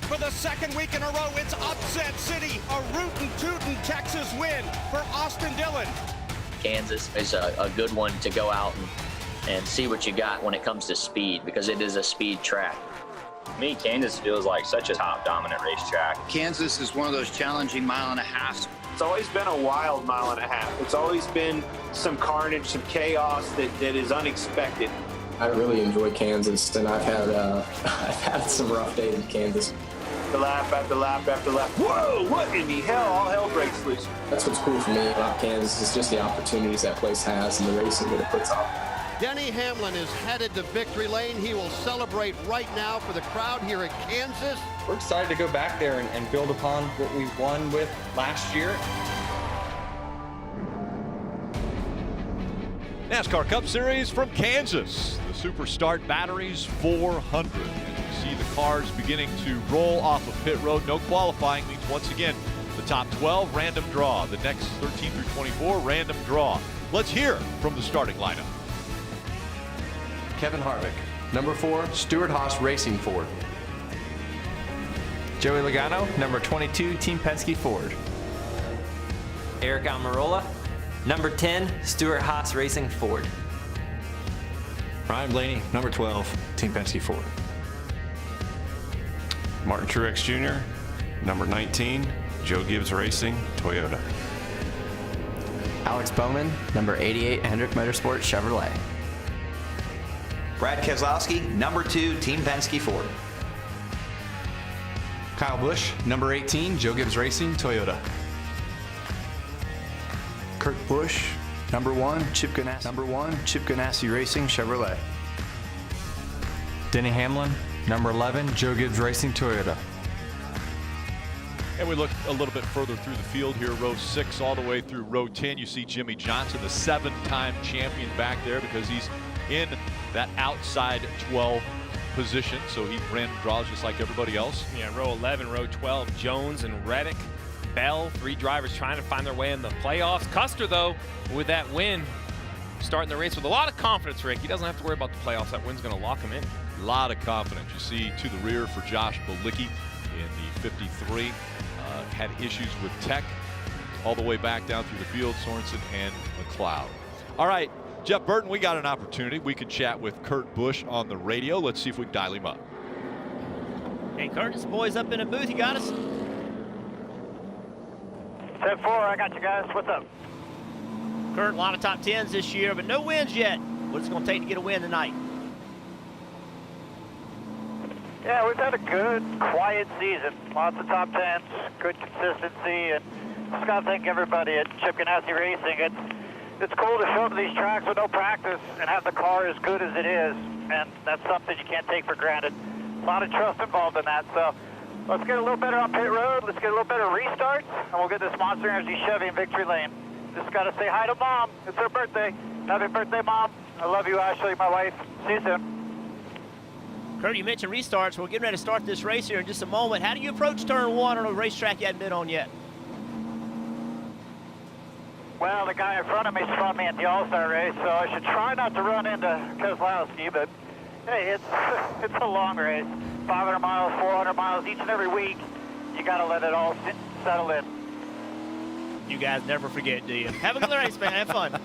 For the second week in a row, it's Upset City, a rootin' tootin' Texas win for Austin Dillon. Kansas is a good one to go out and see what you got when it comes to speed, because it is a speed track. To me, Kansas feels like such a top dominant racetrack. Kansas is one of those challenging mile and a half. It's always been a wild mile and a half. It's always been some carnage, some chaos that is unexpected. I really enjoy Kansas, and I've had some rough days in Kansas. The lap after lap after lap. Whoa, what in the hell? All hell breaks loose. That's what's cool for me about Kansas, is just the opportunities that place has and the racing that it puts on. Denny Hamlin is headed to victory lane. He will celebrate right now for the crowd here at Kansas. We're excited to go back there and build upon what we won with last year. NASCAR Cup Series from Kansas. The Superstart Batteries 400. And you see the cars beginning to roll off of pit road. No qualifying means, once again, the top 12 random draw. The next 13 through 24 random draw. Let's hear from the starting lineup. Kevin Harvick. Number 4, Stuart Haas Racing Ford. Joey Logano, number 22, Team Penske Ford. Eric Almirola, number 10, Stuart Haas Racing Ford. Ryan Blaney, number 12, Team Penske Ford. Martin Truex Jr., number 19, Joe Gibbs Racing, Toyota. Alex Bowman, number 88, Hendrick Motorsports Chevrolet. Brad Keselowski, number 2, Team Penske Ford. Kyle Busch, number 18, Joe Gibbs Racing, Toyota. Kurt Busch, number 1, Chip Ganassi Racing, Chevrolet. Denny Hamlin, number 11, Joe Gibbs Racing, Toyota. And we look a little bit further through the field here, row 6 all the way through row 10. You see Jimmie Johnson, the 7-time champion, back there because he's in that outside 12 position, so he ran draws just like everybody else. Yeah, row 11, row 12, Jones and Reddick, Bell, 3 drivers trying to find their way in the playoffs. Custer, though, with that win, starting the race with a lot of confidence, Rick. He doesn't have to worry about the playoffs. That win's going to lock him in. A lot of confidence. You see to the rear for Josh Bilicki in the 53. Had issues with Tech all the way back down through the field, Sorensen and McLeod. All right, Jeff Burton, we got an opportunity. We could chat with Kurt Busch on the radio. Let's see if we can dial him up. Hey, Curtis, boys up in the booth. You got us? 10-4, I got you guys. What's up? Kurt, a lot of top 10s this year, but no wins yet. What's it going to take to get a win tonight? Yeah, we've had a good, quiet season. Lots of top 10s, good consistency, and just got to thank everybody at Chip Ganassi Racing. It's cool to show up to these tracks with no practice and have the car as good as it is, and that's something you can't take for granted. A lot of trust involved in that, so let's get a little better on pit road, let's get a little better restarts, and we'll get this Monster Energy Chevy in victory lane. Just got to say hi to Mom. It's her birthday. Happy birthday, Mom. I love you, Ashley, my wife. See you soon. Kurt, you mentioned restarts. We're getting ready to start this race here in just a moment. How do you approach turn 1 on a racetrack you hadn't been on yet? Well, the guy in front of me spun me at the All-Star race, so I should try not to run into Keselowski, but hey, it's a long race. 500 miles, 400 miles each and every week. You got to let it all settle in. You guys never forget, do you? Have a good race, man. Have fun.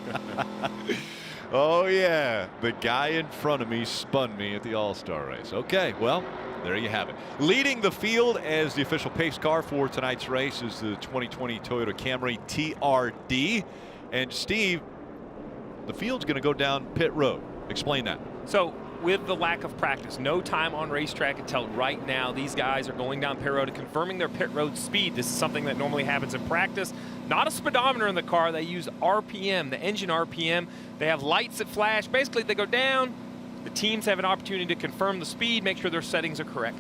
Oh, yeah. The guy in front of me spun me at the All-Star race. Okay, well, there you have it. Leading the field as the official pace car for tonight's race is the 2020 Toyota Camry TRD. And Steve, the field's going to go down pit road. Explain that. So, with the lack of practice, no time on racetrack until right now, these guys are going down pit road and confirming their pit road speed. This is something that normally happens in practice. Not a speedometer in the car. They use RPM, the engine RPM. They have lights that flash. Basically, they go down. The teams have an opportunity to confirm the speed, make sure their settings are correct.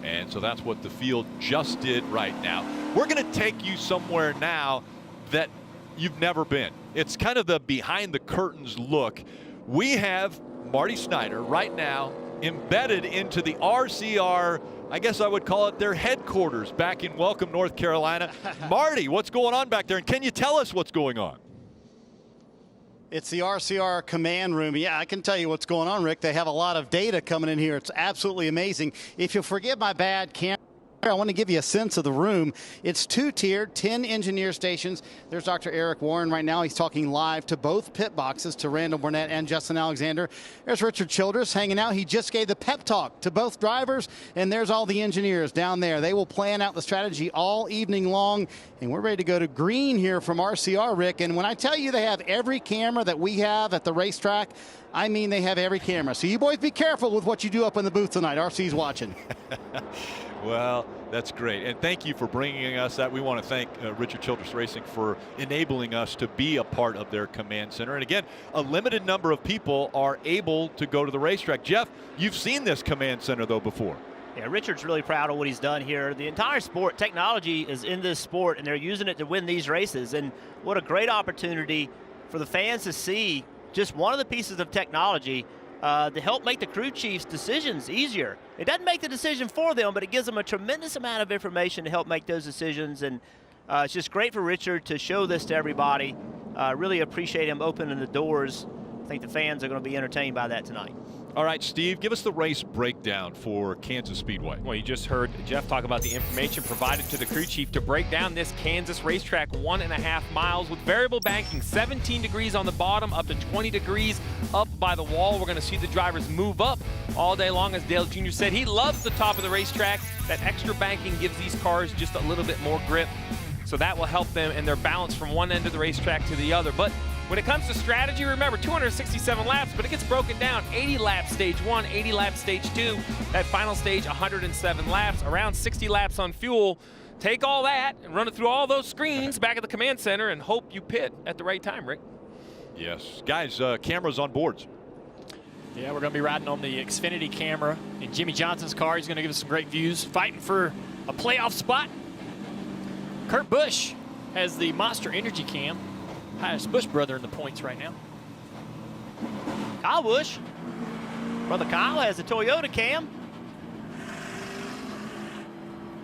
And so that's what the field just did right now. We're going to take you somewhere now that you've never been. It's kind of the behind the curtains look. We have Marty Snyder right now embedded into the RCR, I guess I would call it their headquarters back in Welcome, North Carolina. Marty, what's going on back there? And can you tell us what's going on? It's the RCR command room. Yeah, I can tell you what's going on, Rick. They have a lot of data coming in here. It's absolutely amazing. If you'll forgive my bad camera, I want to give you a sense of the room. It's two-tiered, 10 engineer stations. There's Dr. Eric Warren right now. He's talking live to both pit boxes, to Randall Burnett and Justin Alexander. There's Richard Childress hanging out. He just gave the pep talk to both drivers, and there's all the engineers down there. They will plan out the strategy all evening long, and we're ready to go to green here from RCR, Rick. And when I tell you they have every camera that we have at the racetrack, I mean they have every camera. So you boys be careful with what you do up in the booth tonight. RC's watching. Well, that's great. And thank you for bringing us that. We want to thank Richard Childress Racing for enabling us to be a part of their command center. And again, a limited number of people are able to go to the racetrack. Jeff, you've seen this command center, though, before. Yeah, Richard's really proud of what he's done here. The entire sport, technology is in this sport, and they're using it to win these races. And what a great opportunity for the fans to see just one of the pieces of technology to help make the crew chiefs' decisions easier. It doesn't make the decision for them, but it gives them a tremendous amount of information to help make those decisions. And it's just great for Richard to show this to everybody. Really appreciate him opening the doors. I think the fans are going to be entertained by that tonight. All right, Steve, give us the race breakdown for Kansas Speedway. Well, you just heard Jeff talk about the information provided to the crew chief to break down this Kansas racetrack 1.5 miles with variable banking, 17 degrees on the bottom, up to 20 degrees up by the wall. We're going to see the drivers move up all day long. As Dale Jr. said, he loves the top of the racetrack. That extra banking gives these cars just a little bit more grip. So that will help them in their balance from one end of the racetrack to the other. But when it comes to strategy, remember 267 laps, but it gets broken down. 80 laps stage 1, 80 laps stage 2. That final stage, 107 laps, around 60 laps on fuel. Take all that and run it through all those screens back at the command center and hope you pit at the right time, Rick. Yes. Guys, cameras on boards. Yeah, we're going to be riding on the Xfinity camera in Jimmie Johnson's car. He's going to give us some great views, fighting for a playoff spot. Kurt Busch has the Monster Energy cam. Highest Busch brother in the points right now. Kyle Busch. Brother Kyle has the Toyota cam.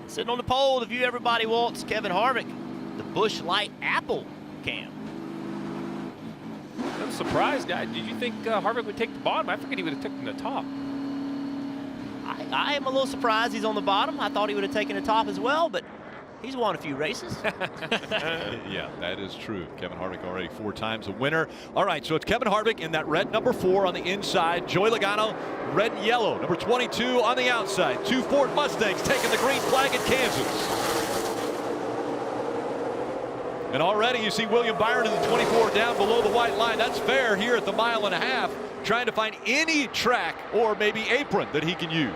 Sitting on the pole, the view everybody wants, Kevin Harvick, the Busch Light Apple cam. I'm surprised, guy. Did you think Harvick would take the bottom? I figured he would have taken the top. I am a little surprised he's on the bottom. I thought he would have taken the top as well, but he's won a few races. Yeah, that is true. Kevin Harvick already 4 times a winner. All right, so it's Kevin Harvick in that red number 4 on the inside. Joey Logano, red and yellow. Number 22 on the outside. 2 Ford Mustangs taking the green flag at Kansas. And already you see William Byron in the 24 down below the white line. That's fair here at the 1.5 miles, trying to find any track or maybe apron that he can use.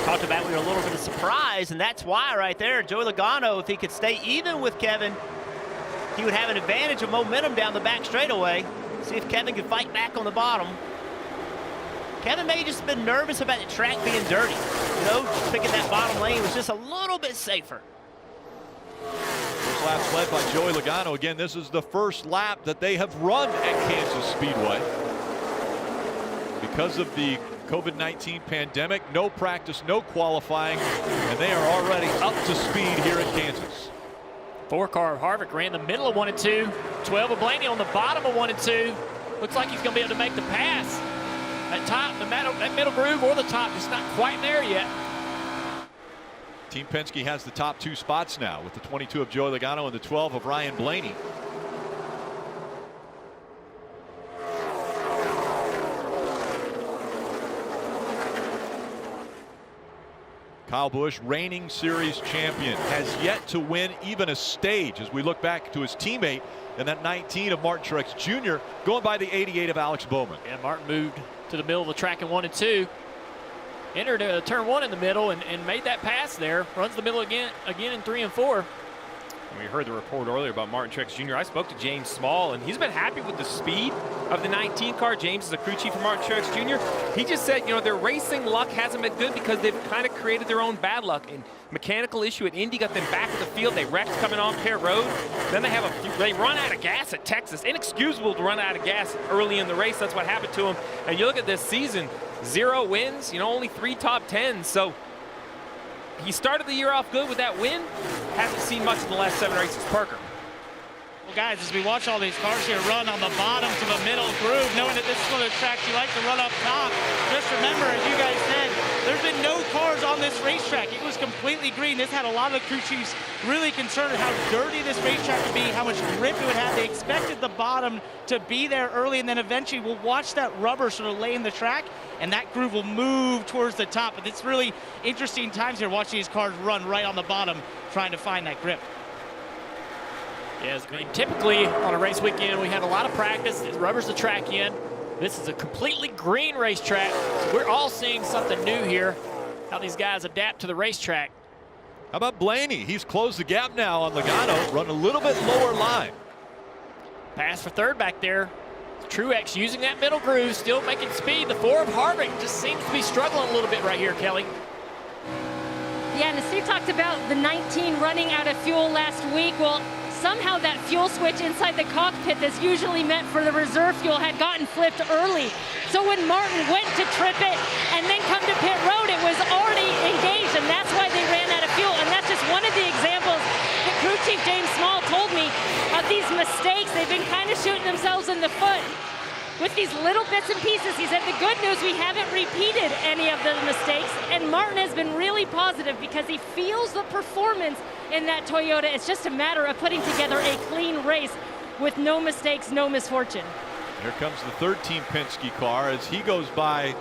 Talked about we were a little bit of surprise, and that's why right there, Joey Logano, if he could stay even with Kevin, he would have an advantage of momentum down the back straightaway. See if Kevin can fight back on the bottom. Kevin may have just been nervous about the track being dirty. You know, just picking that bottom lane was just a little bit safer. First lap's led by Joey Logano. Again, this is the first lap that they have run at Kansas Speedway. Because of the COVID-19 pandemic, no practice, no qualifying, and they are already up to speed here at Kansas. 4-car Harvick ran the middle of 1 and 2. 12 of Blaney on the bottom of 1 and 2. Looks like he's going to be able to make the pass. That top, that middle groove or the top, just not quite there yet. Team Penske has the top 2 spots now with the 22 of Joey Logano and the 12 of Ryan Blaney. Kyle Busch, reigning series champion, has yet to win even a stage as we look back to his teammate and that 19 of Martin Truex Jr. going by the 88 of Alex Bowman. Yeah, Martin moved to the middle of the track in 1 and 2. Entered turn 1 in the middle and made that pass there. Runs the middle again in 3 and 4. We heard the report earlier about Martin Truex Jr. I spoke to James Small, and he's been happy with the speed of the 19 car. James is the crew chief for Martin Truex Jr. He just said, you know, their racing luck hasn't been good because they've kind of created their own bad luck. And mechanical issue at Indy got them back of the field. They wrecked coming on Pit Road. Then they run out of gas at Texas. Inexcusable to run out of gas early in the race. That's what happened to them. And you look at this season, 0 wins, you know, only 3 top 10s. So he started the year off good with that win. Hasn't seen much in the last 7 races. Parker. Well, guys, as we watch all these cars here run on the bottom to the middle groove, knowing that this is one of the tracks you like to run up top, just remember, as you guys said, there's been no cars on this racetrack. It was completely green. This had a lot of the crew chiefs really concerned how dirty this racetrack would be, how much grip it would have. They expected the bottom to be there early, and then eventually we'll watch that rubber sort of lay in the track, and that groove will move towards the top. But it's really interesting times here watching these cars run right on the bottom, trying to find that grip. Yes, I mean, typically on a race weekend, we have a lot of practice. It rubbers the track in. This is a completely green racetrack. So we're all seeing something new here, how these guys adapt to the racetrack. How about Blaney? He's closed the gap now on Logano, run a little bit lower line. Pass for third back there. Truex using that middle groove, still making speed. The 4 of Harvick just seems to be struggling a little bit right here, Kelly. Yeah, and Steve talked about the 19 running out of fuel last week. Well, somehow that fuel switch inside the cockpit that's usually meant for the reserve fuel had gotten flipped early. So when Martin went to trip it and then come to pit road, it was already engaged, and that's why they ran out of fuel. And that's just one of the examples that crew chief James Small told me of these mistakes. They've been kind of shooting themselves in the foot with these little bits and pieces. He said the good news, we haven't repeated any of the mistakes, and Martin has been really positive because he feels the performance in that Toyota. It's just a matter of putting together a clean race with no mistakes, no misfortune. Here comes the third Team Penske car as he goes by,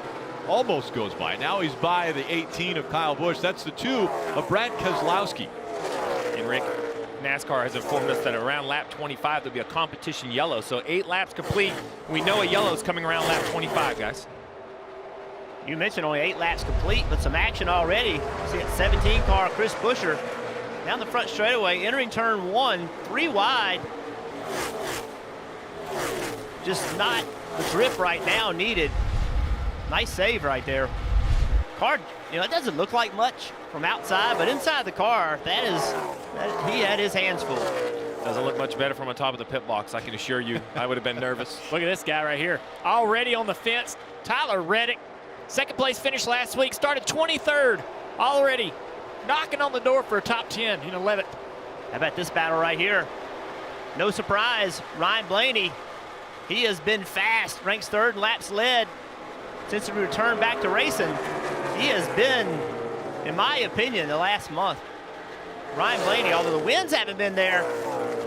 almost goes by. Now he's by the 18 of Kyle Busch. That's the 2 of Brad Keselowski. And Rick, NASCAR has informed us that around lap 25 there'll be a competition yellow. So 8 laps complete. We know a yellow is coming around lap 25, guys. You mentioned only 8 laps complete, but some action already. See it, 17 car, Chris Buescher, down the front straightaway, entering turn 1, 3 wide. Just not the grip right now needed. Nice save right there. Car, you know, it doesn't look like much from outside, but inside the car, he had his hands full. Doesn't look much better from on top of the pit box, I can assure you. I would have been nervous. Look at this guy right here, already on the fence. Tyler Reddick, second place finish last week, started 23rd, already knocking on the door for a top 10 in 11th. How about this battle right here? No surprise, Ryan Blaney, he has been fast, ranks 3rd in laps led since he returned back to racing. He has been, in my opinion, the last month. Ryan Blaney, although the wins haven't been there,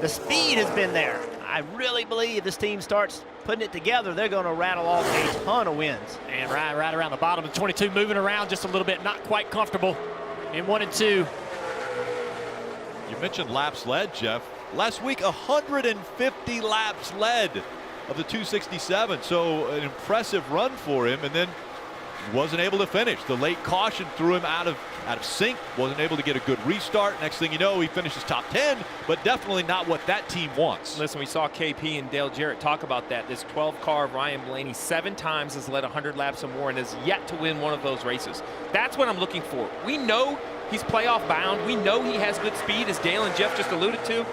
the speed has been there. I really believe this team starts putting it together, they're going to rattle off a ton of wins. And right around the bottom of 22, moving around just a little bit, not quite comfortable in 1 and 2. You mentioned laps led, Jeff. Last week, 150 laps led of the 267. So an impressive run for him, and then wasn't able to finish. The late caution threw him out of sync, wasn't able to get a good restart. Next thing you know, he finishes top 10, but definitely not what that team wants. Listen, we saw KP and Dale Jarrett talk about that. This 12 car of Ryan Blaney 7 times has led 100 laps or more and has yet to win one of those races. That's what I'm looking for. We know he's playoff bound. We know he has good speed, as Dale and Jeff just alluded to.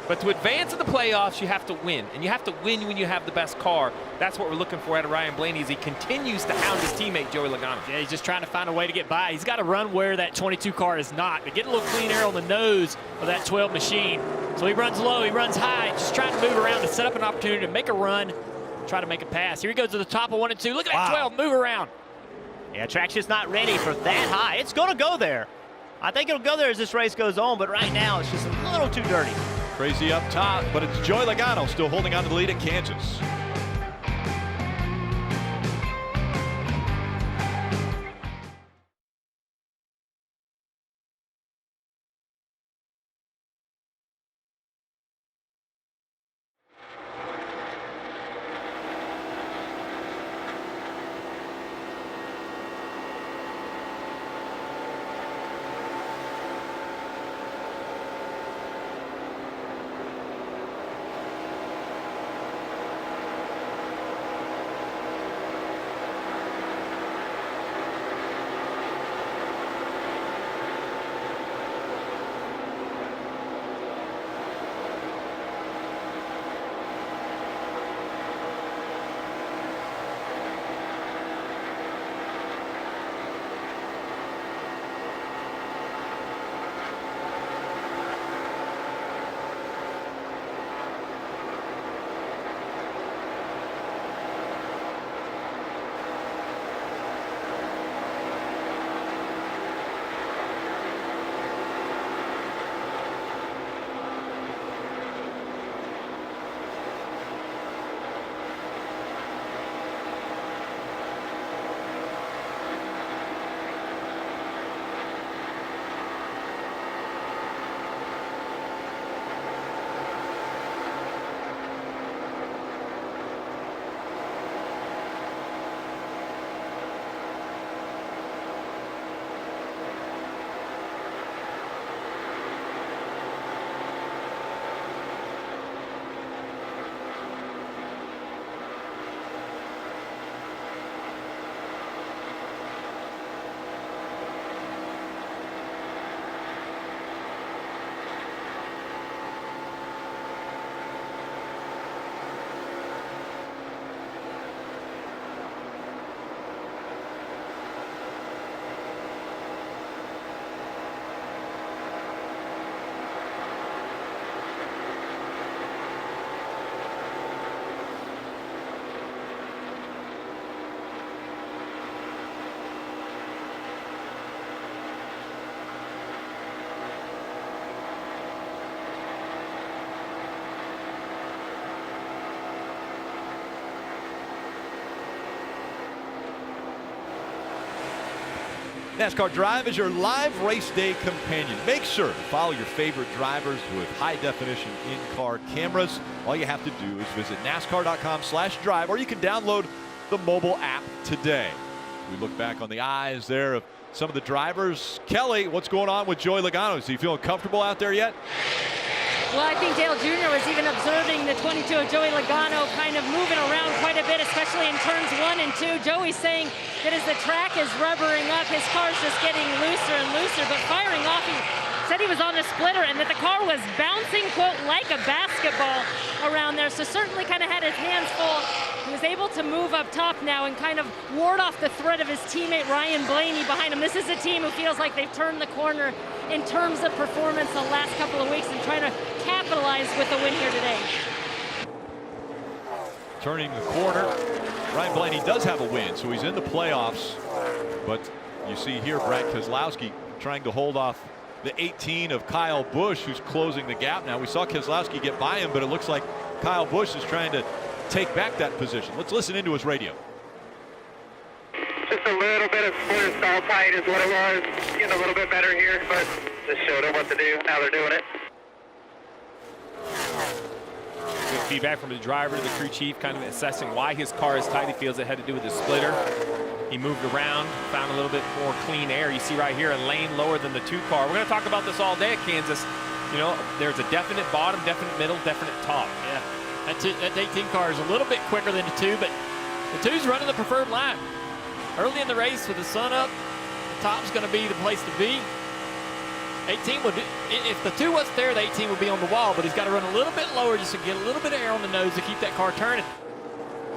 But to advance in the playoffs, you have to win. And you have to win when you have the best car. That's what we're looking for out of Ryan Blaney as he continues to hound his teammate, Joey Logano. Yeah, he's just trying to find a way to get by. He's got to run where that 22 car is not. But get a little clean air on the nose of that 12 machine. So he runs low, he runs high, just trying to move around to set up an opportunity to make a run, try to make a pass. Here he goes to the top of 1 and 2. Look at that 12 move around. Yeah, track's just not ready for that high. It's going to go there. I think it'll go there as this race goes on, but right now it's just a little too dirty. Crazy up top, but it's Joey Logano still holding on to the lead at Kansas. NASCAR Drive is your live race day companion. Make sure to follow your favorite drivers with high-definition in-car cameras. All you have to do is visit NASCAR.com/drive, or you can download the mobile app today. We look back on the eyes there of some of the drivers. Kelly, what's going on with Joey Logano? Is he feeling comfortable out there yet? Well, I think Dale Jr. was even observing the 22 of Joey Logano kind of moving around quite a bit, especially in turns 1 and 2. Joey's saying that as the track is rubbering up, his car's just getting looser and looser, but firing off. He said he was on a splitter and that the car was bouncing, quote, like a basketball around there. So certainly kind of had his hands full. He was able to move up top now and kind of ward off the threat of his teammate Ryan Blaney behind him. This is a team who feels like they've turned the corner in terms of performance the last couple of weeks and trying to capitalize with the win here today. Turning the corner. Ryan Blaney does have a win, so he's in the playoffs. But you see here Brad Keselowski trying to hold off the 18 of Kyle Busch, who's closing the gap now. We saw Keselowski get by him, but it looks like Kyle Busch is trying to take back that position. Let's listen into his radio. Just a little bit of splitter stall tight is what it was. Getting a little bit better here, but just showed them what to do. Now they're doing it. Good feedback from the driver to the crew chief, kind of assessing why his car is tight. He feels it had to do with the splitter. He moved around, found a little bit more clean air. You see right here a lane lower than the 2 car. We're going to talk about this all day at Kansas. You know, there's a definite bottom, definite middle, definite top. Yeah, that 18 car is a little bit quicker than the 2, but the 2's running the preferred line. Early in the race with the sun up, the top's going to be the place to be. 18 would be, if the 2 wasn't there, the 18 would be on the wall, but he's got to run a little bit lower just to get a little bit of air on the nose to keep that car turning.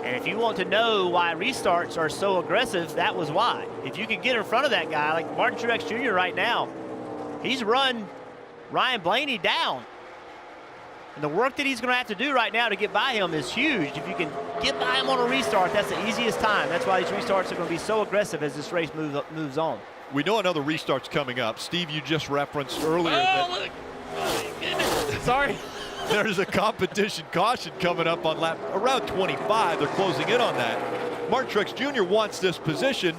And if you want to know why restarts are so aggressive, that was why. If you could get in front of that guy, like Martin Truex Jr. right now, he's run Ryan Blaney down. And the work that he's going to have to do right now to get by him is huge. If you can get by him on a restart, that's the easiest time. That's why these restarts are going to be so aggressive as this race moves on. We know another restart's coming up. Steve, you just referenced earlier that look. Oh, goodness. Sorry. There's a competition caution coming up on lap around 25. They're closing in on that. Martin Truex Jr. wants this position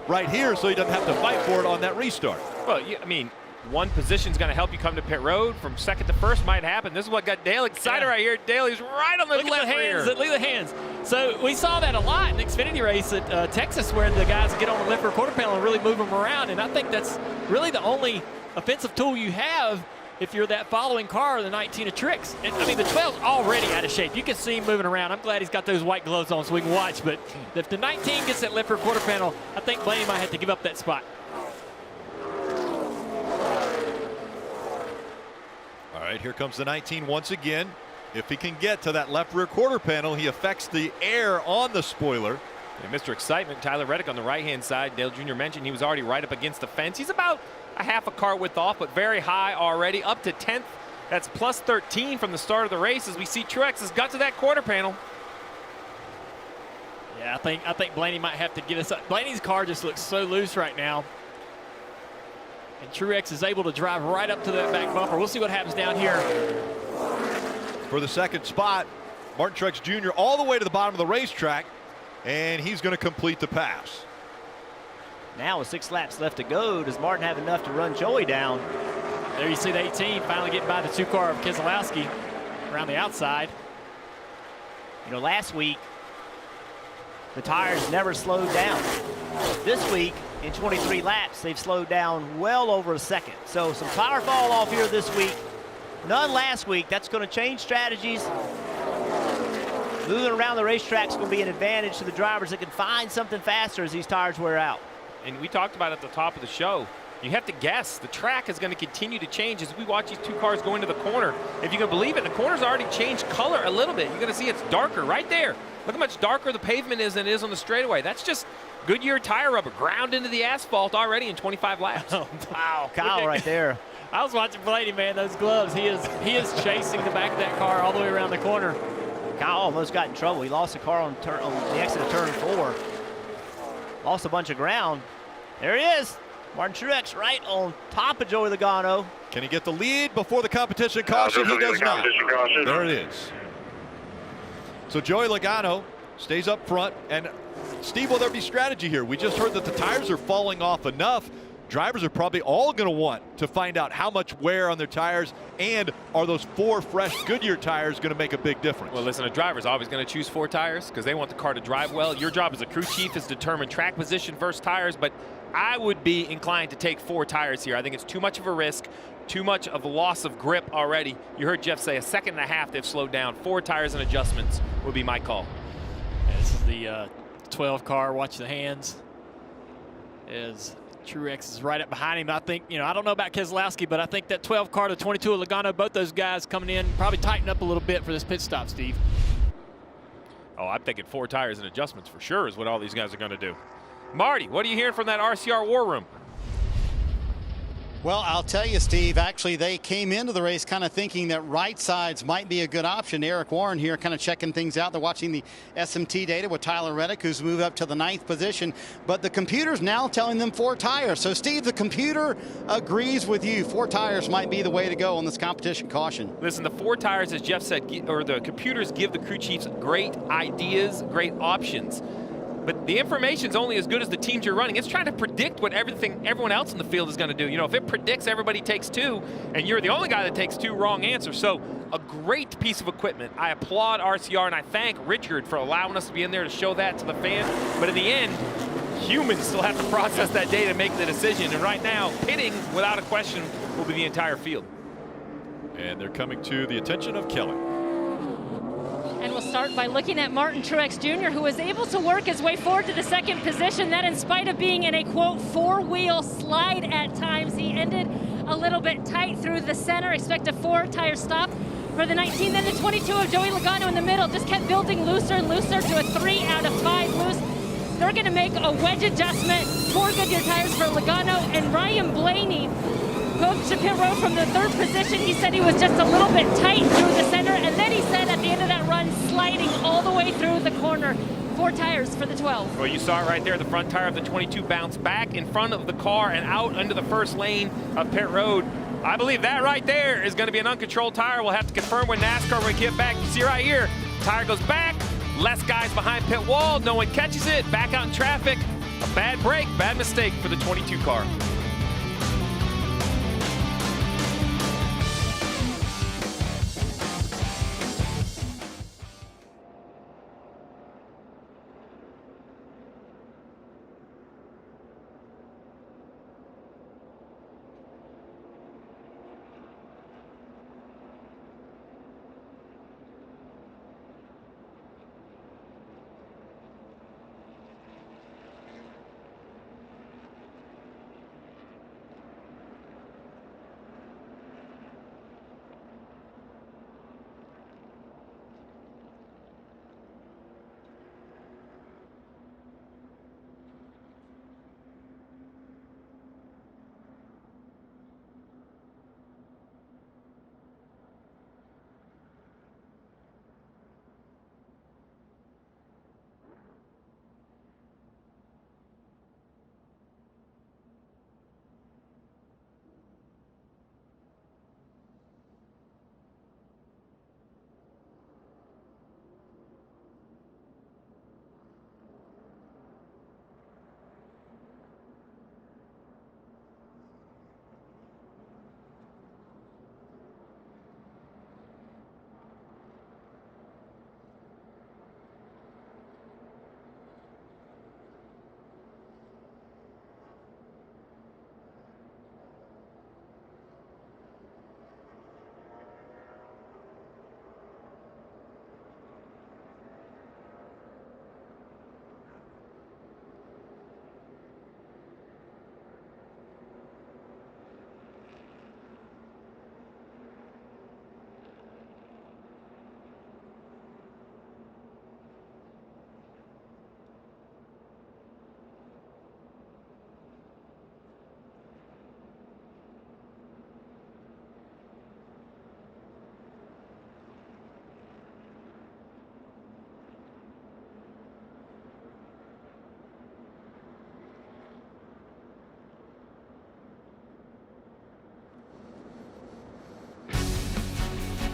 right here so he doesn't have to fight for it on that restart. Well, I mean, one position's going to help you come to pit road. From second to first might happen. This is what got Dale excited right here. Dale, he's right on the left rear. Look at the hands. So we saw that a lot in the Xfinity race at Texas, where the guys get on the left rear quarter panel and really move them around. And I think that's really the only offensive tool you have if you're that following car, the 19 of Truex. And I mean, the 12's already out of shape. You can see him moving around. I'm glad he's got those white gloves on so we can watch. But if the 19 gets that left rear quarter panel, I think Blaney might have to give up that spot. All right, here comes the 19 once again. If he can get to that left rear quarter panel, he affects the air on the spoiler. And Mr. Excitement, Tyler Reddick on the right-hand side. Dale Jr. mentioned he was already right up against the fence. He's about a half a car width off, but very high already, up to 10th. That's plus 13 from the start of the race as we see Truex has got to that quarter panel. Yeah, I think Blaney might have to get us up. Blaney's car just looks so loose right now. And Truex is able to drive right up to that back bumper. We'll see what happens down here. For the second spot, Martin Truex Jr. all the way to the bottom of the racetrack, and he's going to complete the pass. Now with 6 laps left to go, does Martin have enough to run Joey down? There you see the 18 finally getting by the 2 car of Keselowski around the outside. You know, last week, the tires never slowed down. This week, in 23 laps, they've slowed down well over a second. So some tire fall off here this week. None last week. That's going to change strategies. Moving around the racetrack is going to be an advantage to the drivers that can find something faster as these tires wear out. And we talked about at the top of the show, you have to guess. The track is going to continue to change as we watch these 2 cars go into the corner. If you can believe it, the corner's already changed color a little bit. You're going to see it's darker right there. Look how much darker the pavement is than it is on the straightaway. That's just Goodyear tire rubber ground into the asphalt already in 25 laps. Wow, Kyle right there. I was watching Blaney, man, those gloves. He is chasing the back of that car all the way around the corner. Kyle almost got in trouble. He lost the car on the exit of turn 4. Lost a bunch of ground. There he is. Martin Truex right on top of Joey Logano. Can he get the lead before the competition caution? He does not. There it is. So Joey Logano stays up front. And Steve, will there be strategy here? We just heard that the tires are falling off enough drivers are probably all going to want to find out how much wear on their tires, and are those 4 fresh Goodyear tires going to make a big difference? Well, listen, a driver's always going to choose 4 tires because they want the car to drive well. Your job as a crew chief is to determine track position versus tires, but I would be inclined to take 4 tires here. I think it's too much of a risk, too much of a loss of grip already. You heard Jeff say 1.5 seconds they've slowed down. 4 tires and adjustments would be my call. This is the 12 car. Watch the hands as Truex is right up behind him. I think, I don't know about Keselowski, but I think that 12 car to 22 of Logano, both those guys coming in, probably tighten up a little bit for this pit stop, Steve. Oh, I'm thinking 4 tires and adjustments for sure is what all these guys are going to do. Marty, what are you hearing from that RCR war room? Well, I'll tell you, Steve, actually they came into the race kind of thinking that right sides might be a good option. Eric Warren here kind of checking things out. They're watching the SMT data with Tyler Reddick, who's moved up to the 9th position. But the computer's now telling them 4 tires. So, Steve, the computer agrees with you. 4 tires might be the way to go on this competition caution. Listen, the 4 tires, as Jeff said, or the computers give the crew chiefs great ideas, great options. But the information's only as good as the teams you're running. It's trying to predict what everyone else in the field is going to do. If it predicts everybody takes 2 and you're the only guy that takes 2, wrong answer. So a great piece of equipment. I applaud RCR and I thank Richard for allowing us to be in there to show that to the fans. But in the end, humans still have to process that data and make the decision. And right now, pitting, without a question, will be the entire field. And they're coming to the attention of Kelly. And we'll start by looking at Martin Truex Jr., who was able to work his way forward to the 2nd position. That in spite of being in a, quote, 4-wheel slide at times. He ended a little bit tight through the center. Expect a 4-tire stop for the 19. Then the 22 of Joey Logano in the middle just kept building looser and looser to a 3 out of 5 loose. They're going to make a wedge adjustment. 4 Goodyear tires for Logano, and Ryan Blaney goes to pit road from the 3rd position. He said he was just a little bit tight through the center, and then he said at the end of that run, sliding all the way through the corner. 4 tires for the 12. Well, you saw it right there. The front tire of the 22 bounced back in front of the car and out under the 1st lane of pit road. I believe that right there is going to be an uncontrolled tire. We'll have to confirm with NASCAR when we get back. You see right here, tire goes back, less guys behind pit wall, no one catches it, back out in traffic. A bad break, bad mistake for the 22 car.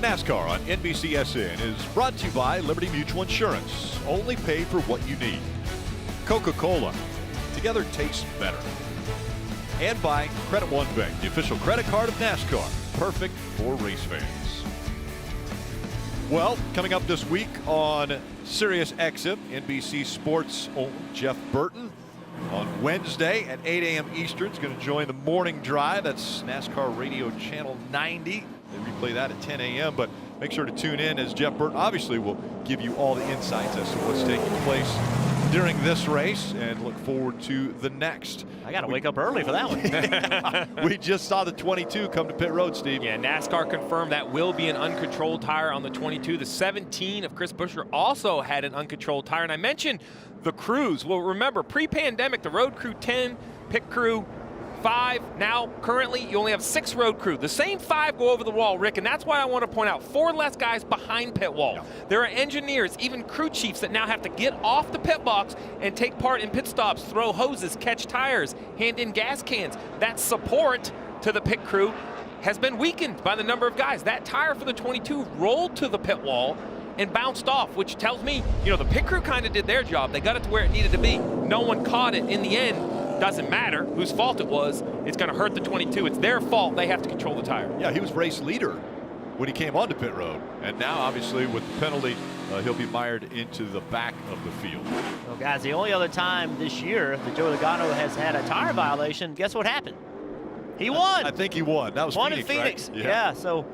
NASCAR on NBCSN is brought to you by Liberty Mutual Insurance. Only pay for what you need. Coca-Cola. Together tastes better. and by Credit One Bank, the official credit card of NASCAR. Perfect for race fans. Well, coming up this week on Sirius XM, NBC Sports own Jeff Burton on Wednesday at 8 a.m. Eastern is going to join the morning drive. That's NASCAR Radio Channel 90. They replay that at 10 a.m. But make sure to tune in, as Jeff Burton obviously will give you all the insights as to what's taking place during this race, and look forward to the next. I got to wake up early for that one. We just saw the 22 come to pit road, Steve. Yeah, NASCAR confirmed that will be an uncontrolled tire on the 22. The 17 of Chris Buescher also had an uncontrolled tire. And I mentioned the crews. Well, remember, pre-pandemic, the road crew 10, pit crew 5. Now, currently, you only have 6 road crew. The same 5 go over the wall, Rick, and that's why I want to point out 4 less guys behind pit wall. Yeah. There are engineers, even crew chiefs, that now have to get off the pit box and take part in pit stops, throw hoses, catch tires, hand in gas cans. That support to the pit crew has been weakened by the number of guys. That tire for the 22 rolled to the pit wall and bounced off, which tells me, you know, the pit crew kind of did their job. They got it to where it needed to be. No one caught it in the end. Doesn't matter whose fault it was. It's going to hurt the 22. It's their fault. They have to control the tire. Yeah, he was race leader when he came onto pit road. And now, obviously, with the penalty, he'll be mired into the back of the field. Well, guys, the only other time this year that Joey Logano has had a tire violation, guess what happened? He won. I think he won. That was won Phoenix, in Phoenix. Right? Yeah, so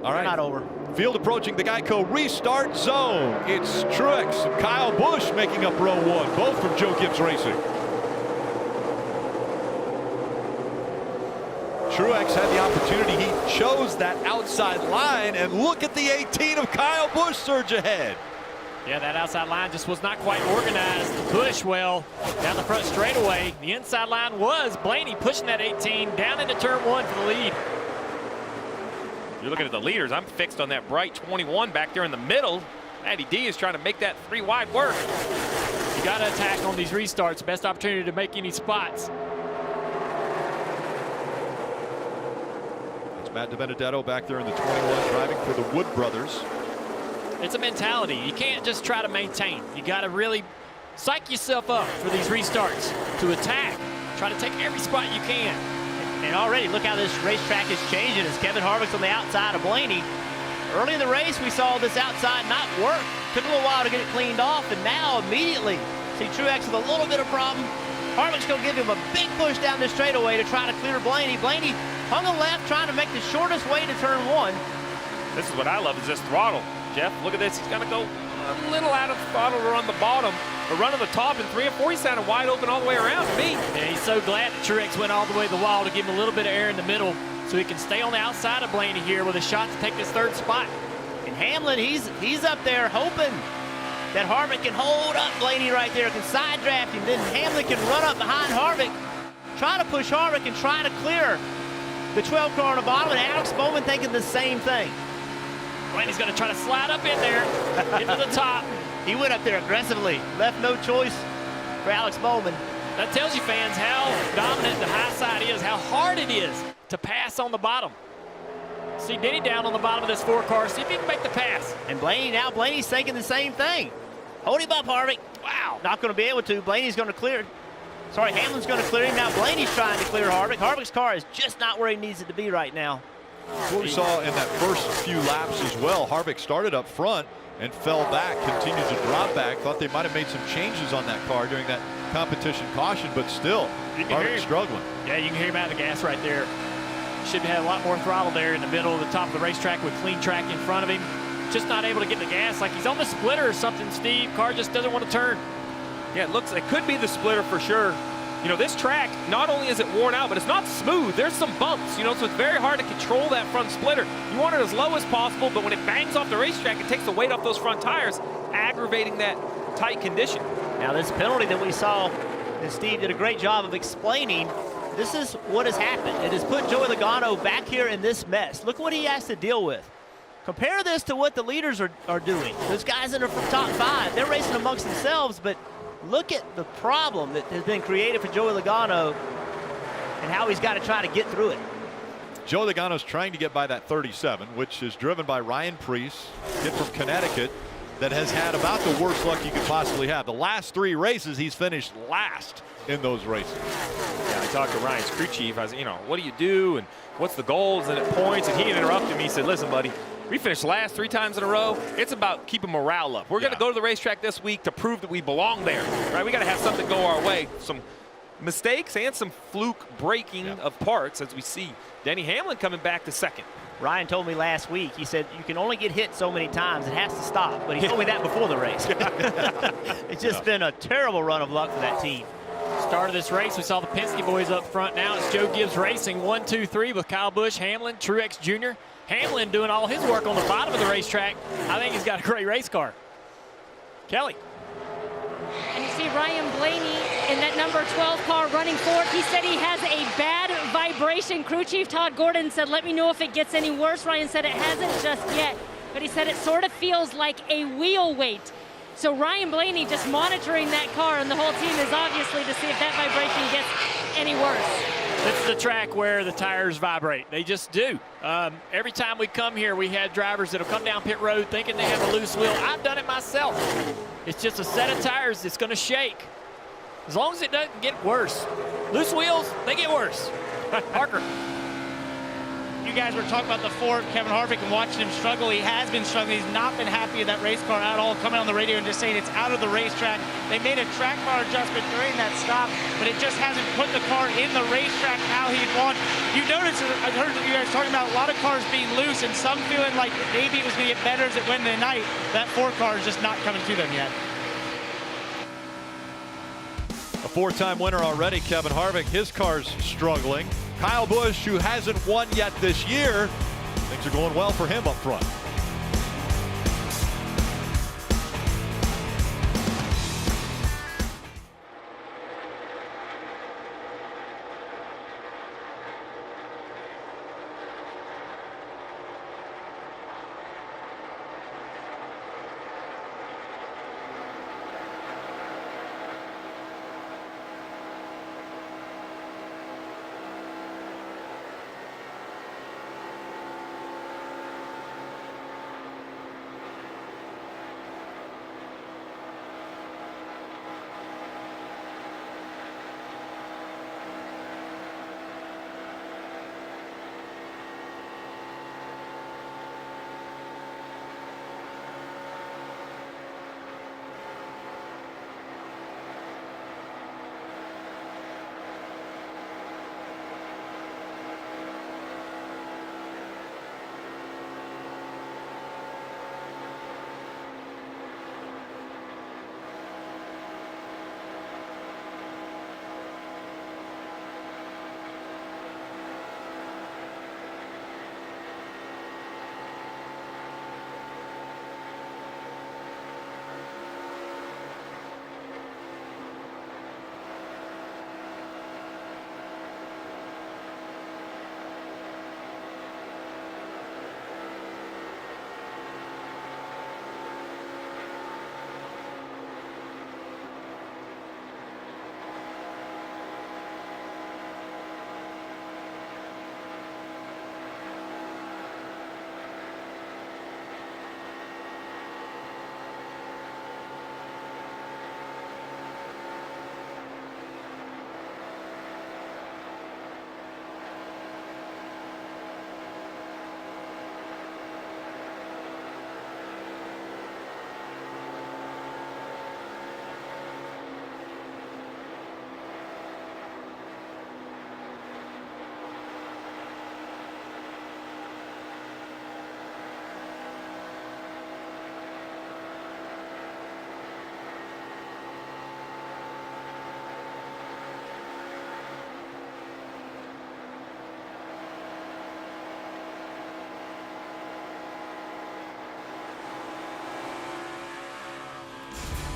all right. Not over. Field approaching the Geico restart zone. It's Truex and Kyle Busch making up row 1, both from Joe Gibbs Racing. Truex had the opportunity. He chose that outside line, and look at the 18 of Kyle Busch surge ahead. Yeah, that outside line just was not quite organized to push well down the front straightaway. The inside line was Blaney pushing that 18 down into turn 1 for the lead. You're looking at the leaders. I'm fixed on that bright 21 back there in the middle. Matty D is trying to make that 3 wide work. You got to attack on these restarts. Best opportunity to make any spots. Matt DiBenedetto back there in the 21 driving for the Wood brothers. It's a mentality. You can't just try to maintain. You got to really psych yourself up for these restarts to attack. Try to take every spot you can. And already look how this racetrack is changing as Kevin Harvick's on the outside of Blaney. Early in the race, we saw this outside not work. Took a little while to get it cleaned off, and now immediately see Truex with a little bit of problem. Harvick's going to give him a big push down this straightaway to try to clear Blaney. Blaney on the left, trying to make the shortest way to turn 1. This is what I love, is this throttle. Jeff, look at this. He's going to go a little out of throttle to run the bottom, but running the top in 3 and 4. He sounded wide open all the way around to me. Yeah, he's so glad that Truex went all the way to the wall to give him a little bit of air in the middle so he can stay on the outside of Blaney here with a shot to take this 3rd spot. And Hamlin, he's up there hoping that Harvick can hold up Blaney right there, can side draft him. Then Hamlin can run up behind Harvick, try to push Harvick and try to clear the 12 car on the bottom, and Alex Bowman thinking the same thing. Blaney's going to try to slide up in there, into the top. He went up there aggressively, left no choice for Alex Bowman. That tells you, fans, how dominant the high side is, how hard it is to pass on the bottom. See Denny down on the bottom of this 4 car. See if he can make the pass. And Blaney's thinking the same thing. Hold him up, Harvick. Wow. Not going to be able to. Blaney's going to clear. Sorry, Hamlin's going to clear him. Now Blaney's trying to clear Harvick. Harvick's car is just not where he needs it to be right now. What we saw in that first few laps as well. Harvick started up front and fell back, continued to drop back. Thought they might have made some changes on that car during that competition caution, but still, Harvick struggling. Yeah, you can hear him out of the gas right there. Should have a lot more throttle there in the middle of the top of the racetrack with clean track in front of him. Just not able to get the gas, like he's on the splitter or something, Steve. Car just doesn't want to turn. Yeah, it could be the splitter for sure. You know, this track, not only is it worn out, but it's not smooth. There's some bumps, you know, so it's very hard to control that front splitter. You want it as low as possible, but when it bangs off the racetrack, it takes the weight off those front tires, aggravating that tight condition. Now this penalty that we saw, and Steve did a great job of explaining, this is what has happened. It has put Joey Logano back here in this mess. Look what he has to deal with. Compare this to what the leaders are doing. Those guys in the top 5, they're racing amongst themselves, but look at the problem that has been created for Joey Logano and how he's got to try to get through it. Joey Logano's trying to get by that 37, which is driven by Ryan Preece, kid from Connecticut. that has had about the worst luck you could possibly have. The last 3 races, he's finished last in those races. Yeah, I talked to Ryan's crew chief. I said, you know, what do you do and what's the goals and points? And he interrupted me. He said, listen, buddy, we finished last 3 times in a row. It's about keeping morale up. We're going to go to the racetrack this week to prove that we belong there, right? We got to have something go our way. Some mistakes and some fluke breaking of parts, as we see Denny Hamlin coming back to second. Ryan told me last week, he said, you can only get hit so many times. It has to stop. But he told me that before the race. It's just been a terrible run of luck for that team. Start of this race, we saw the Penske boys up front. Now it's Joe Gibbs Racing 1, 2, 3 with Kyle Busch, Hamlin, Truex Jr. Hamlin doing all his work on the bottom of the racetrack. I think he's got a great race car. Kelly. And you see Ryan Blaney in that number 12 car running forward. He said he has a bad vibration. Crew chief Todd Gordon said, let me know if it gets any worse. Ryan said it hasn't just yet, but he said it sort of feels like a wheel weight. So Ryan Blaney just monitoring that car, and the whole team is obviously to see if that vibration gets any worse. This is the track where the tires vibrate. They just do. Every time we come here, we had drivers that will come down pit road thinking they have a loose wheel. I've done it myself. It's just a set of tires that's going to shake. As long as it doesn't get worse. Loose wheels, they get worse. Parker. You guys were talking about the Ford, Kevin Harvick, and watching him struggle. He has been struggling. He's not been happy with that race car at all, coming on the radio and just saying it's out of the racetrack. They made a track bar adjustment during that stop, but it just hasn't put the car in the racetrack how he'd want. You noticed, I heard you guys talking about a lot of cars being loose and some feeling like maybe it was going to get better as it went in the night. That Ford car is just not coming to them yet. A 4-time winner already, Kevin Harvick. His car's struggling. Kyle Busch, who hasn't won yet this year, things are going well for him up front.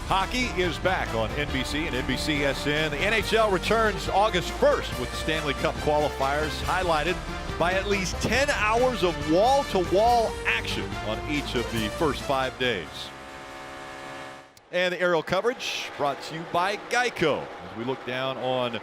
Hockey is back on NBC and NBCSN. The NHL returns August 1st with the Stanley Cup qualifiers, highlighted by at least 10 hours of wall-to-wall action on each of the first 5 days. And the aerial coverage brought to you by Geico as we look down on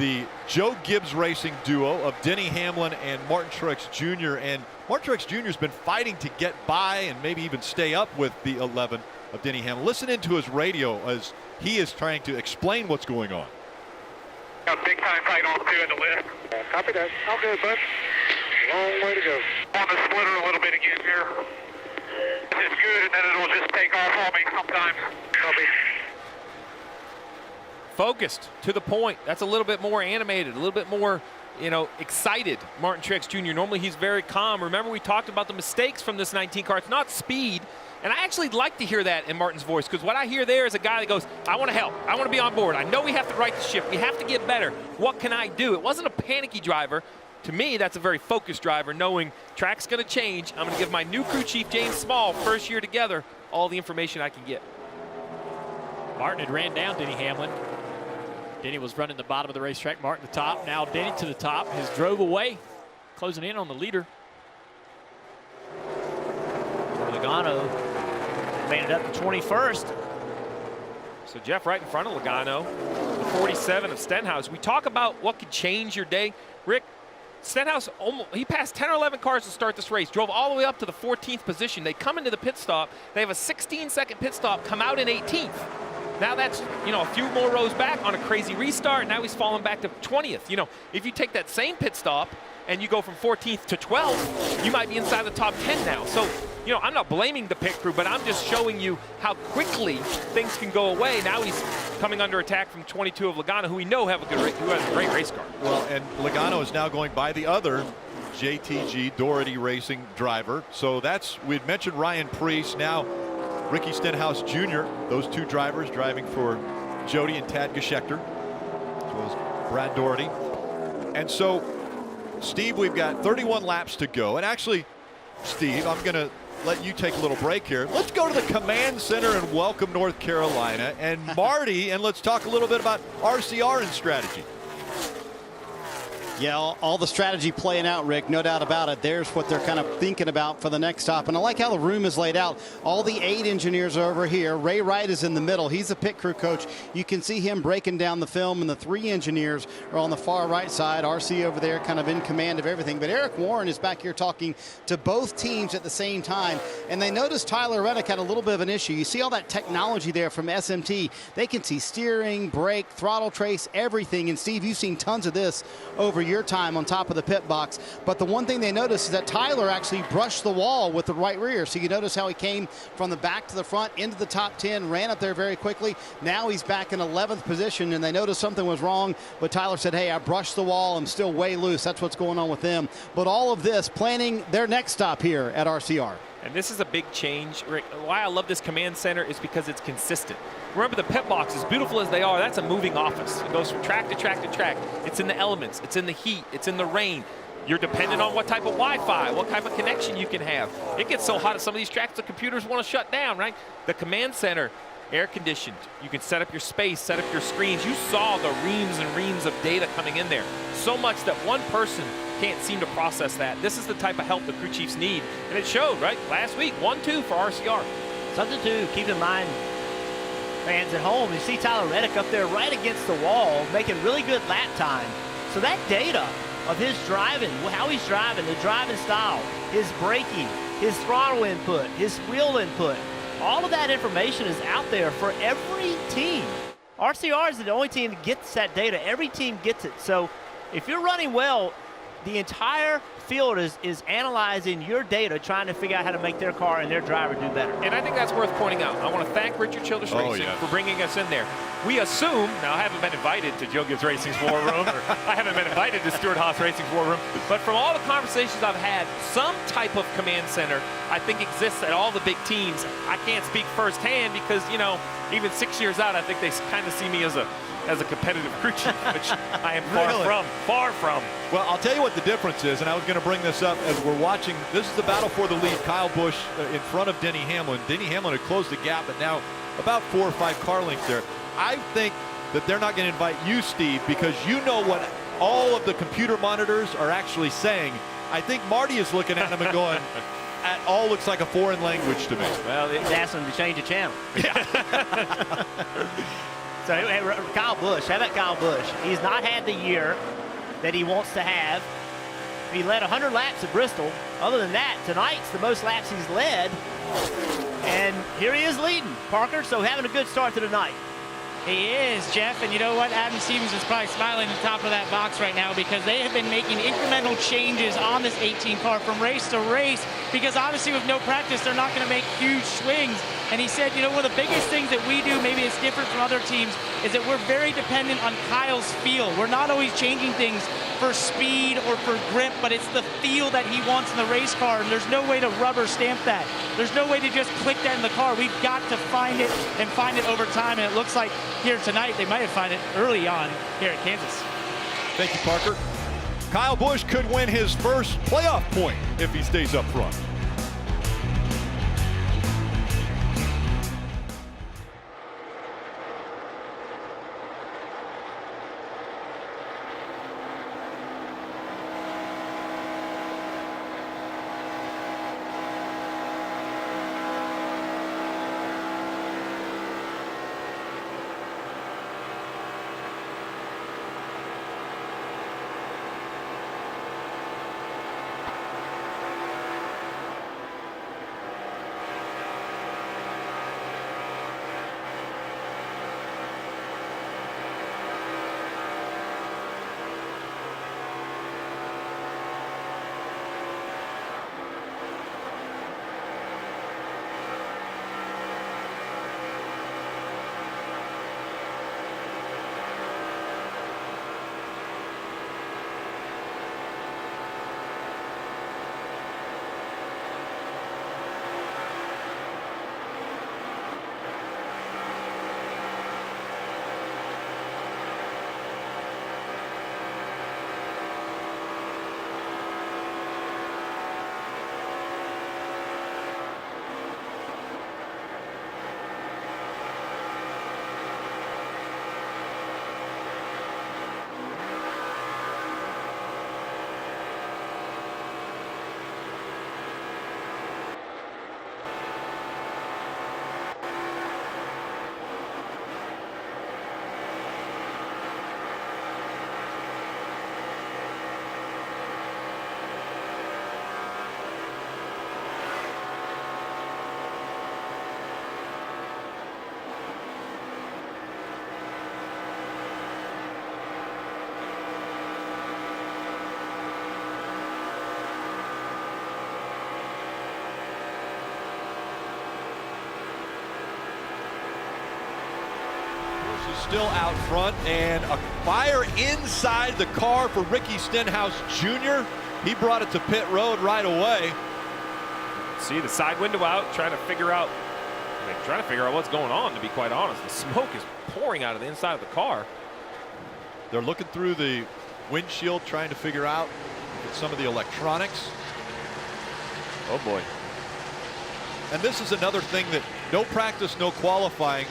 the Joe Gibbs Racing duo of Denny Hamlin and Martin Truex Jr. And Martin Truex Jr. has been fighting to get by and maybe even stay up with the 11 of Denny Hamlin. Listen into his radio as he is trying to explain what's going on. Got a big time fight on 2 in the list. Copy that. All good, bud. Long way to go. On the splitter a little bit again here. It's good, and then it'll just take off on me sometimes. Copy. Focused, to the point. That's a little bit more animated, a little bit more, excited. Martin Truex Jr. Normally he's very calm. Remember, we talked about the mistakes from this 19 car. It's not speed. And I actually like to hear that in Martin's voice, because what I hear there is a guy that goes, I want to help. I want to be on board. I know we have to right the ship. We have to get better. What can I do? It wasn't a panicky driver. To me, that's a very focused driver, knowing track's going to change. I'm going to give my new crew chief, James Small, first year together, all the information I can get. Martin had ran down Denny Hamlin. Denny was running the bottom of the racetrack. Martin the top. Now Denny to the top. Has drove away, closing in on the leader. Logano made it up to 21st. So Jeff right in front of Logano, the 47 of Stenhouse. We talk about what could change your day. Rick, Stenhouse, he passed 10 or 11 cars to start this race, drove all the way up to the 14th position. They come into the pit stop. They have a 16-second pit stop, come out in 18th. Now that's, a few more rows back on a crazy restart. Now he's fallen back to 20th. If you take that same pit stop and you go from 14th to 12th, you might be inside the top 10 now. So, I'm not blaming the pit crew, but I'm just showing you how quickly things can go away. Now he's coming under attack from 22 of Logano, who we know who has a great race car. Well, and Logano is now going by the other JTG Doherty Racing driver. So we'd mentioned Ryan Preece, now Ricky Stenhouse Jr., those two drivers driving for Jody and Tad Geschecter, as well as Brad Doherty. And so, Steve, we've got 31 laps to go. And actually, Steve, I'm going to let you take a little break here. Let's go to the command center in Welcome, North Carolina, and Marty, and let's talk a little bit about RCR and strategy. Yeah, all the strategy playing out, Rick, no doubt about it. There's what they're kind of thinking about for the next stop. And I like how the room is laid out. All the 8 engineers are over here. Ray Wright is in the middle. He's a pit crew coach. You can see him breaking down the film, and the 3 engineers are on the far right side. RC over there kind of in command of everything. But Eric Warren is back here talking to both teams at the same time. And they noticed Tyler Reddick had a little bit of an issue. You see all that technology there from SMT. They can see steering, brake, throttle trace, everything. And Steve, you've seen tons of this over your time on top of the pit box. But the one thing they noticed is that Tyler actually brushed the wall with the right rear. So you notice how he came from the back to the front into the top 10, ran up there very quickly. Now he's back in 11th position, and they noticed something was wrong. But Tyler said, hey, I brushed the wall. I'm still way loose. That's what's going on with them. But all of this planning their next stop here at RCR. And this is a big change, Rick. Why I love this command center is because it's consistent. Remember, the pit box, as beautiful as they are, that's a moving office. It goes from track to track to track. It's in the elements. It's in the heat. It's in the rain. You're dependent on what type of Wi-Fi, what type of connection you can have. It gets so hot at some of these tracks, the computers want to shut down, right? The command center, air conditioned. You can set up your space, set up your screens. You saw the reams and reams of data coming in there. So much that one person can't seem to process that. This is the type of help the crew chiefs need. And it showed, right? Last week, 1-2 for RCR. Something to keep in mind, fans at home. You see Tyler Reddick up there right against the wall, making really good lap time. So that data of his driving, how he's driving, the driving style, his braking, his throttle input, his wheel input, all of that information is out there for every team. RCR is the only team that gets that data. Every team gets it. So if you're running well, the entire field is analyzing your data, trying to figure out how to make their car and their driver do better. And I think that's worth pointing out. I want to thank Richard Childress Racing for bringing us in there. We assume, now I haven't been invited to Joe Gibbs Racing's War Room, or I haven't been invited to Stewart Haas Racing's War Room, but from all the conversations I've had, some type of command center I think exists at all the big teams. I can't speak firsthand because, even 6 years out, I think they kind of see me as a competitive crew chief, which I am far from. Well, I'll tell you what the difference is, and I was going to bring this up as we're watching. This is the battle for the lead. Kyle Busch in front of Denny Hamlin. Denny Hamlin had closed the gap, but now about 4 or 5 car lengths there. I think that they're not going to invite you, Steve, because you know what all of the computer monitors are actually saying. I think Marty is looking at them and going, that all looks like a foreign language to me. Well, it's asking them to change the channel. So hey, Kyle Busch, how about Kyle Busch? He's not had the year that he wants to have. He led 100 laps at Bristol. Other than that, tonight's the most laps he's led. And here he is leading, Parker, so having a good start to the night. He is, Jeff, and you know what? Adam Stevens is probably smiling at the top of that box right now because they have been making incremental changes on this 18 car from race to race because obviously with no practice, they're not going to make huge swings. And he said, you know, one of the biggest things that we do, maybe it's different from other teams, is that we're very dependent on Kyle's feel. We're not always changing things for speed or for grip, but it's the feel that he wants in the race car, and there's no way to rubber stamp that. There's no way to just click that in the car. We've got to find it and find it over time, and it looks like here tonight they might have found it early on here at Kansas. Thank you, Parker. Kyle Busch could win his first playoff point if he stays up front. Still out front, and a fire inside the car for Ricky Stenhouse Jr. He brought it to pit road right away. See the side window out, trying to figure out what's going on, to be quite honest. The smoke is pouring out of the inside of the car. They're looking through the windshield, trying to figure out some of the electronics. Oh boy. And this is another thing that no practice, no qualifying.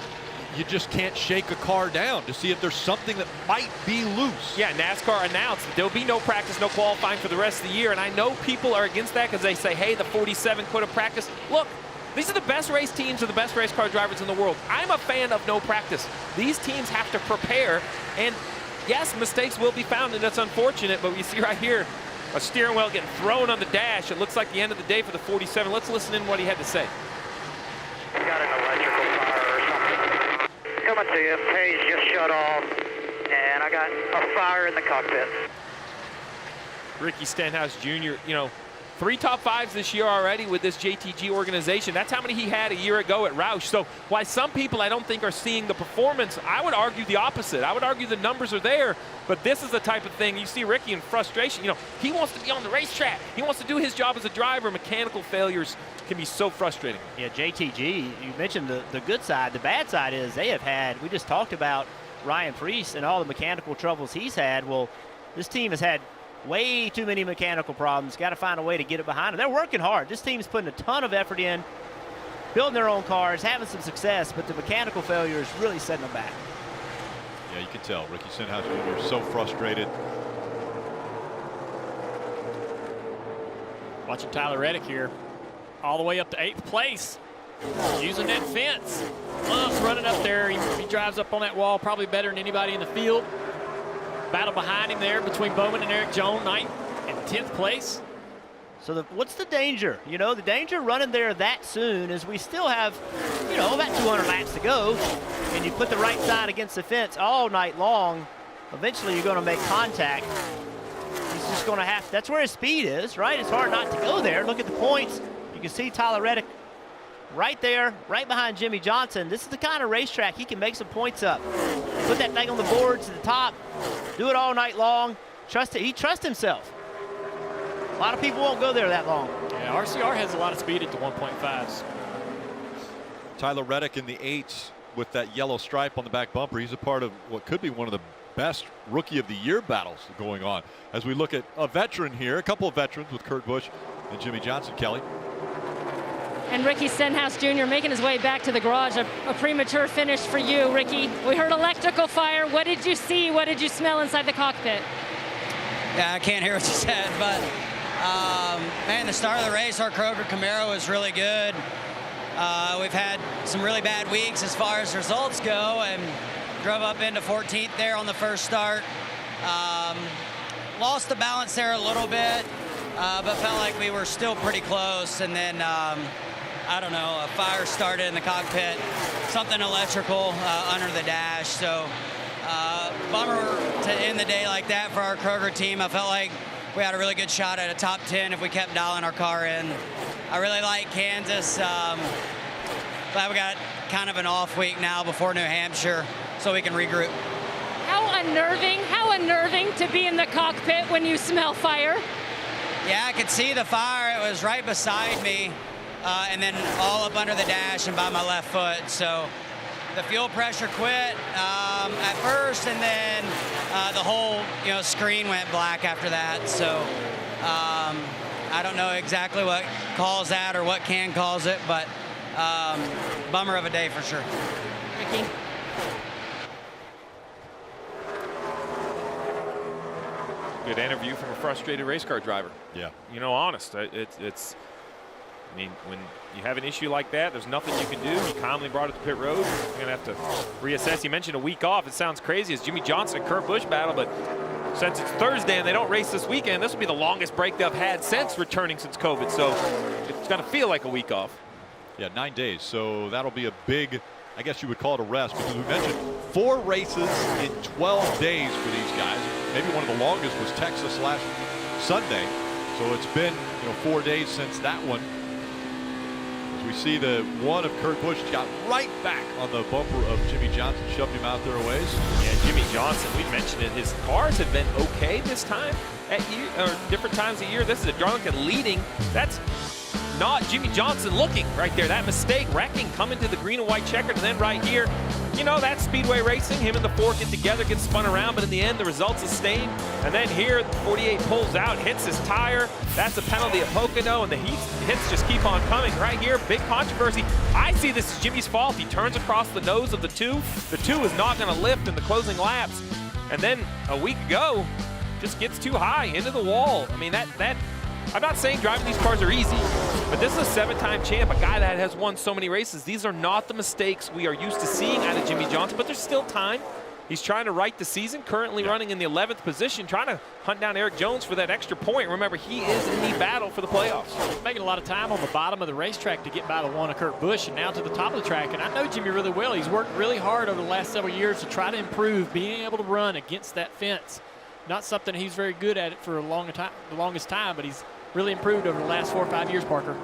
You just can't shake a car down to see if there's something that might be loose. Yeah, NASCAR announced that there'll be no practice, no qualifying for the rest of the year. And I know people are against that because they say, hey, the 47 quit a practice. Look, these are the best race teams or the best race car drivers in the world. I'm a fan of no practice. These teams have to prepare. And yes, mistakes will be found, and that's unfortunate. But we see right here a steering wheel getting thrown on the dash. It looks like the end of the day for the 47. Let's listen in what he had to say. Got an electrical fire or something. Coming to you, page just shut off, and I got a fire in the cockpit. Ricky Stenhouse Jr., you know, 3 top 5s this year already with this JTG organization. That's how many he had a year ago at Roush. So while some people I don't think are seeing the performance, I would argue the opposite. I would argue the numbers are there, but this is the type of thing you see Ricky in frustration. You know, he wants to be on the racetrack. He wants to do his job as a driver. Mechanical failures can be so frustrating. Yeah, JTG, you mentioned the good side. The bad side is they have had, we just talked about Ryan Preece and all the mechanical troubles he's had. Well, this team has had way too many mechanical problems. Got to find a way to get it behind them. They're working hard. This team's putting a ton of effort in, building their own cars, having some success, but the mechanical failure is really setting them back. Yeah, you can tell. Ricky Stenhouse Jr. is so frustrated. Watching Tyler Reddick here, all the way up to 8th place, using that fence. loves running up there. He drives up on that wall probably better than anybody in the field. Battle behind him there between Bowman and Eric Jones, 9th and 10th place. So what's the danger? You know, the danger running there that soon is we still have, you know, about 200 laps to go, and you put the right side against the fence all night long, eventually you're going to make contact. He's just going to have, that's where his speed is, right? It's hard not to go there. Look at the points. You can see Tyler Reddick right there, right behind Jimmie Johnson. This is the kind of racetrack he can make some points up. Put that thing on the boards to the top, do it all night long. Trust it. He trusts himself. A lot of people won't go there that long. Yeah, RCR has a lot of speed at the 1.5s. Tyler Reddick in the 8s with that yellow stripe on the back bumper. He's a part of what could be one of the best Rookie of the Year battles going on. As we look at a veteran here, a couple of veterans with Kurt Busch and Jimmie Johnson, Kelly. And Ricky Stenhouse Jr. making his way back to the garage. A premature finish for you, Ricky. We heard electrical fire. What did you see? What did you smell inside the cockpit? Yeah, I can't hear what you said, but man, the start of the race, our Kroger Camaro was really good. We've had some really bad weeks as far as results go, and drove up into 14th there on the first start. Lost the balance there a little bit, but felt like we were still pretty close. And then, I don't know, a fire started in the cockpit, something electrical under the dash. So bummer to end the day like that for our Kroger team. I felt like we had a really good shot at a top 10 if we kept dialing our car in. I really like Kansas. Glad we got kind of an off week now before New Hampshire so we can regroup. How unnerving to be in the cockpit when you smell fire. Yeah, I could see the fire. It was right beside me, and then all up under the dash and by my left foot. So the fuel pressure quit at first, and then the whole screen went black after that. So I don't know exactly what caused that or what can cause it, but bummer of a day for sure. Ricky. Good interview from a frustrated race car driver. Yeah. Honest. It's. I mean, when you have an issue like that, there's nothing you can do. He calmly brought it to pit road. You're going to have to reassess. You mentioned a week off. It sounds crazy. It's Jimmie Johnson and Kurt Busch battle, but since it's Thursday and they don't race this weekend, this will be the longest break they've had since returning since COVID. So it's going to feel like a week off. Yeah, 9 days. So that'll be a big, I guess you would call it a rest, because we mentioned 4 races in 12 days for these guys. Maybe one of the longest was Texas last Sunday. So it's been 4 days since that one. As we see the one of Kurt Busch got right back on the bumper of Jimmie Johnson, shoved him out there a ways. Yeah, Jimmie Johnson, we mentioned it. His cars have been okay this time at year, or different times a year. This is a Darlington leading. That's not Jimmie Johnson looking right there. That mistake, wrecking, coming to the green and white checkered, and then right here, that's Speedway racing. Him and the 4 get together, get spun around, but in the end, the result's sustained. And then here, 48 pulls out, hits his tire. That's a penalty at Pocono, and the hits just keep on coming. Right here, big controversy. I see this as Jimmie's fault. He turns across the nose of the 2. The 2 is not going to lift in the closing laps. And then a week ago, just gets too high into the wall. I mean, that I'm not saying driving these cars are easy, but this is a 7-time champ, a guy that has won so many races. These are not the mistakes we are used to seeing out of Jimmie Johnson, but there's still time. He's trying to right the season, currently running in the 11th position, trying to hunt down Eric Jones for that extra point. Remember, he is in the battle for the playoffs. He's making a lot of time on the bottom of the racetrack to get by the one of Kurt Busch and now to the top of the track. And I know Jimmie really well. He's worked really hard over the last several years to try to improve being able to run against that fence. Not something he's very good at it for the longest time, but he's really improved over the last 4 or 5 years, Parker.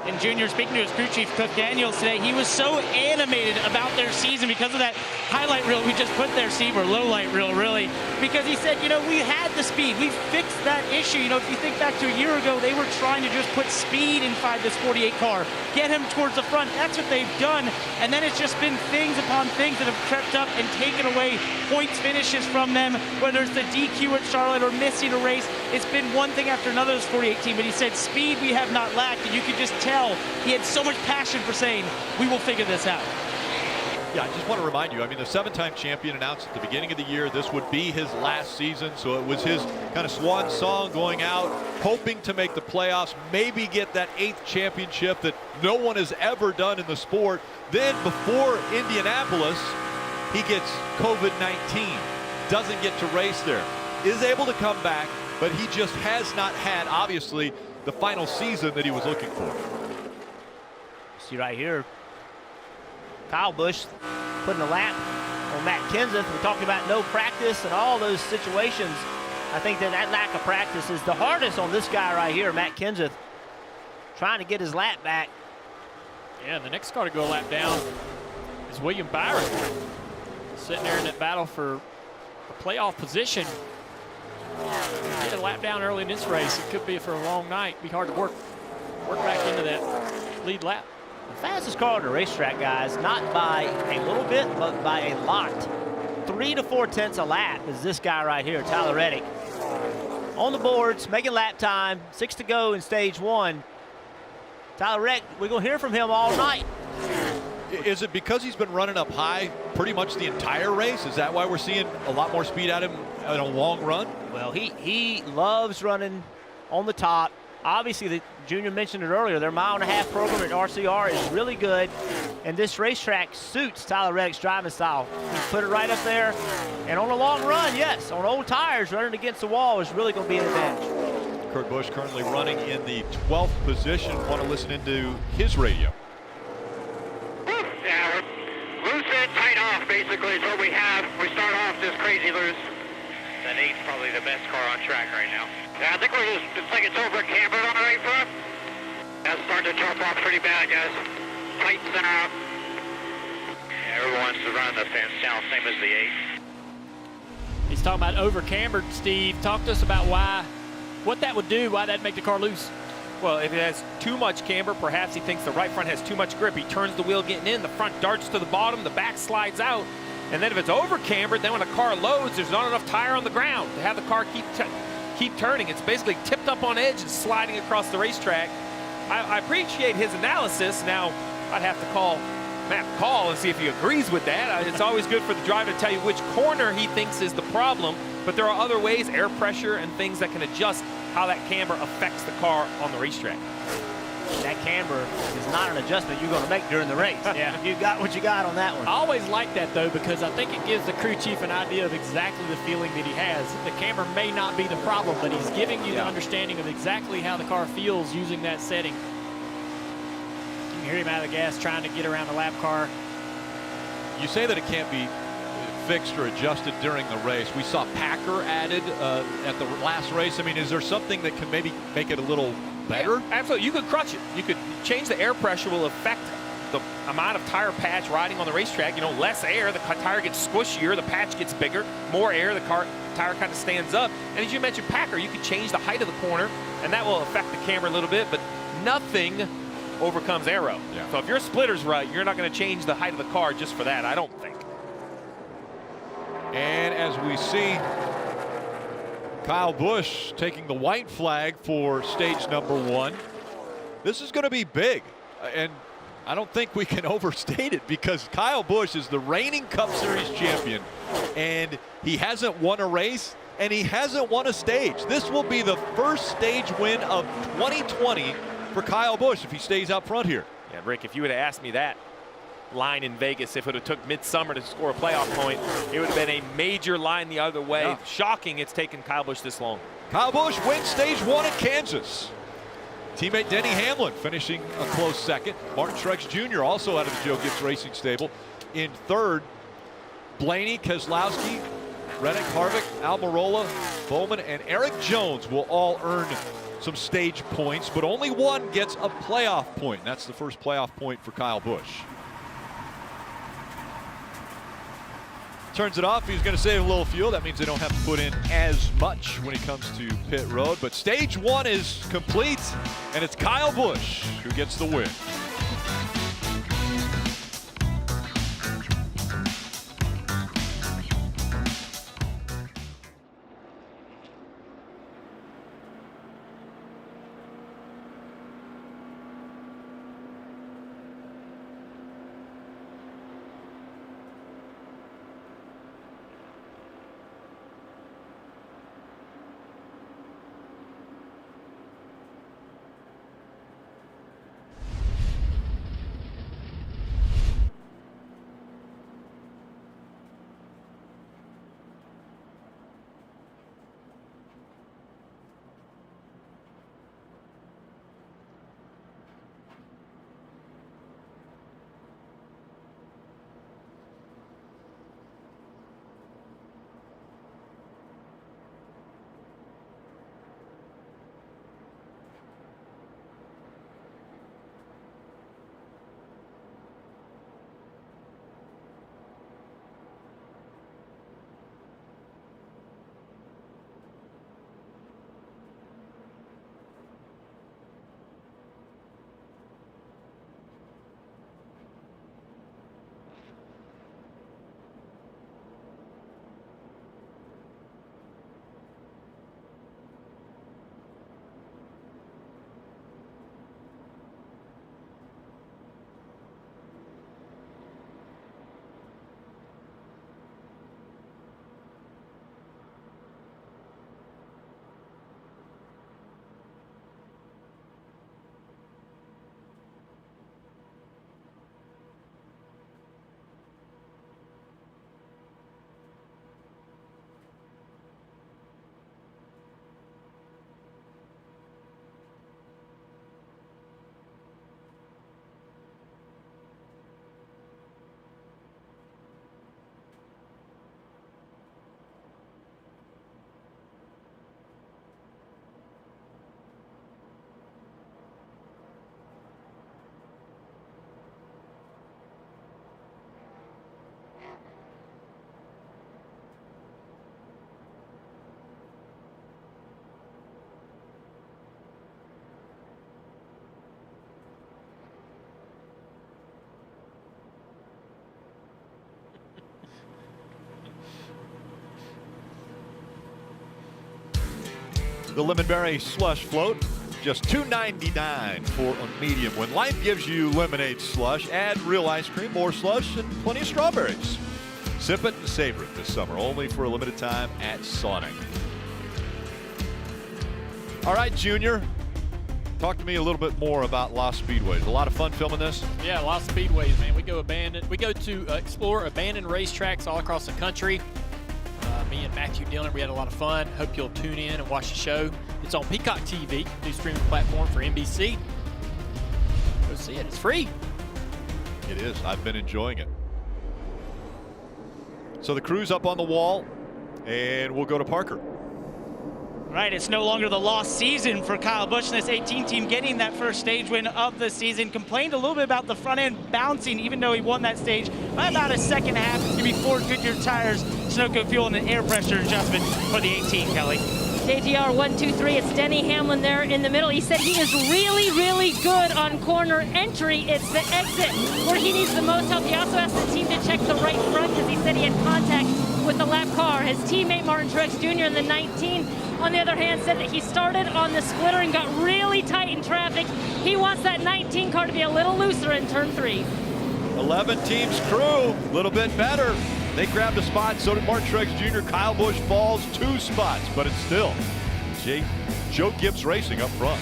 And Junior, speaking to his crew chief, Cook Daniels, today, he was so animated about their season because of that highlight reel we just put there, Steve, or low light reel, really. Because he said, we had the speed. We fixed that issue. If you think back to a year ago, they were trying to just put speed inside this 48 car, get him towards the front. That's what they've done. And then it's just been things upon things that have crept up and taken away points, finishes from them, whether it's the DQ at Charlotte or missing a race. It's been one thing after another, this 48 team. But he said, speed we have not lacked. And you could just tell he had so much passion for saying, we will figure this out. Yeah, I just want to remind you, I mean, the 7-time champion announced at the beginning of the year this would be his last season, so it was his kind of swan song going out, hoping to make the playoffs, maybe get that 8th championship that no one has ever done in the sport. Then before Indianapolis, he gets COVID-19, doesn't get to race there, is able to come back, but he just has not had, obviously, the final season that he was looking for. See right here, Kyle Busch putting a lap on Matt Kenseth. We're talking about no practice and all those situations. I think that lack of practice is the hardest on this guy right here, Matt Kenseth, trying to get his lap back. Yeah, and the next car to go a lap down is William Byron, sitting there in that battle for a playoff position. Get a lap down early in this race. It could be for a long night. Be hard to work back into that lead lap. The fastest car on the racetrack, guys, not by a little bit, but by a lot. 3 to 4 tenths a lap is this guy right here, Tyler Reddick. On the boards, making lap time, 6 to go in stage 1. Tyler Reddick, we're going to hear from him all night. Is it because he's been running up high pretty much the entire race? Is that why we're seeing a lot more speed out of him in a long run? Well, he loves running on the top. Obviously, the Junior mentioned it earlier, their mile-and-a-half program at RCR is really good, and this racetrack suits Tyler Reddick's driving style. He put it right up there, and on a long run, yes, on old tires, running against the wall is really going to be an advantage. Kurt Busch currently running in the 12th position. Want to listen into his radio. Yeah, we're loose in, tight off, basically, is what we have. We start off just crazy loose. That 8's probably the best car on track right now. Yeah, I think we're just, it's like it's over cambered on the right front. That's starting to drop off pretty bad, guys. Tight center out. Yeah, everyone wants to run the fence channel, same as the 8. He's talking about over cambered, Steve. Talk to us about what that would do, why that'd make the car loose. Well, if it has too much camber, perhaps he thinks the right front has too much grip. He turns the wheel getting in, the front darts to the bottom, the back slides out. And then if it's over cambered, then when a car loads, there's not enough tire on the ground to have the car keep turning. It's basically tipped up on edge and sliding across the racetrack. I appreciate his analysis. Now, I'd have to call Matt Call and see if he agrees with that. It's always good for the driver to tell you which corner he thinks is the problem, but there are other ways, air pressure and things that can adjust how that camber affects the car on the racetrack. That camber is not an adjustment you're going to make during the race. Yeah, you got what you got on that one. I always like that, though, because I think it gives the crew chief an idea of exactly the feeling that he has. The camber may not be the problem, but he's giving you the understanding of exactly how the car feels using that setting. You can hear him out of the gas trying to get around the lap car. You say that it can't be fixed or adjusted during the race. We saw Packer added at the last race. I mean, is there something that can maybe make it a little better? Yeah, absolutely. You could crutch it. You could change the air pressure, will affect the amount of tire patch riding on the racetrack. You know, less air, the tire gets squishier, the patch gets bigger. More air, the tire kind of stands up. And as you mentioned, Packer, you could change the height of the corner, and that will affect the camber a little bit, but nothing overcomes aero. Yeah. So if your splitter's right, you're not going to change the height of the car just for that, I don't think. And as we see, Kyle Busch taking the white flag for stage number 1. This is going to be big, and I don't think we can overstate it, because Kyle Busch is the reigning Cup Series champion, and he hasn't won a race, and he hasn't won a stage. This will be the first stage win of 2020 for Kyle Busch if he stays out front here. Yeah, Rick, if you would have asked me that line in Vegas, if it would have took midsummer to score a playoff point, it would have been a major line the other way. Yeah. Shocking it's taken Kyle Busch this long. Kyle Busch wins stage 1 at Kansas. Teammate Denny Hamlin finishing a close second. Martin Truex Jr. also out of the Joe Gibbs Racing stable in third. Blaney, Keselowski, Reddick, Harvick, Almirola, Bowman, and Eric Jones will all earn some stage points, but only one gets a playoff point. And that's the first playoff point for Kyle Busch. Turns it off. He's going to save a little fuel. That means they don't have to put in as much when it comes to pit road. But stage 1 is complete, and it's Kyle Busch who gets the win. the lemon berry slush float, just $2.99 for a medium. When life gives you lemonade slush, add real ice cream, more slush, and plenty of strawberries. Sip it and savor it this summer, only for a limited time at Sonic. All right, Junior, talk to me a little bit more about Lost Speedways. A lot of fun filming this? Yeah, Lost Speedways, man. We go to explore abandoned racetracks all across the country. Me and Matthew Dillon, we had a lot of fun. Hope you'll tune in and watch the show. It's on Peacock TV, new streaming platform for NBC. Go see it. It's free. It is. I've been enjoying it. So the crew's up on the wall, and we'll go to Parker. Right, it's no longer the lost season for Kyle Busch and this 18 team getting that first stage win of the season. Complained a little bit about the front end bouncing, even though he won that stage by about a second half. It's going to be 4 Goodyear tires, Sunoco fuel, and an air pressure adjustment for the 18, Kelly. JTR 1, 2, 3. It's Denny Hamlin there in the middle. He said he is really, really good on corner entry. It's the exit where he needs the most help. He also asked the team to check the right front because he said he had contact with the lap car. His teammate Martin Truex Jr. in the 19, on the other hand, said that he started on the splitter and got really tight in traffic. He wants that 19 car to be a little looser in turn 3. 11 teams crew, a little bit better. They grabbed a spot, so did Martin Truex Jr. Kyle Busch falls 2 spots, but it's still Joe Gibbs Racing up front.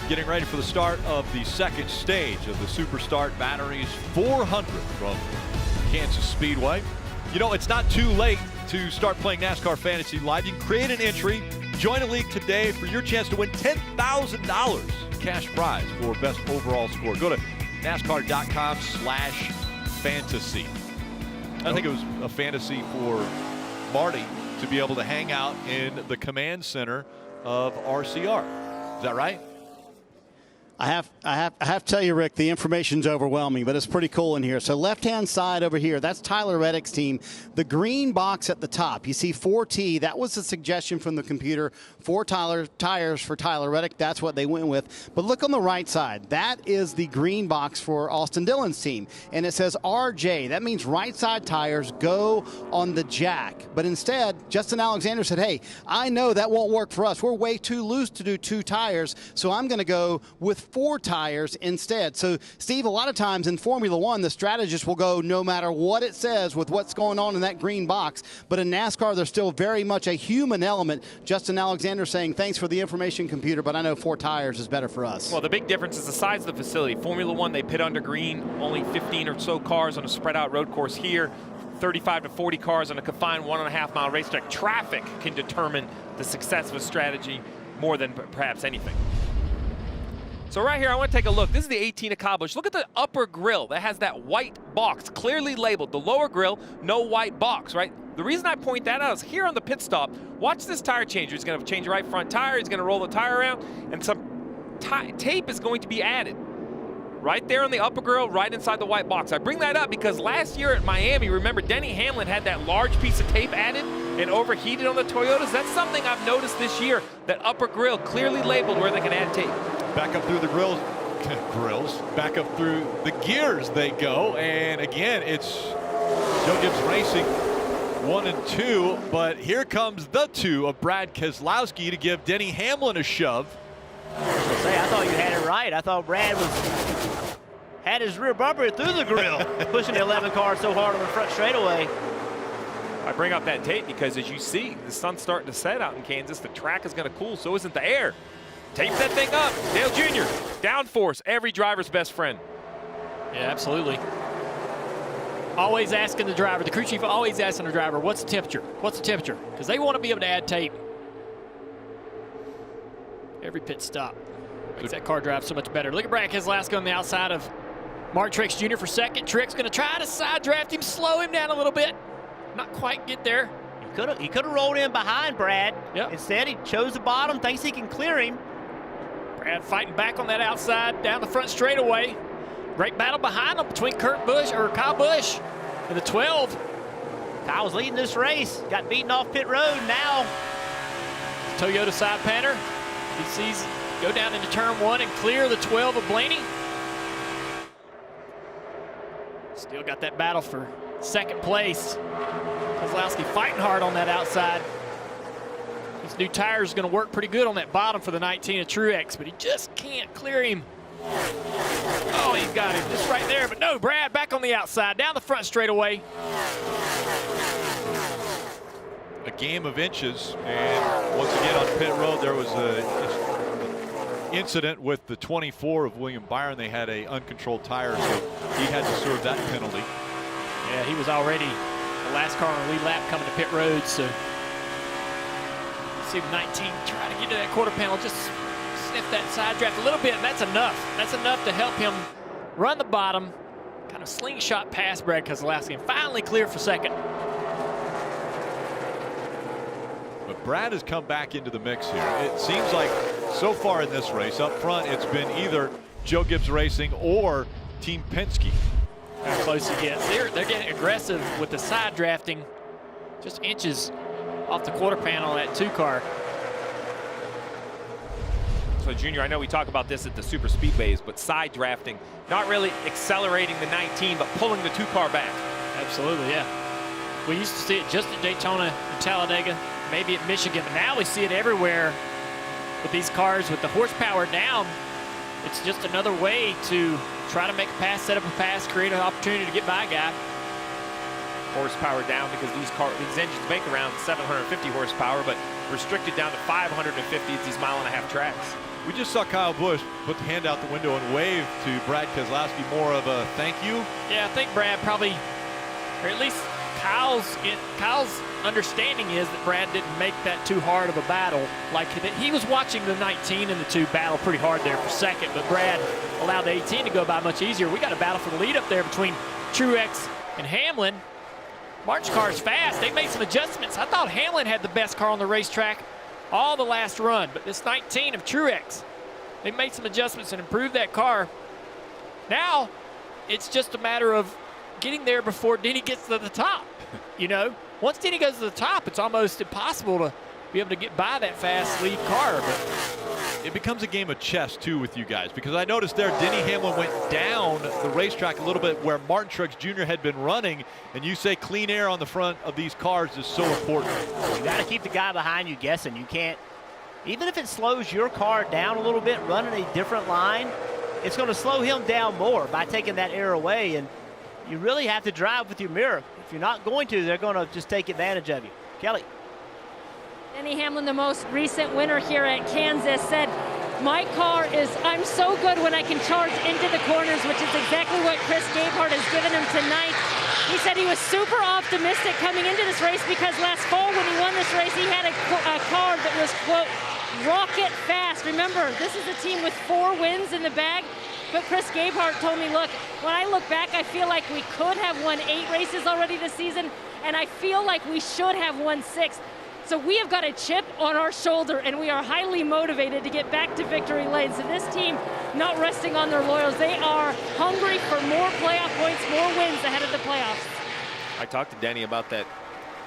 Getting ready for the start of the second stage of the Superstart Batteries 400 from Kansas Speedway. You know, it's not too late to start playing NASCAR Fantasy Live. You can create an entry, join a league today for your chance to win $10,000 cash prize for best overall score. Go to NASCAR.com/fantasy. I think it was a fantasy for Marty to be able to hang out in the command center of RCR. Is that right? I have to tell you, Rick, the information's overwhelming, but it's pretty cool in here. So left-hand side over here, that's Tyler Reddick's team. The green box at the top, you see 4T. That was a suggestion from the computer. 4 tires for Tyler Reddick. That's what they went with. But look on the right side. That is the green box for Austin Dillon's team. And it says RJ. That means right side tires go on the jack. But instead, Justin Alexander said, hey, I know that won't work for us. We're way too loose to do 2 tires, so I'm going to go with 4 tires instead. So, Steve, a lot of times in Formula One, the strategist will go no matter what it says with what's going on in that green box. But in NASCAR, there's still very much a human element. Justin Alexander saying, thanks for the information, computer, but I know 4 tires is better for us. Well, the big difference is the size of the facility. Formula One, they pit under green, only 15 or so cars on a spread out road course. Here, 35 to 40 cars on a confined 1.5 mile racetrack. Traffic can determine the success of a strategy more than perhaps anything. So right here, I want to take a look. This is the 18 of Kyle Busch. Look at the upper grille that has that white box clearly labeled. The lower grille, no white box, right? The reason I point that out is here on the pit stop, watch this tire changer. He's going to change the right front tire. He's going to roll the tire around, and some tape is going to be added. Right there on the upper grille, right inside the white box. I bring that up because last year at Miami, remember Denny Hamlin had that large piece of tape added and overheated on the Toyotas. That's something I've noticed this year, that upper grille clearly labeled where they can add tape. Back up through the grills, back up through the gears they go. And again, it's Joe Gibbs Racing 1 and 2, but here comes the 2 of Brad Keselowski to give Denny Hamlin a shove. I thought you had it right. I thought Brad had his rear bumper through the grill, pushing the 11 car so hard on the front straightaway. I bring up that tape because, as you see, the sun's starting to set out in Kansas. The track is going to cool, so isn't the air. Tape that thing up. Dale Jr., downforce, every driver's best friend. Yeah, absolutely. Always asking the driver, the crew chief always asking the driver, what's the temperature? What's the temperature? Because they want to be able to add tape. Every pit stop makes that car drive so much better. Look at Brad Keselowski on the outside of Mark Truex Jr. for second. Truex going to try to side draft him, slow him down a little bit. Not quite get there. He could have rolled in behind Brad. Yep. Instead, he chose the bottom, thinks he can clear him. Brad fighting back on that outside, down the front straightaway. Great battle behind him between Kyle Busch and the 12. Kyle was leading this race, got beaten off pit road. Now, Toyota side panner. He sees go down into turn 1 and clear the 12 of Blaney. Still got that battle for second place. Keselowski fighting hard on that outside. His new tire is going to work pretty good on that bottom for the 19 of Truex, but he just can't clear him. Oh, he's got him just right there, but no, Brad back on the outside, down the front straightaway. A game of inches, and once again on pit road there was an incident with the 24 of William Byron. They had a uncontrolled tire, so he had to serve that penalty. Yeah, he was already the last car on the lead lap coming to pit road, so see 19 try to get to that quarter panel, just sniff that side draft a little bit, and that's enough. That's enough to help him run the bottom, kind of slingshot past Brad Keselowski, and finally clear for second. But Brad has come back into the mix here. It seems like so far in this race, up front, it's been either Joe Gibbs Racing or Team Penske. How close he gets. They're getting aggressive with the side drafting, just inches off the quarter panel of that 2 car. So, Junior, I know we talk about this at the super speedways, but side drafting, not really accelerating the 19, but pulling the 2 car back. Absolutely, yeah. We used to see it just at Daytona and Talladega, maybe at Michigan, but now we see it everywhere with these cars with the horsepower down. It's just another way to try to make a pass, set up a pass, create an opportunity to get by a guy. Horsepower down because these engines make around 750 horsepower, but restricted down to 550 at these 1.5 mile tracks. We just saw Kyle Busch put the hand out the window and wave to Brad Keselowski, more of a thank you. Yeah, I think Brad probably, or at least Kyle's understanding is that Brad didn't make that too hard of a battle. Like that he was watching the 19 and the 2 battle pretty hard there for second, but Brad allowed the 18 to go by much easier. We got a battle for the lead up there between Truex and Hamlin. Mark's car is fast. They made some adjustments. I thought Hamlin had the best car on the racetrack all the last run, but this 19 of Truex, they made some adjustments and improved that car. Now it's just a matter of getting there before Denny gets to the top. You know, once Denny goes to the top, it's almost impossible to be able to get by that fast lead car. But it becomes a game of chess too with you guys, because I noticed there Denny Hamlin went down the racetrack a little bit where Martin Truex Jr. had been running, and you say clean air on the front of these cars is so important. You got to keep the guy behind you guessing. You can't even if it slows your car down a little bit, running a different line, it's going to slow him down more by taking that air away. And you really have to drive with your mirror. If you're not going to, they're going to just take advantage of you. Kelly. Denny Hamlin, the most recent winner here at Kansas, said, my car is, I'm so good when I can charge into the corners, which is exactly what Chris Gabehart has given him tonight. He said he was super optimistic coming into this race because last fall when he won this race, he had a car that was, quote, rocket fast. Remember, this is a team with 4 wins in the bag, but Chris Gabehart told me, look, when I look back, I feel like we could have won 8 races already this season, and I feel like we should have won 6. So we have got a chip on our shoulder, and we are highly motivated to get back to victory lane. So this team not resting on their laurels. They are hungry for more playoff points, more wins ahead of the playoffs. I talked to Denny about that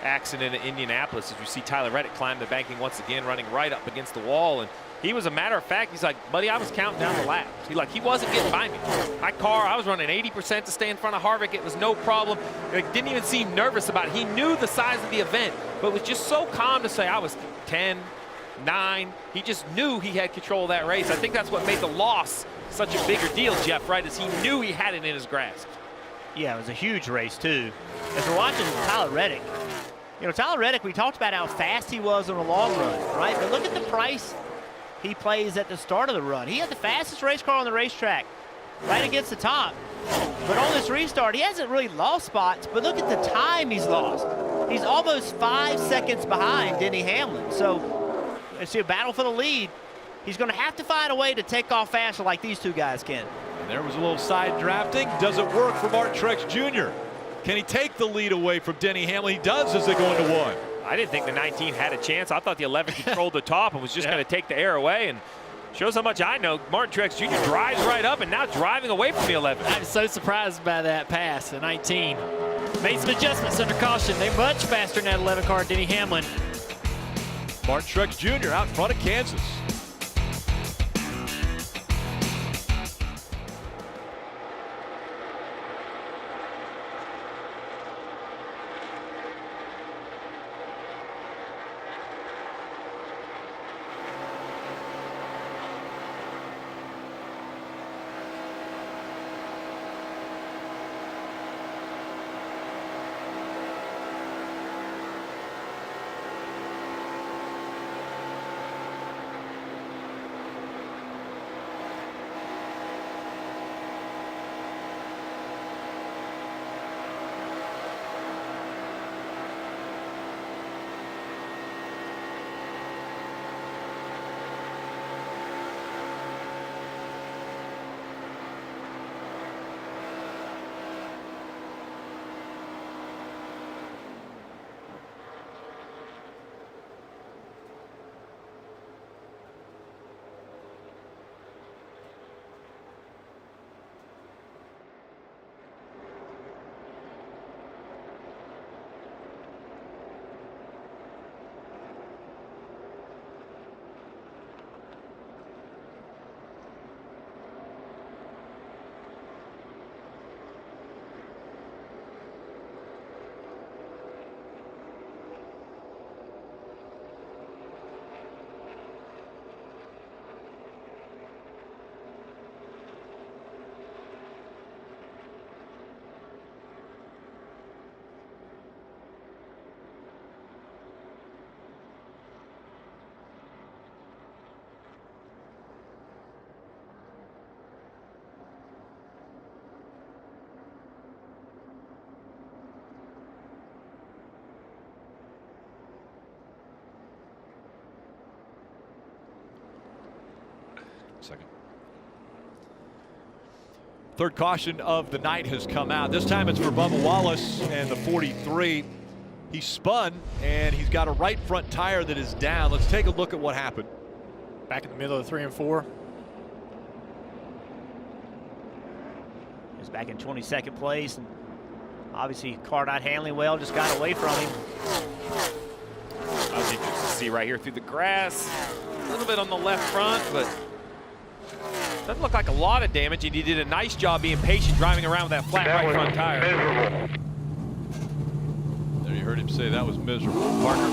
accident in Indianapolis as we see Tyler Reddick climb the banking once again, running right up against the wall. And he was, a matter of fact, he's like, buddy, I was counting down the laps. He wasn't getting by me. My car, I was running 80% to stay in front of Harvick. It was no problem. Didn't even seem nervous about it. He knew the size of the event, but was just so calm to say I was 10, 9. He just knew he had control of that race. I think that's what made the loss such a bigger deal, Jeff, right? Is he knew he had it in his grasp. Yeah, it was a huge race, too. As we're watching Tyler Reddick, Tyler Reddick, we talked about how fast he was on the long run, right? But look at the price he plays at the start of the run. He had the fastest race car on the racetrack, right against the top. But on this restart, he hasn't really lost spots, but look at the time he's lost. He's almost 5 seconds behind Denny Hamlin. So it's a battle for the lead. He's going to have to find a way to take off faster like these two guys can. And there was a little side drafting. Does it work for Martin Truex Jr.? Can he take the lead away from Denny Hamlin? He does as they go into 1. I didn't think the 19 had a chance. I thought the 11 controlled the top and was just going to take the air away. And shows how much I know. Martin Truex Jr. drives right up and now driving away from the 11. I'm so surprised by that pass, the 19. Made some adjustments under caution. They're much faster than that 11 car, Denny Hamlin. Martin Truex Jr. out front of Kansas. Second. Third caution of the night has come out. This time it's for Bubba Wallace and the 43. He spun and he's got a right front tire that is down. Let's take a look at what happened. Back in the middle of 3 and 4. He's back in 22nd place, and obviously car not handling well, just got away from him. I was interested to see right here through the grass. A little bit on the left front, but doesn't look like a lot of damage, and he did a nice job being patient driving around with that flat right front tire. Miserable. There you heard him say that was miserable. Parker.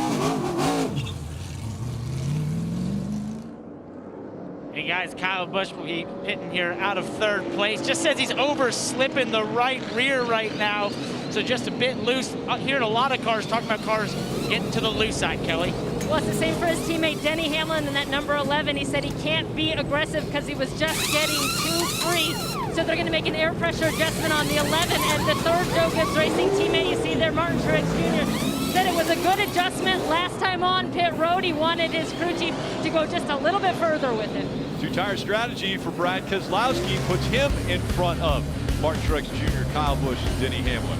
And guys, Kyle Busch will be pitting here out of third place. Just says he's over slipping the right rear right now. So just a bit loose. Hearing a lot of cars talking about cars getting to the loose side, Kelly. Well, it's the same for his teammate Denny Hamlin in that number 11. He said he can't be aggressive because he was just getting too free. So they're going to make an air pressure adjustment on the 11. And the third Joe Gibbs Racing teammate you see there, Martin Truex Jr., said it was a good adjustment last time on pit road. He wanted his crew chief to go just a little bit further with it. Two-tire strategy for Brad Keselowski puts him in front of Martin Truex Jr., Kyle Busch, and Denny Hamlin.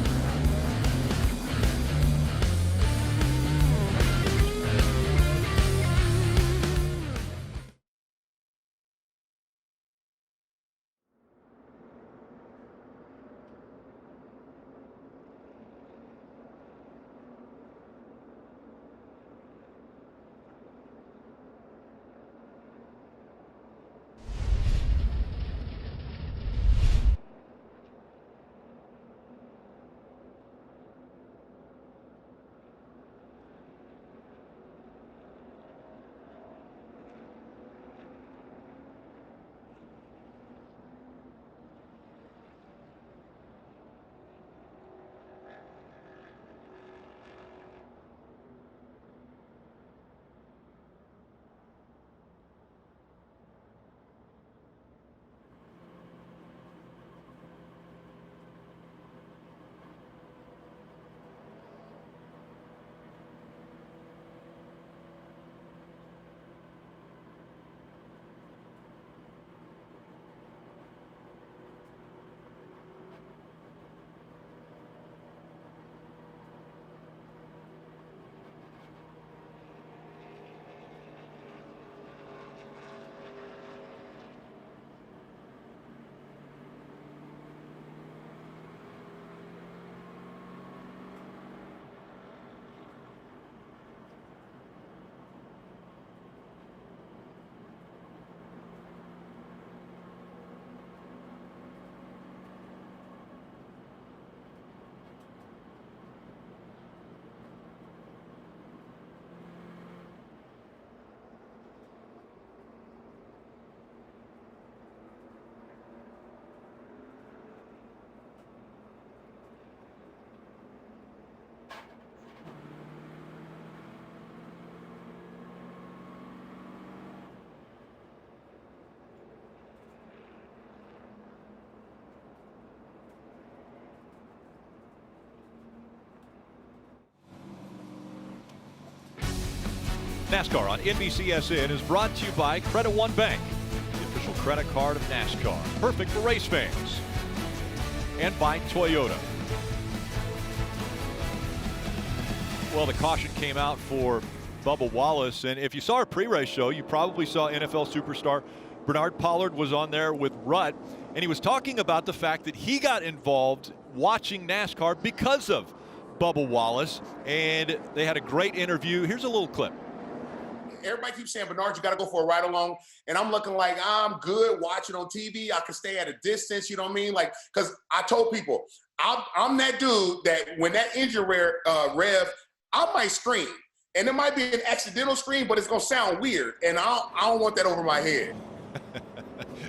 NASCAR on NBCSN is brought to you by Credit One Bank, the official credit card of NASCAR, perfect for race fans, and by Toyota. Well, the caution came out for Bubba Wallace, and if you saw our pre-race show, you probably saw NFL superstar Bernard Pollard was on there with Rutt, and he was talking about the fact that he got involved watching NASCAR because of Bubba Wallace, and they had a great interview. Here's a little clip. Everybody keeps saying, Bernard, you got to go for a ride along. And I'm looking like I'm good watching on TV. I can stay at a distance, you know what I mean? Like, because I told people, I'm that dude that when that engine rev, I might scream. And it might be an accidental scream, but it's going to sound weird. And I don't want that over my head.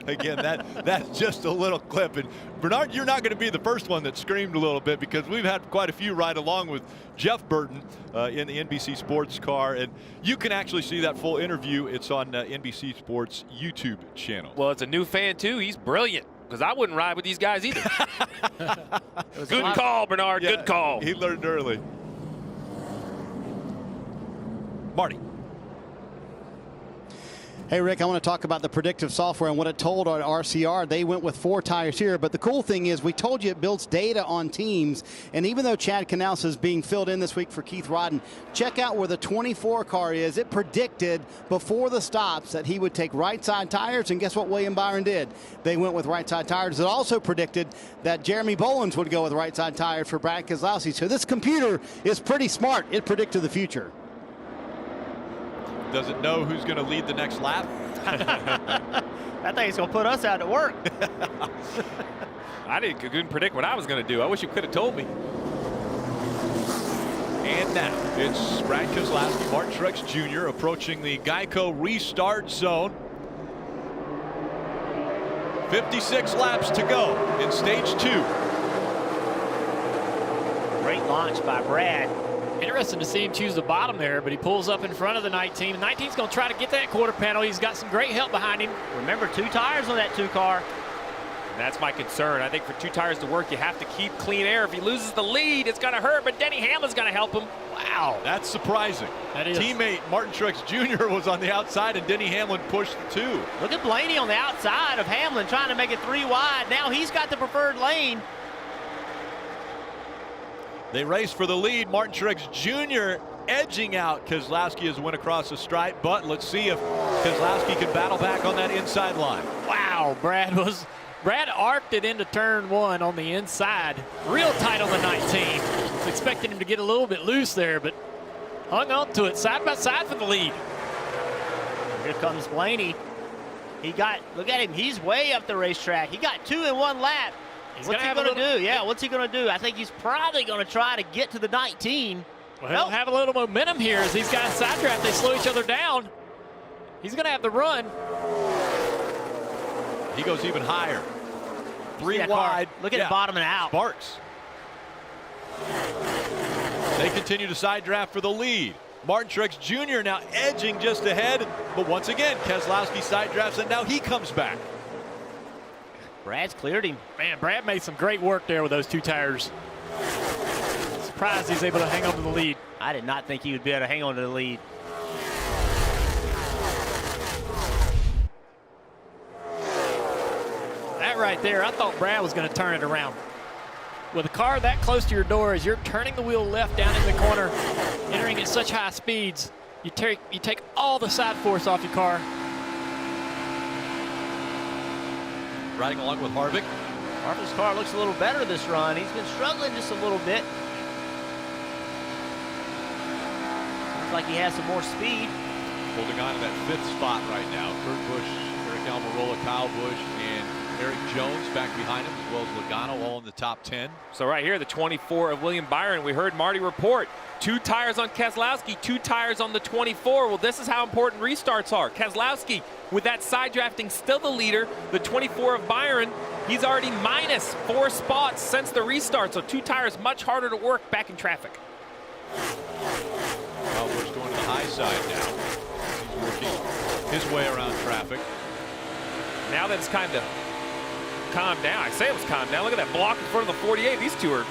Again, that's just a little clip. And Bernard, you're not going to be the first one that screamed a little bit, because we've had quite a few ride along with Jeff Burton in the NBC Sports car. And you can actually see that full interview. It's on NBC Sports YouTube channel. Well, it's a new fan, too. He's brilliant, because I wouldn't ride with these guys either. Good call, Bernard. Yeah, good call. He learned early. Marty. Hey, Rick, I want to talk about the predictive software and what it told on RCR. They went with 4 tires here, but the cool thing is we told you it builds data on teams, and even though Chad Knaus is being filled in this week for Keith Rodden, check out where the 24 car is. It predicted before the stops that he would take right side tires, and guess what William Byron did? They went with right side tires. It also predicted that Jeremy Bolins would go with right side tires for Brad Keselowski. So this computer is pretty smart. It predicted the future. Does it know who's going to lead the next lap? That thing's going to put us out to work. I couldn't predict what I was going to do. I wish you could have told me. And now it's Brad Keselowski, Martin Truex Jr. approaching the Geico restart zone. 56 laps to go in stage 2. Great launch by Brad. Interesting to see him choose the bottom there, but he pulls up in front of the 19. The 19's going to try to get that quarter panel. He's got some great help behind him. Remember, 2 tires on that 2 car. And that's my concern. I think for 2 tires to work, you have to keep clean air. If he loses the lead, it's going to hurt, but Denny Hamlin's going to help him. Wow, that's surprising. That is. Teammate Martin Truex Jr. was on the outside, and Denny Hamlin pushed the 2. Look at Blaney on the outside of Hamlin trying to make it 3 wide. Now he's got the preferred lane. They race for the lead. Martin Truex Jr. edging out Keselowski as went across the stripe, but let's see if Keselowski can battle back on that inside line. Wow, Brad arced it into turn 1 on the inside. Real tight on the 19. Was expecting him to get a little bit loose there, but hung on to it side by side for the lead. Here comes Blaney. Look at him, he's way up the racetrack. He got 2 in 1 lap. What's he going to do? Yeah, what's he going to do? I think he's probably going to try to get to the 19. Well, he'll have a little momentum here as these guys side draft. They slow each other down. He's going to have the run. He goes even higher. 3 wide. Look at it bottoming out. Sparks. They continue to side draft for the lead. Martin Truex Jr. now edging just ahead, but once again, Keselowski side drafts, and now he comes back. Brad's cleared him. Man, Brad made some great work there with those 2 tires. Surprised he's able to hang on to the lead. I did not think he would be able to hang on to the lead. That right there, I thought Brad was going to turn it around. With a car that close to your door, as you're turning the wheel left down in the corner, entering at such high speeds, you take all the side force off your car. Riding along with Harvick. Harvick's car looks a little better this run. He's been struggling just a little bit. Looks like he has some more speed. Holding on to that 5th spot right now. Kurt Busch, Eric Almirola, Kyle Busch, and Eric Jones back behind him, as well as Logano, all in the top 10. So right here, the 24 of William Byron. We heard Marty report 2 tires on Keselowski, 2 tires on the 24. Well, this is how important restarts are. Keselowski, with that side drafting, still the leader. The 24 of Byron, he's already minus 4 spots since the restart. So 2 tires much harder to work back in traffic. Kyle Busch going to the high side now. He's working his way around traffic. Now that it's kind of calmed down. I say it was calmed down. Look at that block in front of the 48. These 2 are.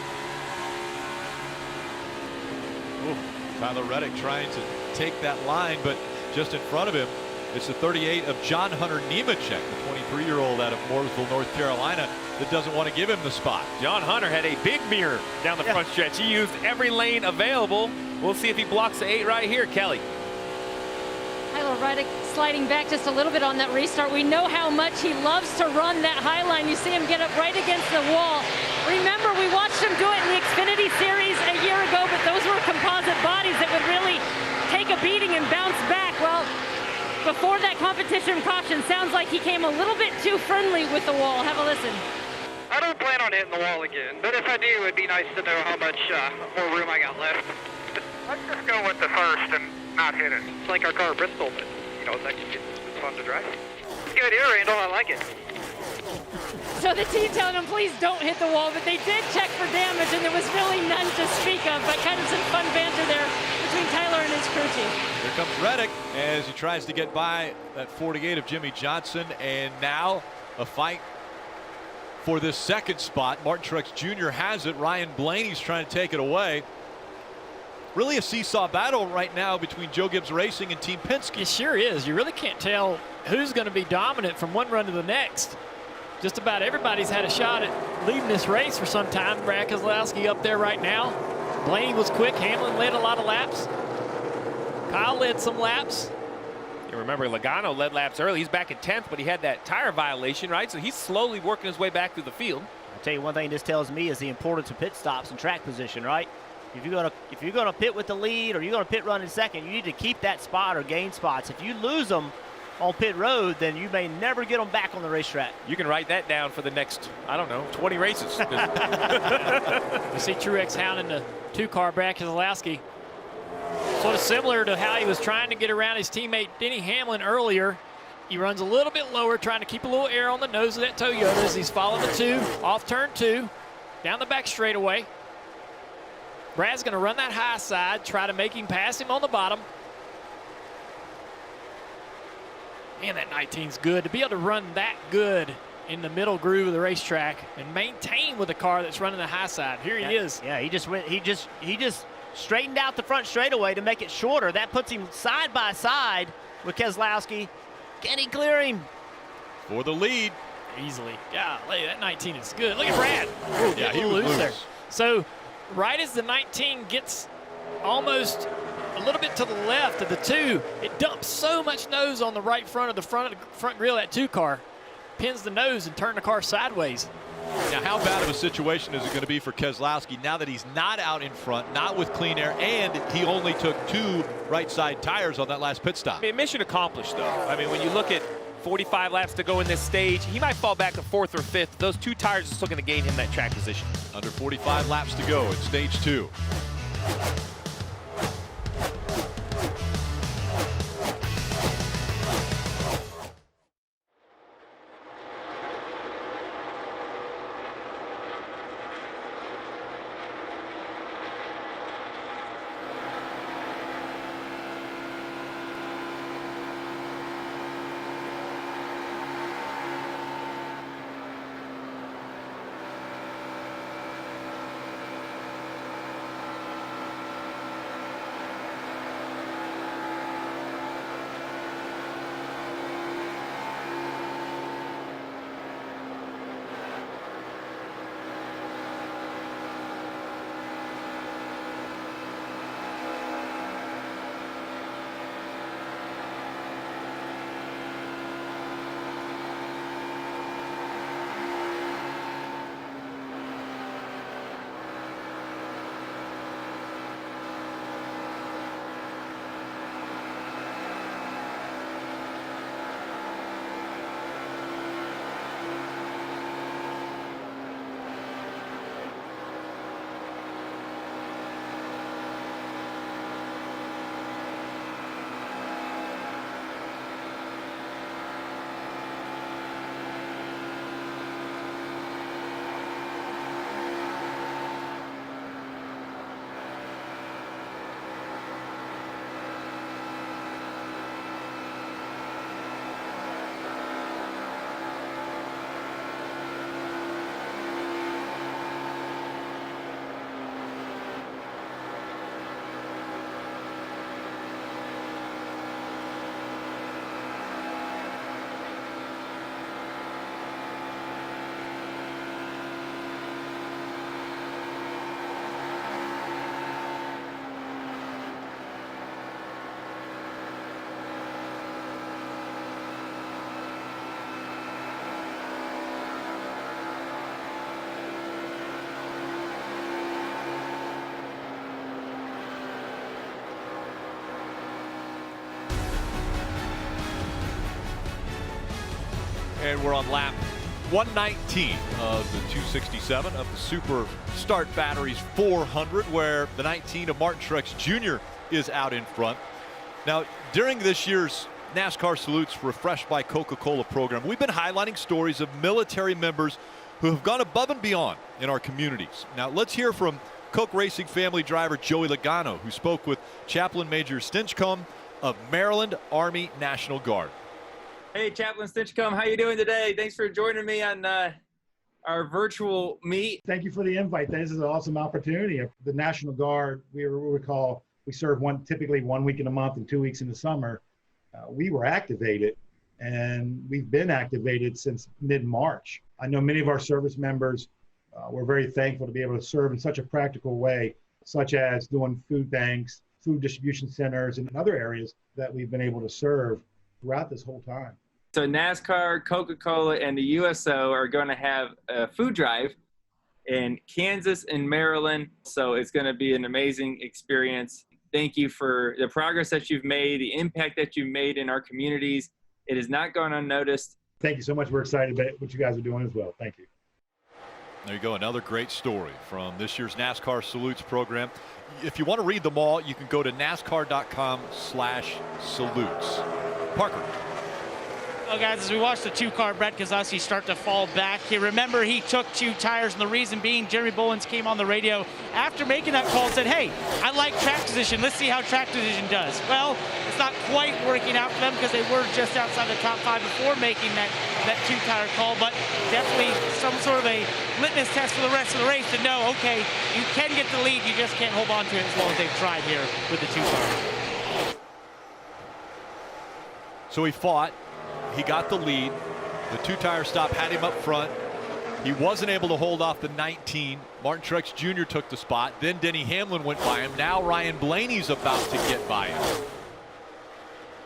Ooh, Tyler Reddick trying to take that line, but just in front of him, it's the 38 of John Hunter Nemechek, the 23-year-old out of Mooresville, North Carolina, that doesn't want to give him the spot. John Hunter had a big mirror down the front stretch. He used every lane available. We'll see if he blocks the 8 right here. Kelly. Tyler Reddick sliding back just a little bit on that restart. We know how much he loves to run that high line. You see him get up right against the wall. Remember, we watched him do it in the Xfinity Series a year ago, but those were composite bodies that would really take a beating and bounce back. Well, before that competition caution, sounds like he came a little bit too friendly with the wall. Have a listen. I don't plan on hitting the wall again, but if I do, it'd be nice to know how much more room I got left. Let's just go with the first and not hit it. It's like our car Bristol, but you know, it's fun to drive. Good ear handle, I like it. So the team telling him, please don't hit the wall, but they did check for damage, and there was really none to speak of, but kind of some fun banter there between Tyler and his crew chief. Here comes Reddick as he tries to get by that 48 of Jimmie Johnson, and now a fight for this 2nd spot. Martin Truex Jr. has it. Ryan Blaney's trying to take it away. Really a seesaw battle right now between Joe Gibbs Racing and Team Penske. It sure is. You really can't tell who's going to be dominant from one run to the next. Just about everybody's had a shot at leading this race for some time. Brad Keselowski up there right now. Blaney was quick. Hamlin led a lot of laps. Kyle led some laps. You remember Logano led laps early. He's back in 10th, but he had that tire violation, right? So he's slowly working his way back through the field. I'll tell you one thing this tells me is the importance of pit stops and track position, right? If you're gonna pit with the lead or you're gonna pit run in second, you need to keep that spot or gain spots. If you lose them on pit road, then you may never get them back on the racetrack. You can write that down for the next, I don't know, 20 races. You see Truex hounding the 2-car Brad Keselowski. Sort of similar to how he was trying to get around his teammate Denny Hamlin earlier. He runs a little bit lower, trying to keep a little air on the nose of that Toyota as he's following the 2, off turn 2, down the back straightaway. Brad's going to run that high side, try to make him pass him on the bottom. Man, that 19's good. To be able to run that good in the middle groove of the racetrack and maintain with a car that's running the high side. Here he is. Yeah, he just straightened out the front straightaway to make it shorter. That puts him side by side with Keselowski. Can he clear him? For the lead. Easily. Golly, that 19 is good. Look at Brad. Ooh, yeah, he was loose there. So right as the 19 gets almost a little bit to the left of the 2, it dumps so much nose on the right front of the front grill of that 2 car. Pins the nose and turn the car sideways. Now, how bad of a situation is it going to be for Keselowski now that he's not out in front, not with clean air, and he only took 2 right side tires on that last pit stop? I mean, mission accomplished, though. I mean, when you look at 45 laps to go in this stage, he might fall back to 4th or 5th. Those 2 tires are still going to gain him that track position. Under 45 laps to go in stage 2. And we're on lap 119 of the 267 of the Super Start Batteries 400, where the 19 of Martin Truex Jr. is out in front. Now, during this year's NASCAR Salutes Refreshed by Coca-Cola program, we've been highlighting stories of military members who have gone above and beyond in our communities. Now, let's hear from Coke Racing family driver Joey Logano, who spoke with Chaplain Major Stinchcomb of Maryland Army National Guard. Hey, Chaplain Stinchcomb, how you doing today? Thanks for joining me on our virtual meet. Thank you for the invite. This is an awesome opportunity. The National Guard, we serve typically 1 week in a month and 2 weeks in the summer. We were activated, and we've been activated since mid-March. I know many of our service members were very thankful to be able to serve in such a practical way, such as doing food banks, food distribution centers, and other areas that we've been able to serve throughout this whole time. So NASCAR, Coca-Cola, and the USO are going to have a food drive in Kansas and Maryland. So it's going to be an amazing experience. Thank you for the progress that you've made, the impact that you've made in our communities. It has not gone unnoticed. Thank you so much. We're excited about what you guys are doing as well. Thank you. There you go. Another great story from this year's NASCAR Salutes program. If you want to read them all, you can go to NASCAR.com/salutes. Parker. Well, guys, as we watch the two-car Brett Keselowski start to fall back here, remember he took 2 tires, and the reason being Jeremy Bullins came on the radio after making that call and said, hey, I like track position. Let's see how track position does. Well, it's not quite working out for them because they were just outside the top 5 before making that 2-tire call, but definitely some sort of a litmus test for the rest of the race to know, okay, you can get the lead, you just can't hold on to it as long as they've tried here with the 2-car. So he fought. He got the lead. The 2-tire stop had him up front. He wasn't able to hold off the 19. Martin Truex Jr. took the spot. Then Denny Hamlin went by him. Now Ryan Blaney's about to get by him.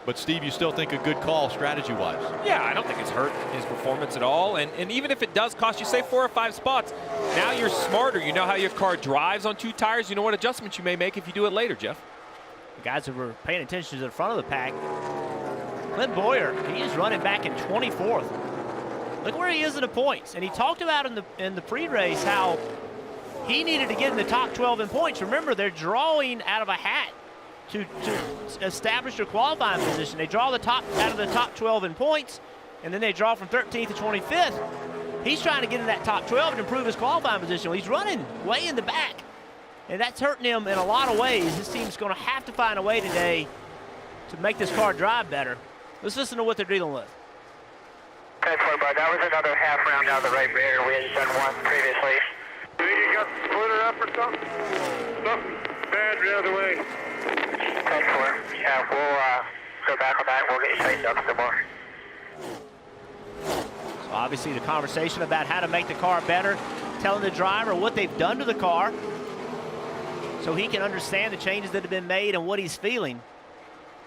But Steve, you still think a good call strategy-wise? Yeah, I don't think it's hurt his performance at all. And even if it does cost you, say, 4 or 5 spots, now you're smarter. You know how your car drives on 2 tires. You know what adjustments you may make if you do it later, Jeff. The guys who were paying attention to the front of the pack, Clint Boyer, he is running back in 24th. Look where he is in the points. And he talked about in the pre-race how he needed to get in the top 12 in points. Remember, they're drawing out of a hat to establish their qualifying position. They draw the top out of the top 12 in points, and then they draw from 13th to 25th. He's trying to get in that top 12 and improve his qualifying position. Well, he's running way in the back, and that's hurting him in a lot of ways. His team's going to have to find a way today to make this car drive better. Let's listen to what they're dealing with. Okay, Bud, that was another half round down the right rear. We had done one previously. Do you think you got the splitter up or something? Something bad the other way. Okay, yeah, we'll go back on that. We'll get you straightened up some more. So obviously the conversation about how to make the car better, telling the driver what they've done to the car so he can understand the changes that have been made and what he's feeling.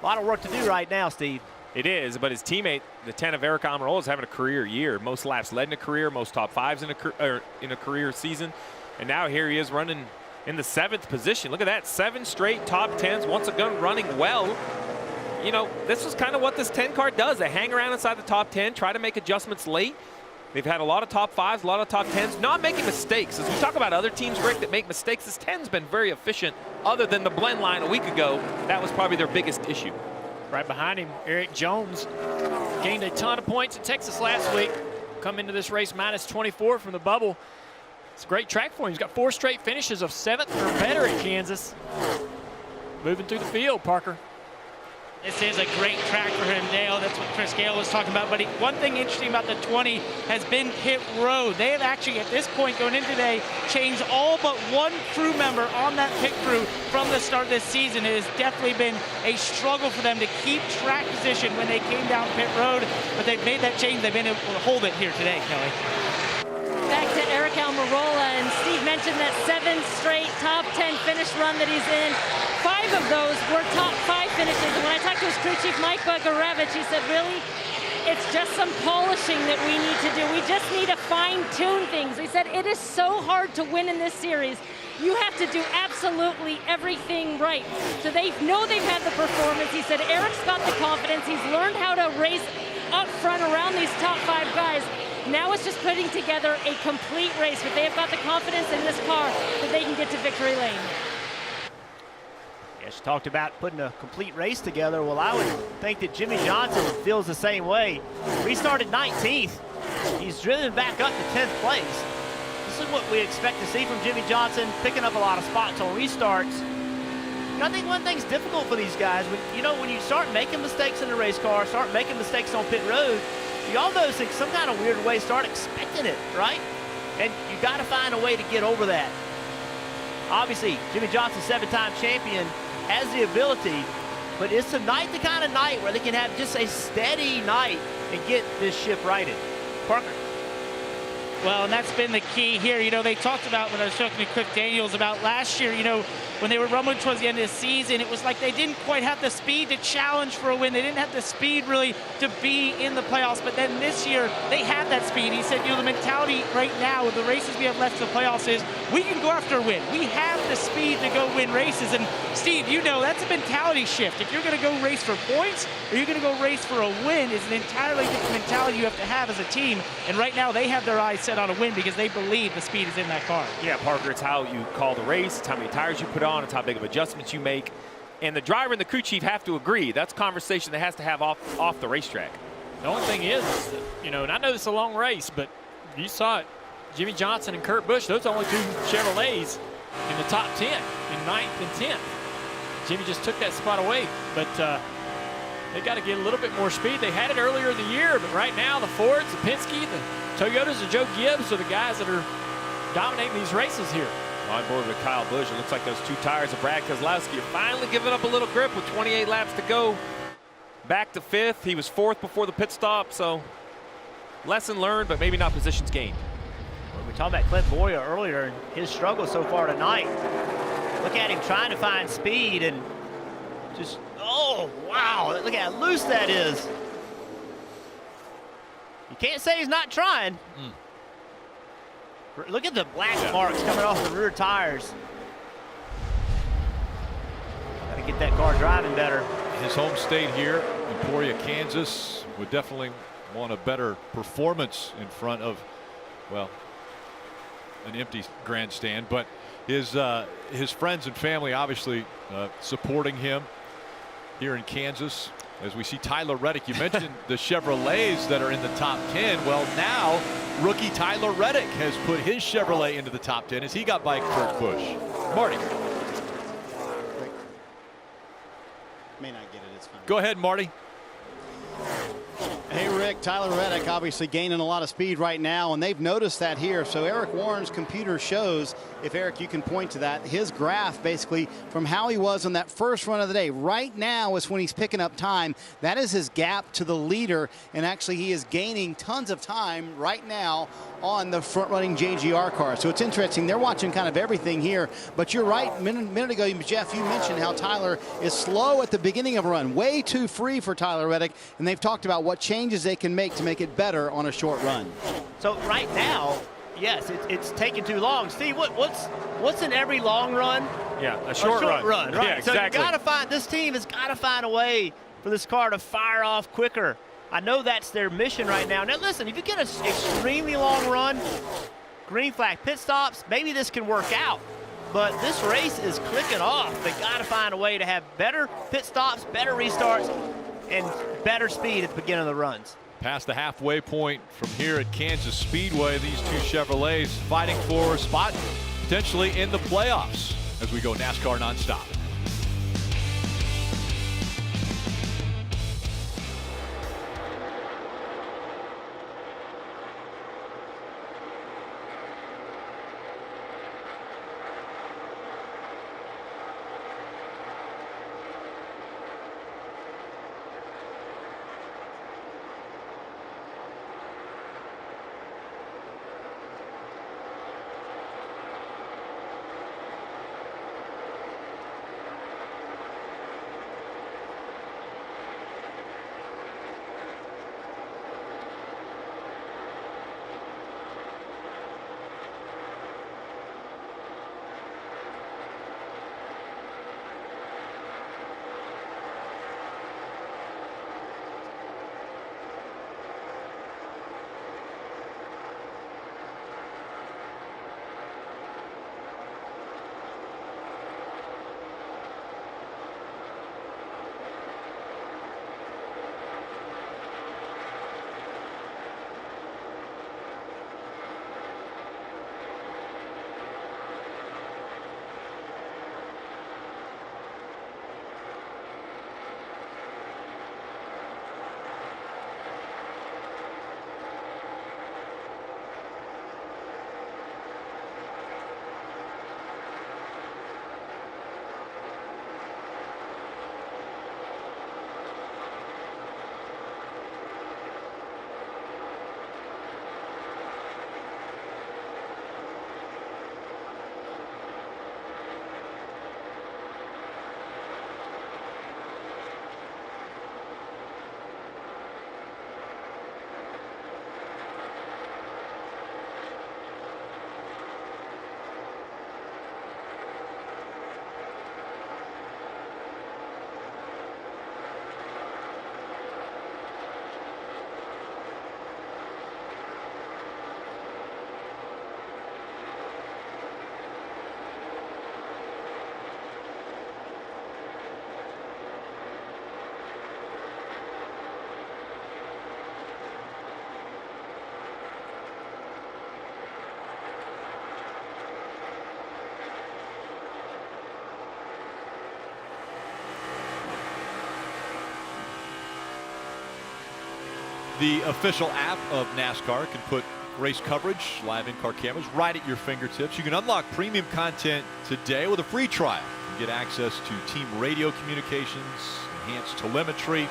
A lot of work to do right now, Steve. It is, but his teammate, the 10 of Eric Almirola, is having a career year. Most laps led in a career, most top 5s in a career season. And now here he is running in the 7th position. Look at that, 7 straight top 10s, once again running well. You know, this is kind of what this 10 car does. They hang around inside the top 10, try to make adjustments late. They've had a lot of top 5s, a lot of top 10s, not making mistakes. As we talk about other teams, Rick, that make mistakes, this 10's been very efficient. Other than the blend line a week ago, that was probably their biggest issue. Right behind him, Eric Jones gained a ton of points in Texas last week. Come into this race minus 24 from the bubble. It's a great track for him. He's got 4 straight finishes of 7th or better at Kansas. Moving through the field, Parker. This is a great track for him, Dale. That's what Chris Gale was talking about. But one thing interesting about the 20 has been pit road. They have actually, at this point going into today, changed all but 1 crew member on that pit crew from the start of this season. It has definitely been a struggle for them to keep track position when they came down pit road. But they've made that change. They've been able to hold it here today, Kelly. Back to Eric Almirola, and Steve mentioned that 7 straight top 10 finish run that he's in. 5 of those were top 5 finishes. And when I talked to his crew chief, Mike Bugarevich, he said, really, it's just some polishing that we need to do. We just need to fine-tune things. He said, it is so hard to win in this series. You have to do absolutely everything right. So they know they've had the performance. He said, Eric's got the confidence. He's learned how to race up front around these top 5 guys. Now it's just putting together a complete race, but they have got the confidence in this car that they can get to victory lane. Yeah, she talked about putting a complete race together. Well, I would think that Jimmie Johnson feels the same way. Restarted 19th. He's driven back up to 10th place. This is what we expect to see from Jimmie Johnson, picking up a lot of spots on restarts. You know, I think one thing's difficult for these guys. When you start making mistakes in the race car, start making mistakes on pit road, you almost, in some kind of weird way, start expecting it, right? And you got to find a way to get over that. Obviously, Jimmie Johnson, 7-time champion, has the ability, but it's tonight the kind of night where they can have just a steady night and get this ship righted. Parker. Well, and that's been the key here. You know, they talked about, when I was talking to Cliff Daniels about last year, you know, when they were rumbling towards the end of the season, it was like they didn't quite have the speed to challenge for a win. They didn't have the speed really to be in the playoffs. But then this year, they had that speed. He said, you know, the mentality right now with the races we have left to the playoffs is we can go after a win. We have the speed to go win races. And Steve, you know, that's a mentality shift. If you're going to go race for points or you're going to go race for a win, is an entirely different mentality you have to have as a team. And right now, they have their eyes set on a win because they believe the speed is in that car. Yeah, Parker, it's how you call the race, it's how many tires you put on, it's how big of adjustments you make. And the driver and the crew chief have to agree. That's a conversation that has to have off the racetrack. The only thing is that, you know, and I know it's a long race, but you saw it. Jimmie Johnson and Kurt Busch, those are only 2 Chevrolets in the top 10, in 9th and 10th. Jimmie just took that spot away, but they got to get a little bit more speed. They had it earlier in the year, but right now the Fords, the Penske, the Toyotas, and Joe Gibbs are the guys that are dominating these races here. On board with Kyle Busch, it looks like those 2 tires of Brad Keselowski are finally giving up a little grip with 28 laps to go. Back to 5th. He was 4th before the pit stop, so lesson learned, but maybe not positions gained. Well, we talked about Clint Boyer earlier and his struggle so far tonight. Look at him trying to find speed and just, oh, wow, look at how loose that is. You can't say he's not trying. Look at the black marks coming off the rear tires. Got to get that car driving better. His home state here, Emporia, Kansas, would definitely want a better performance in front of, well, an empty grandstand, but his friends and family obviously supporting him here in Kansas. As we see Tyler Reddick, you mentioned the Chevrolets that are in the top 10. Well, now rookie Tyler Reddick has put his Chevrolet into the top 10 as he got by Kurt Busch. Marty. May not get it, it's fine. Go ahead, Marty. Hey, Rick, Tyler Reddick obviously gaining a lot of speed right now, and they've noticed that here. So Eric Warren's computer shows, if Eric, you can point to that, his graph basically from how he was on that first run of the day. Right now is when he's picking up time. That is his gap to the leader, and actually he is gaining tons of time right now on the front-running JGR car. So it's interesting. They're watching kind of everything here. But you're right. A minute ago, Jeff, you mentioned how Tyler is slow at the beginning of a run. Way too free for Tyler Reddick. And they've talked about what changes they can make to make it better on a short run. So right now, yes, it's taking too long. Steve, what's in every long run? Yeah, a short run. Right? Yeah, exactly. So you got to find, this team has got to find a way for this car to fire off quicker. I know that's their mission right now. Now listen, if you get an extremely long run, green flag pit stops, maybe this can work out. But this race is clicking off. They got to find a way to have better pit stops, better restarts, and better speed at the beginning of the runs. Past the halfway point from here at Kansas Speedway, these 2 Chevrolets fighting for a spot potentially in the playoffs as we go NASCAR nonstop. The official app of NASCAR can put race coverage, live in-car cameras right at your fingertips. You can unlock premium content today with a free trial. You get access to team radio communications, enhanced telemetry,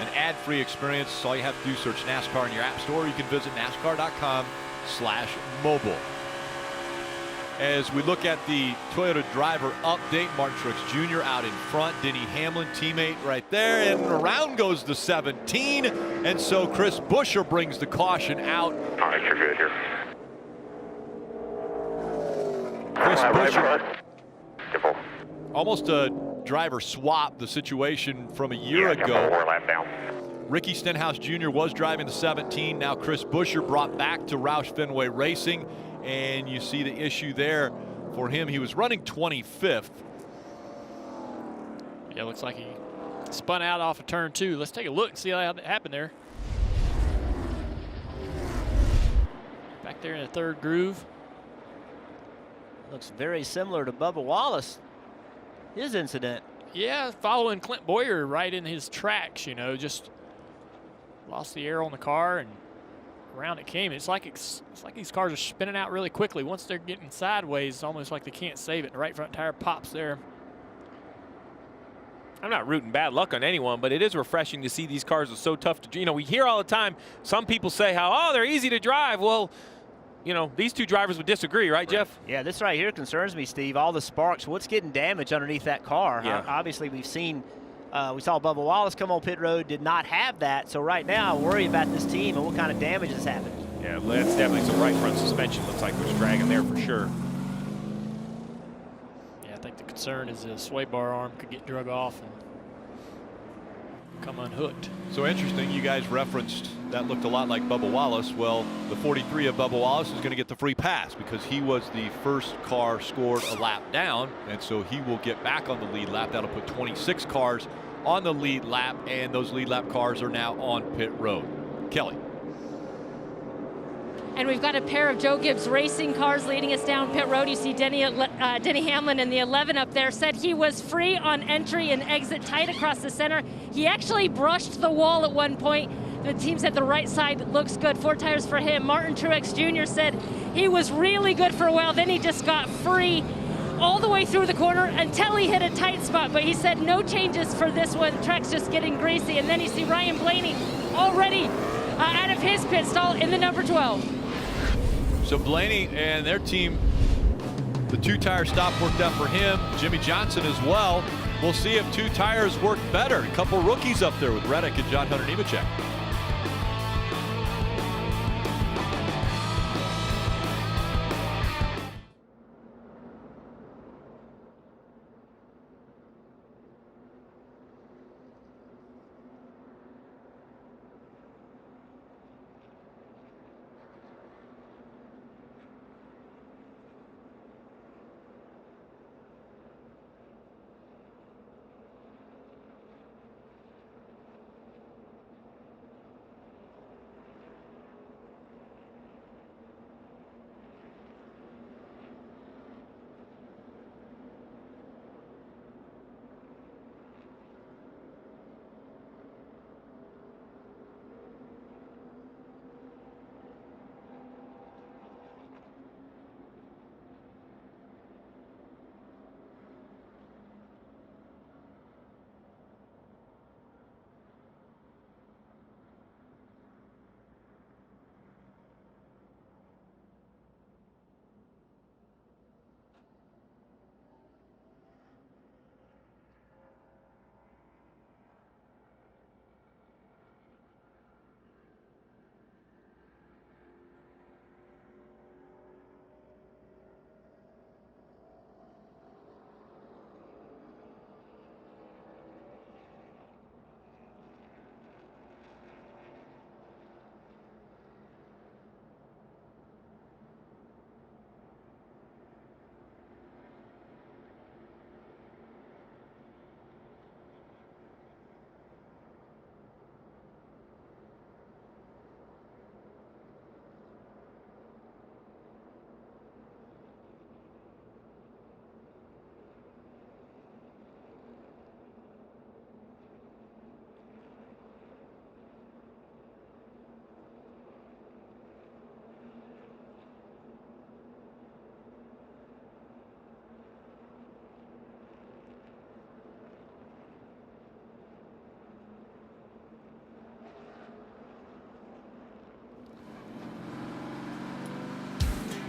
an ad-free experience. All you have to do is search NASCAR in your app store. You can visit NASCAR.com/mobile. As we look at the Toyota driver update, Martin Truex Jr. out in front, Denny Hamlin, teammate right there, and around goes the 17, and so Chris Buescher brings the caution out. All right, you're good here. Chris Buescher, almost a driver swap, the situation from a year ago. We're lap down. Ricky Stenhouse Jr. was driving the 17. Now Chris Buescher brought back to Roush Fenway Racing. And you see the issue there for him. He was running 25th. Yeah, looks like he spun out off of turn 2. Let's take a look and see how that happened there. Back there in the third groove. Looks very similar to Bubba Wallace, his incident. Yeah, following Clint Boyer right in his tracks, you know, just lost the air on the car and around it came. It's like these cars are spinning out really quickly. Once they're getting sideways, it's almost like they can't save it. The right front tire pops there. I'm not rooting bad luck on anyone, but it is refreshing to see these cars are so tough to, you know, we hear all the time, some people say how, oh, they're easy to drive. Well, you know, these two drivers would disagree, right, Jeff? Yeah, this right here concerns me, Steve. All the sparks, what's getting damaged underneath that car? Yeah. Obviously, we've seen, we saw Bubba Wallace come on pit road, did not have that. So right now, I worry about this team and what kind of damage has happened. Yeah, that's definitely some right front suspension. Looks like there's dragging there for sure. Yeah, I think the concern is the sway bar arm could get drug off and come unhooked. So interesting, you guys referenced that looked a lot like Bubba Wallace. Well, the 43 of Bubba Wallace is going to get the free pass because he was the first car scored a lap down, and so he will get back on the lead lap. That'll put 26 cars on the lead lap, and those lead lap cars are now on pit road. Kelly. And we've got a pair of Joe Gibbs Racing cars leading us down pit road. You see Denny Hamlin in the 11 up there. Said he was free on entry and exit tight across the center. He actually brushed the wall at one point. The team said the right side looks good. 4 tires for him. Martin Truex Jr. said he was really good for a while. Then he just got free all the way through the corner until he hit a tight spot. But he said no changes for this one. The track's just getting greasy. And then you see Ryan Blaney already out of his pit stall in the number 12. So Blaney and their team, the 2-tire stop worked out for him. Jimmie Johnson as well. We'll see if 2 tires work better. A couple rookies up there with Reddick and John Hunter Nemechek.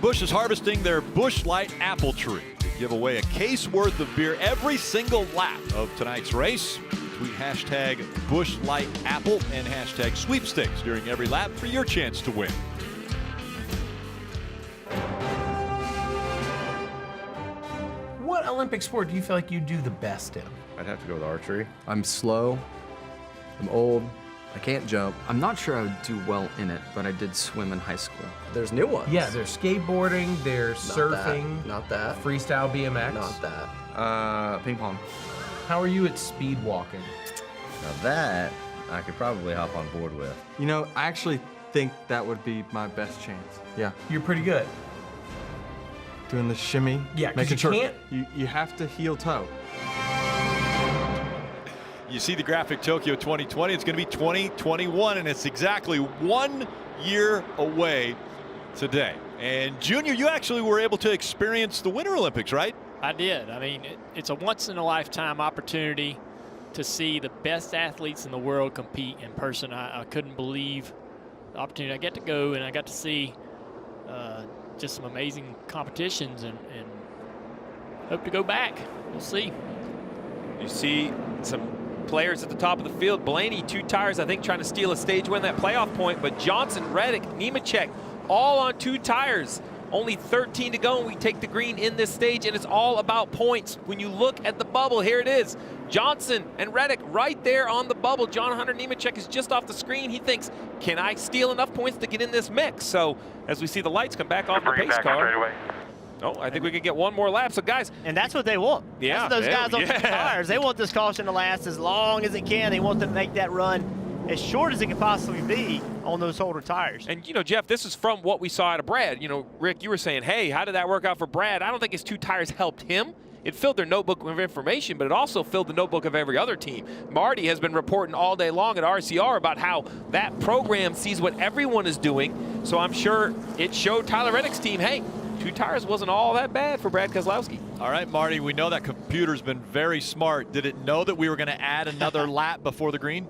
Busch is harvesting their Busch Light apple tree to give away a case worth of beer every single lap of tonight's race. Tweet hashtag Busch Light Apple and hashtag sweepstakes during every lap for your chance to win. What Olympic sport do you feel like you do the best in? I'd have to go with archery. I'm slow, I'm old, I can't jump. I'm not sure I would do well in it, but I did swim in high school. There's new ones. Yeah, there's skateboarding, there's surfing. Not that. Freestyle BMX. Not that. Ping pong. How are you at speed walking? Now that, I could probably hop on board with. You know, I actually think that would be my best chance. Yeah. You're pretty good. Doing the shimmy. Yeah, making you sure can't. You have to heel toe. You see the graphic Tokyo 2020. It's going to be 2021, and it's exactly 1 year away today. And Junior, you actually were able to experience the Winter Olympics, right? I did. I mean, it's a once-in-a-lifetime opportunity to see the best athletes in the world compete in person. I couldn't believe the opportunity. I got to go and I got to see just some amazing competitions and hope to go back. We'll see. You see some players at the top of the field. Blaney, 2 tires, I think, trying to steal a stage win, that playoff point. But Johnson, Reddick, Nemechek, all on 2 tires. Only 13 to go, and we take the green in this stage, and it's all about points. When you look at the bubble, here it is. Johnson and Reddick right there on the bubble. John Hunter Nemechek is just off the screen. He thinks, can I steal enough points to get in this mix? So as we see the lights come back off the pace car. Oh, I think we could get one more lap. So, guys. And that's what they want. Yeah. That's what those guys on the tires. They want this caution to last as long as it can. They want to make that run as short as it can possibly be on those older tires. And, you know, Jeff, this is from what we saw out of Brad. You know, Rick, you were saying, hey, how did that work out for Brad? I don't think his 2 tires helped him. It filled their notebook of information, but it also filled the notebook of every other team. Marty has been reporting all day long at RCR about how that program sees what everyone is doing. So I'm sure it showed Tyler Reddick's team, hey, 2 tires wasn't all that bad for Brad Keselowski. All right, Marty, we know that computer's been very smart. Did it know that we were going to add another lap before the green?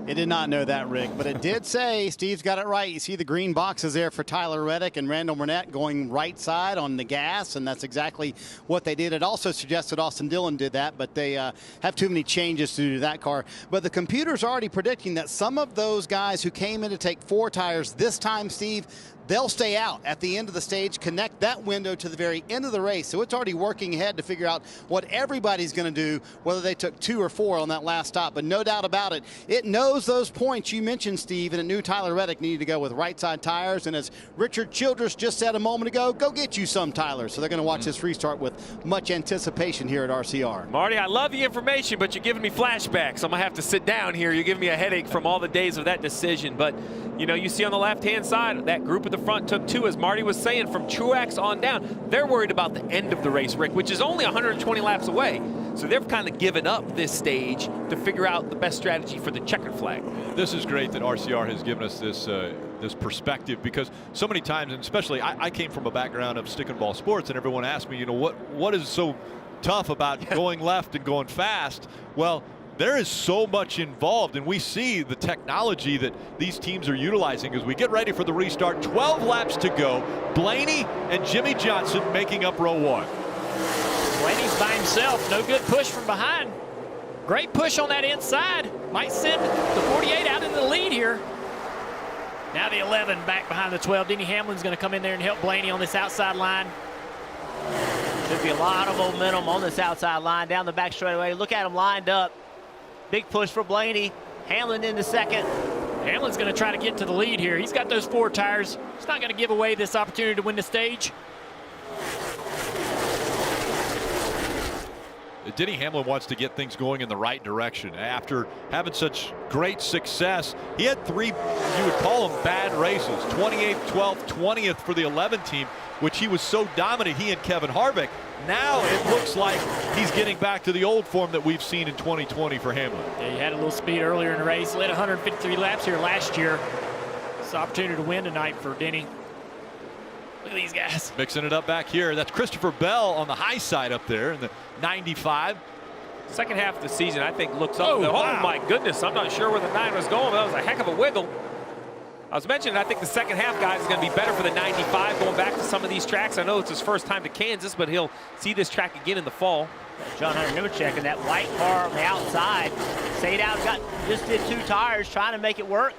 It did not know that, Rick, but it did say, Steve's got it right. You see the green boxes there for Tyler Reddick and Randall Burnett going right side on the gas, and that's exactly what they did. It also suggested Austin Dillon did that, but they have too many changes to do to that car. But the computer's already predicting that some of those guys who came in to take 4 tires this time, Steve, they'll stay out at the end of the stage, connect that window to the very end of the race. So it's already working ahead to figure out what everybody's going to do, whether they took 2 or 4 on that last stop. But no doubt about it, it knows those points you mentioned, Steve, and it knew Tyler Reddick needed to go with right side tires. And as Richard Childress just said a moment ago, go get you some, Tyler. So they're going to watch this restart with much anticipation here at RCR. Marty, I love the information, but you're giving me flashbacks. I'm going to have to sit down here. You're giving me a headache from all the days of that decision. But, you know, you see on the left-hand side, that group at the front took 2, as Marty was saying, from Truex on down. They're worried about the end of the race, Rick, which is only 120 laps away. So they've kind of given up this stage to figure out the best strategy for the checkered flag. This is great that RCR has given us this this perspective, because so many times, and especially I came from a background of stick and ball sports, and everyone asked me, you know, what is so tough about going left and going fast? Well, there is so much involved, and we see the technology that these teams are utilizing as we get ready for the restart. 12 laps to go. Blaney and Jimmie Johnson making up row 1. Blaney's by himself. No good push from behind. Great push on that inside. Might send the 48 out into the lead here. Now the 11 back behind the 12. Denny Hamlin's going to come in there and help Blaney on this outside line. Should be a lot of momentum on this outside line down the back straightaway. Look at him lined up. Big push for Blaney. Hamlin in the second. Hamlin's going to try to get to the lead here. He's got those 4 tires. He's not going to give away this opportunity to win the stage. Denny Hamlin wants to get things going in the right direction. After having such great success, he had 3, you would call them bad races. 28th, 12th, 20th for the 11 team, which he was so dominant, he and Kevin Harvick. Now it looks like he's getting back to the old form that we've seen in 2020 for Hamlin. Yeah, he had a little speed earlier in the race. Led 153 laps here last year. It's an opportunity to win tonight for Denny. Look at these guys. Mixing it up back here. That's Christopher Bell on the high side up there in the 95. Second half of the season, I think, looks up. Oh, wow. Oh, my goodness. I'm not sure where the 9 was going, but that was a heck of a wiggle. I was mentioning, I think the second half, guys, is going to be better for the 95 going back to some of these tracks. I know it's his first time to Kansas, but he'll see this track again in the fall. John Hunter Nemechek in that white car on the outside. Sadow just did 2 tires trying to make it work.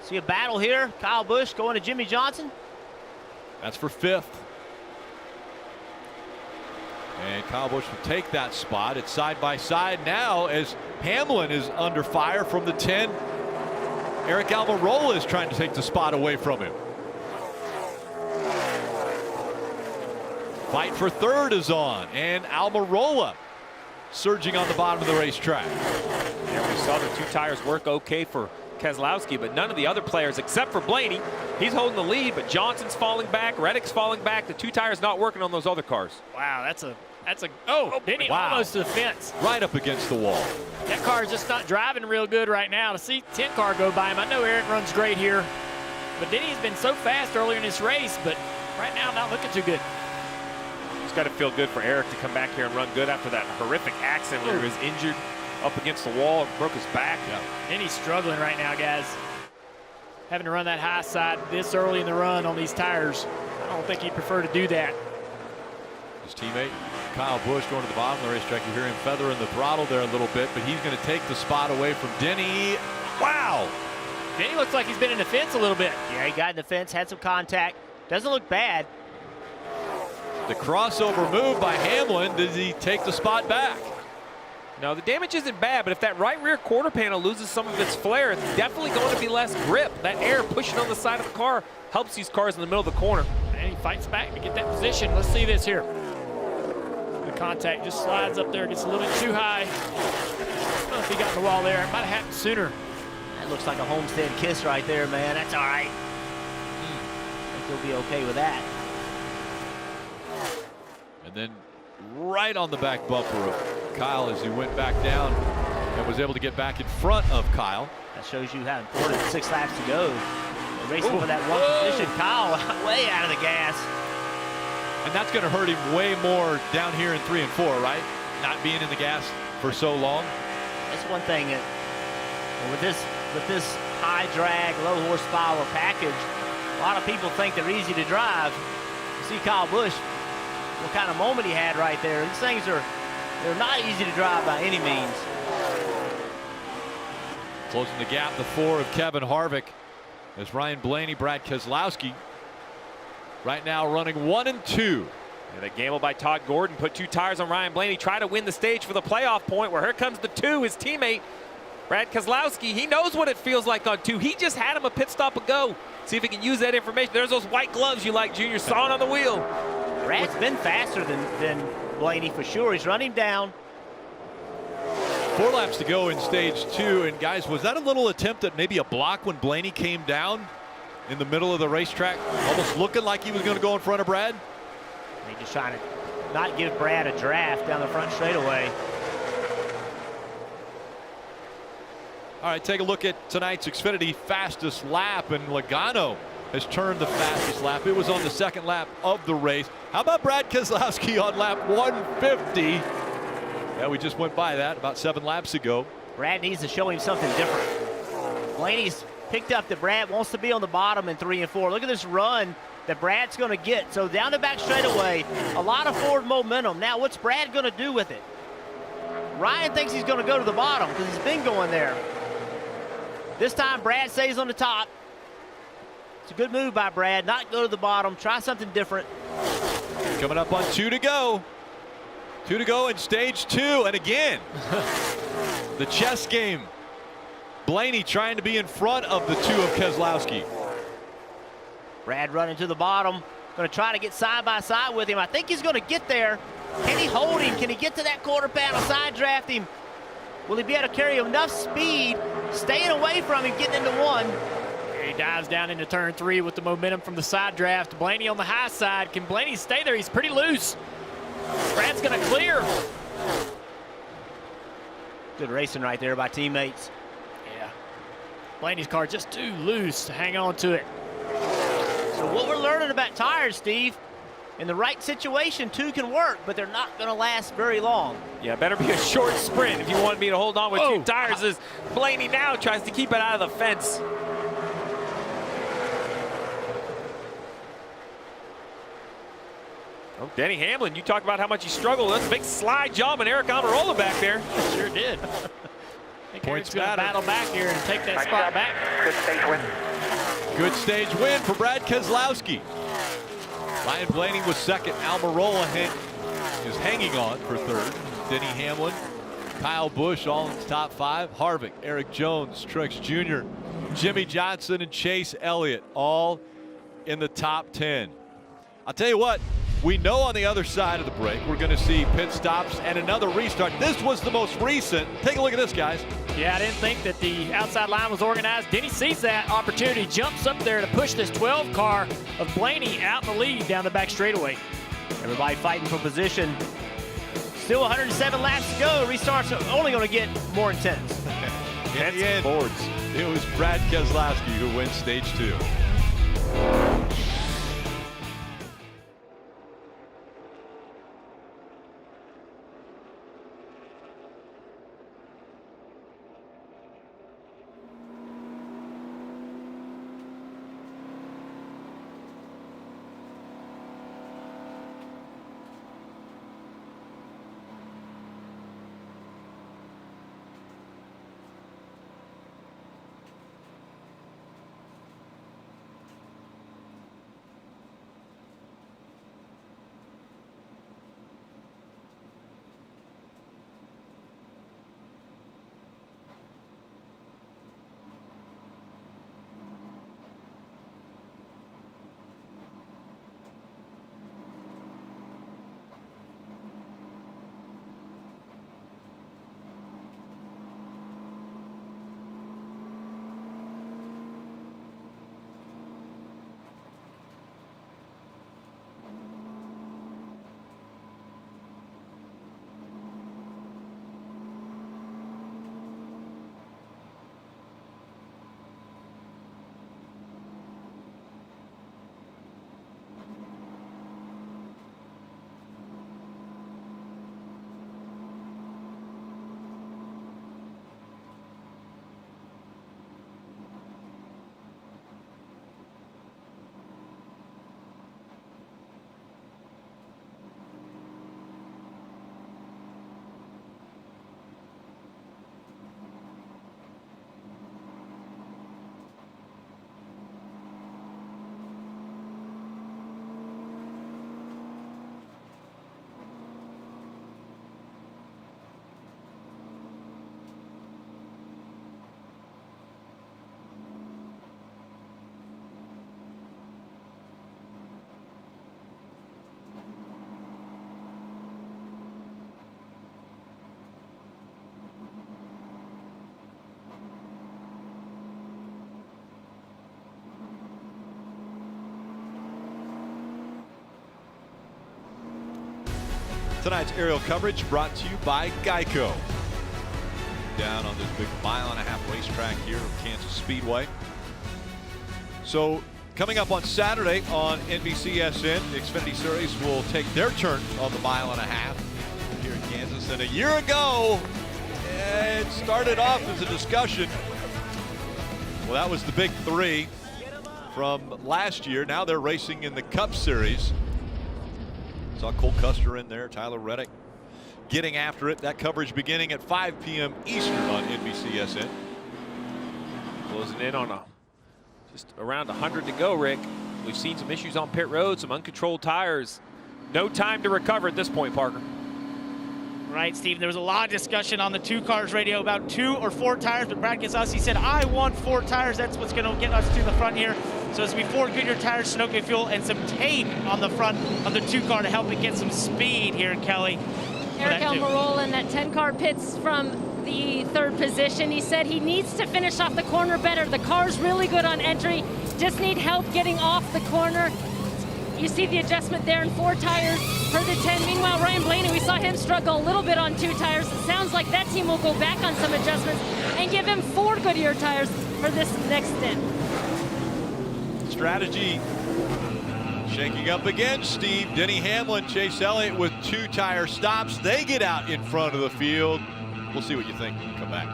See a battle here. Kyle Busch going to Jimmie Johnson. That's for 5th. And Kyle Busch will take that spot. It's side by side now as Hamlin is under fire from the 10. Eric Almirola is trying to take the spot away from him. Fight for 3rd is on, and Almirola surging on the bottom of the racetrack. Yeah, we saw the 2 tires work okay for Keselowski, but none of the other players except for Blaney. He's holding the lead, but Johnson's falling back, Reddick's falling back. The 2 tires not working on those other cars. Wow, that's a Denny almost to the fence. Right up against the wall. That car is just not driving real good right now. To see 10 car go by him, I know Eric runs great here, but Denny's been so fast earlier in this race, but right now not looking too good. It's got to feel good for Eric to come back here and run good after that horrific accident where he was injured up against the wall, broke his back. Yeah. Denny's struggling right now, guys. Having to run that high side this early in the run on these tires, I don't think he'd prefer to do that. His teammate Kyle Busch going to the bottom of the racetrack. You hear him feathering the throttle there a little bit, but he's going to take the spot away from Denny. Wow! Denny looks like he's been in the fence a little bit. Yeah, he got in the fence, had some contact. Doesn't look bad. The crossover move by Hamlin. Does he take the spot back? No, the damage isn't bad, but if that right rear quarter panel loses some of its flare, it's definitely going to be less grip. That air pushing on the side of the car helps these cars in the middle of the corner. And he fights back to get that position. Let's see this here. The contact just slides up there, gets a little bit too high. I don't know if he got in the wall there. It might have happened sooner. That looks like a homestead kiss right there, man. That's all right. I think he'll be okay with that. And then right on the back bumper of Kyle as he went back down and was able to get back in front of Kyle. That shows you how important 6 laps to go. They're racing for that one position. Kyle way out of the gas. And that's going to hurt him way more down here in 3 and 4, right? Not being in the gas for so long. That's one thing that with this high drag, low horsepower package, a lot of people think they're easy to drive. You see Kyle Busch, what kind of moment he had right there. These things they're not easy to drive by any means. Closing the gap, the 4 of Kevin Harvick as Ryan Blaney, Brad Keselowski right now running 1 and 2. And a gamble by Todd Gordon put 2 tires on Ryan Blaney, try to win the stage for the playoff point, where here comes the 2, his teammate Brad Keselowski. He knows what it feels like on 2. He just had him a pit stop ago. See if he can use that information. There's those white gloves you like, Junior, sawing on the wheel. Brad's been faster than Blaney for sure. He's running down. 4 laps to go in stage 2. And guys, was that a little attempt at maybe a block when Blaney came down in the middle of the racetrack, almost looking like he was going to go in front of Brad? He's just trying to not give Brad a draft down the front straightaway. All right, take a look at tonight's Xfinity fastest lap, and Logano has turned the fastest lap. It was on the 2nd lap of the race. How about Brad Keselowski on lap 150? Yeah, we just went by that about 7 laps ago. Brad needs to show him something different. Blaney's picked up that Brad wants to be on the bottom in 3 and 4. Look at this run that Brad's going to get. So down the back straightaway, a lot of forward momentum. Now, what's Brad going to do with it? Ryan thinks he's going to go to the bottom because he's been going there. This time, Brad stays on the top. It's a good move by Brad. Not go to the bottom. Try something different. Coming up on 2 to go. 2 to go in stage 2. And again, the chess game. Blaney trying to be in front of the 2 of Keselowski. Brad running to the bottom. Going to try to get side by side with him. I think he's going to get there. Can he hold him? Can he get to that quarter panel, side draft him? Will he be able to carry enough speed, staying away from him, getting into 1? He dives down into turn 3 with the momentum from the side draft. Blaney on the high side. Can Blaney stay there? He's pretty loose. Brad's going to clear. Good racing right there by teammates. Yeah. Blaney's car just too loose to hang on to it. So what we're learning about tires, Steve, in the right situation, 2 can work, but they're not going to last very long. Yeah, better be a short sprint if you want me to hold on with 2 tires as Blaney now tries to keep it out of the fence. Oh, Denny Hamlin, you talk about how much he struggled. That's a big slide job, and Eric Almirola back there. Sure did. I think Points Eric's going to battle back here and take that spot back. Good stage win. Good stage win for Brad Keselowski. Ryan Blaney was second. Almirola is hanging on for third. Denny Hamlin, Kyle Busch all in the top 5. Harvick, Eric Jones, Truex Jr., Jimmie Johnson, and Chase Elliott all in the top 10. I'll tell you what, we know on the other side of the break we're going to see pit stops and another restart. This was the most recent. Take a look at this, guys. Yeah, I didn't think that the outside line was organized. Denny sees that opportunity, jumps up there to push this 12 car of Blaney out in the lead down the back straightaway. Everybody fighting for position. Still 107 laps to go. Restarts are only going to get more intense. In the end, it was Brad Keselowski who wins stage 2. Tonight's aerial coverage brought to you by Geico. Down on this big 1.5-mile racetrack here at Kansas Speedway. So coming up on Saturday on NBCSN, the Xfinity Series will take their turn on the 1.5 miles here in Kansas. And a year ago, it started off as a discussion. Well, that was the big 3 from last year. Now they're racing in the Cup Series. Saw Cole Custer in there, Tyler Reddick getting after it. That coverage beginning at 5 p.m. Eastern on NBCSN. Closing in on just around 100 to go, Rick. We've seen some issues on pit road, some uncontrolled tires. No time to recover at this point, Parker. Right, Steve. There was a lot of discussion on the 2 cars radio about 2 or 4 tires, but Brad Keselowski said, I want 4 tires. That's what's going to get us to the front here. So it's going to be 4 Goodyear tires, Sunoco fuel, and some tape on the front of the 2 car to help it get some speed here, Kelly. Eric Almirola in that 10-car pits from the 3rd position. He said he needs to finish off the corner better. The car's really good on entry. Just need help getting off the corner. You see the adjustment there in 4 tires for the 10. Meanwhile, Ryan Blaney, we saw him struggle a little bit on 2 tires. It sounds like that team will go back on some adjustments and give him 4 Goodyear tires for this next stint. Strategy shaking up again, Steve. Denny Hamlin, Chase Elliott with 2 tire stops. They get out in front of the field. We'll see what you think when you come back.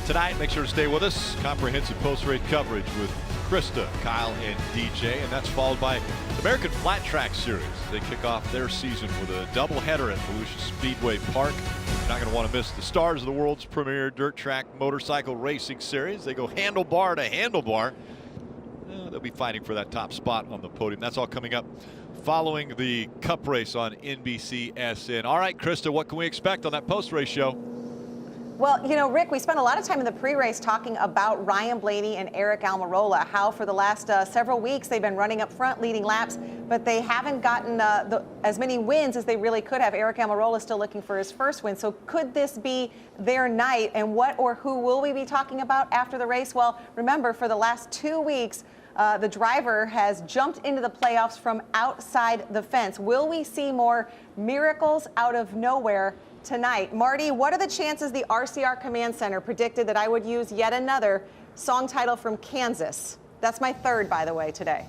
tonight. Make sure to stay with us. Comprehensive post-race coverage with Krista, Kyle, and DJ. And that's followed by the American Flat Track Series. They kick off their season with a doubleheader at Volusia Speedway Park. You're not going to want to miss the stars of the world's premier dirt track motorcycle racing series. They go handlebar to handlebar. They'll be fighting for that top spot on the podium. That's all coming up following the Cup race on NBCSN. All right, Krista, what can we expect on that post-race show? Well, you know, Rick, we spent a lot of time in the pre-race talking about Ryan Blaney and Eric Almirola, how for the last several weeks they've been running up front, leading laps, but they haven't gotten as many wins as they really could have. Eric Almirola still looking for his first win. So could this be their night? And what or who will we be talking about after the race? Well, remember, for the last 2 weeks, the driver has jumped into the playoffs from outside the fence. Will we see more miracles out of nowhere tonight? Marty, what are the chances the RCR Command Center predicted that I would use yet another song title from Kansas? That's my third, by the way, today.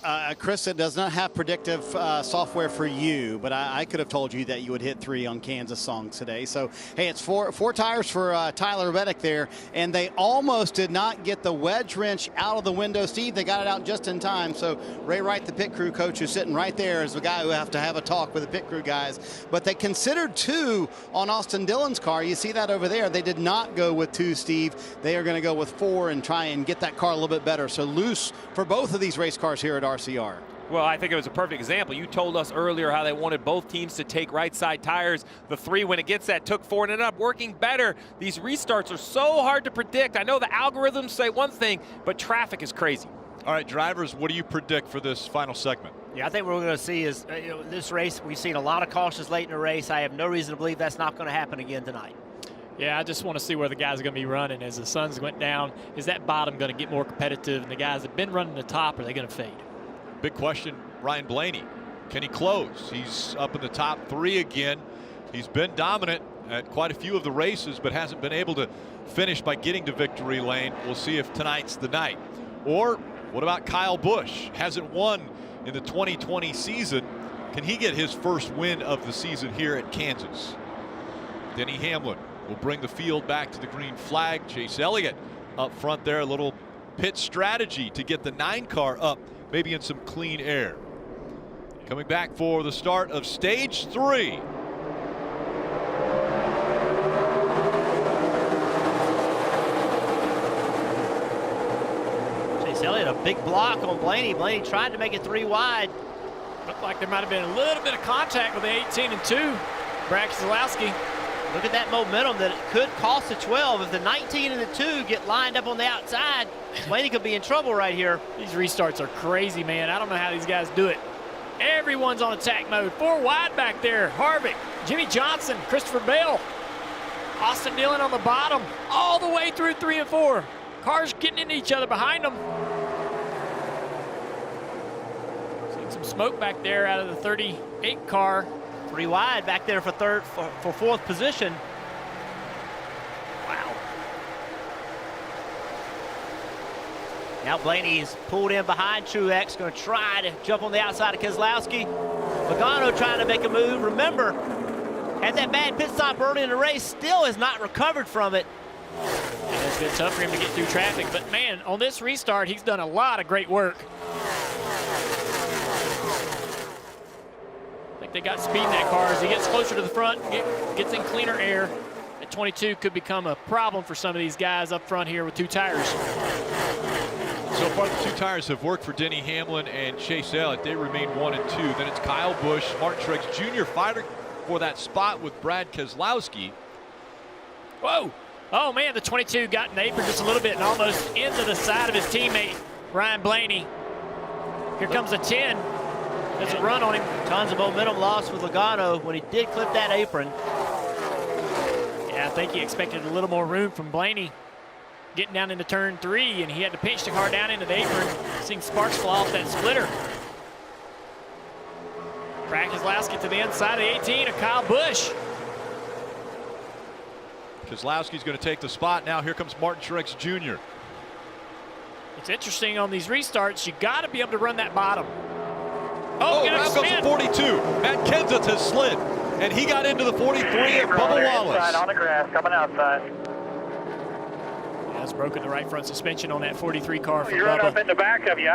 Krista does not have predictive software for you, but I could have told you that you would hit 3 on Kansas songs today. So, hey, it's four tires for Tyler Reddick there, and they almost did not get the wedge wrench out of the window. Steve, they got it out just in time. So Ray Wright, the pit crew coach, who's sitting right there, is the guy who have to have a talk with the pit crew guys. But they considered 2 on Austin Dillon's car. You see that over there. They did not go with 2, Steve. They are going to go with 4 and try and get that car a little bit better. So loose for both of these race cars here at RCR. Well, I think it was a perfect example. You told us earlier how they wanted both teams to take right side tires. The 3, when it gets that, took 4 and ended up working better. These restarts are so hard to predict. I know the algorithms say one thing, but traffic is crazy. All right, drivers, what do you predict for this final segment? Yeah, I think what we're going to see is this race, we've seen a lot of cautions late in the race. I have no reason to believe that's not going to happen again tonight. Yeah, I just want to see where the guys are going to be running as the suns went down. Is that bottom going to get more competitive? And the guys that have been running the top, are they going to fade? Big question, Ryan Blaney. Can he close? He's up in the top 3 again. He's been dominant at quite a few of the races, but hasn't been able to finish by getting to victory lane. We'll see if tonight's the night. Or what about Kyle Busch? Hasn't won in the 2020 season. Can he get his first win of the season here at Kansas? Denny Hamlin will bring the field back to the green flag. Chase Elliott up front there, a little pit strategy to get the 9 car up, maybe in some clean air. Coming back for the start of stage 3. Chase Elliott, a big block on Blaney. Blaney tried to make it 3 wide. Looked like there might have been a little bit of contact with the 18 and 2. Brad Keselowski. Look at that momentum that it could cost the 12. If the 19 and the 2 get lined up on the outside, Blaney could be in trouble right here. These restarts are crazy, man. I don't know how these guys do it. Everyone's on attack mode. 4 wide back there. Harvick, Jimmie Johnson, Christopher Bell, Austin Dillon on the bottom, all the way through 3 and 4. Cars getting into each other behind them. Seeing some smoke back there out of the 38 car. 3 wide back there for fourth position. Wow. Now Blaney's pulled in behind Truex, going to try to jump on the outside of Keselowski. Logano trying to make a move. Remember, had that bad pit stop early in the race, still has not recovered from it. Yeah, it's been tough for him to get through traffic, but man, on this restart, he's done a lot of great work. They got speed in that car as he gets closer to the front, gets in cleaner air. At 22 could become a problem for some of these guys up front here with 2 tires. So far the 2 tires have worked for Denny Hamlin and Chase Elliott. They remain 1 and 2. Then it's Kyle Busch, Martin Truex Jr. fighting for that spot with Brad Keselowski. Whoa! Oh man, the 22 got in the apron just a little bit and almost into the side of his teammate, Ryan Blaney. Here comes a 10. There's a run on him. Tons of momentum lost with Logano when he did clip that apron. Yeah, I think he expected a little more room from Blaney getting down into turn 3, and he had to pinch the car down into the apron. Seeing sparks fly off that splitter. Brad Keselowski to the inside of the 18 of Kyle Busch. Keselowski's going to take the spot now. Here comes Martin Truex Jr. It's interesting on these restarts, you got to be able to run that bottom. Oh, now goes the 42. Matt Kenseth has slid, and he got into the 43 of Bubba Wallace. On the grass, coming outside. Yeah, it's broken the right front suspension on that 43 car from You're right up Bubba. in the back of you.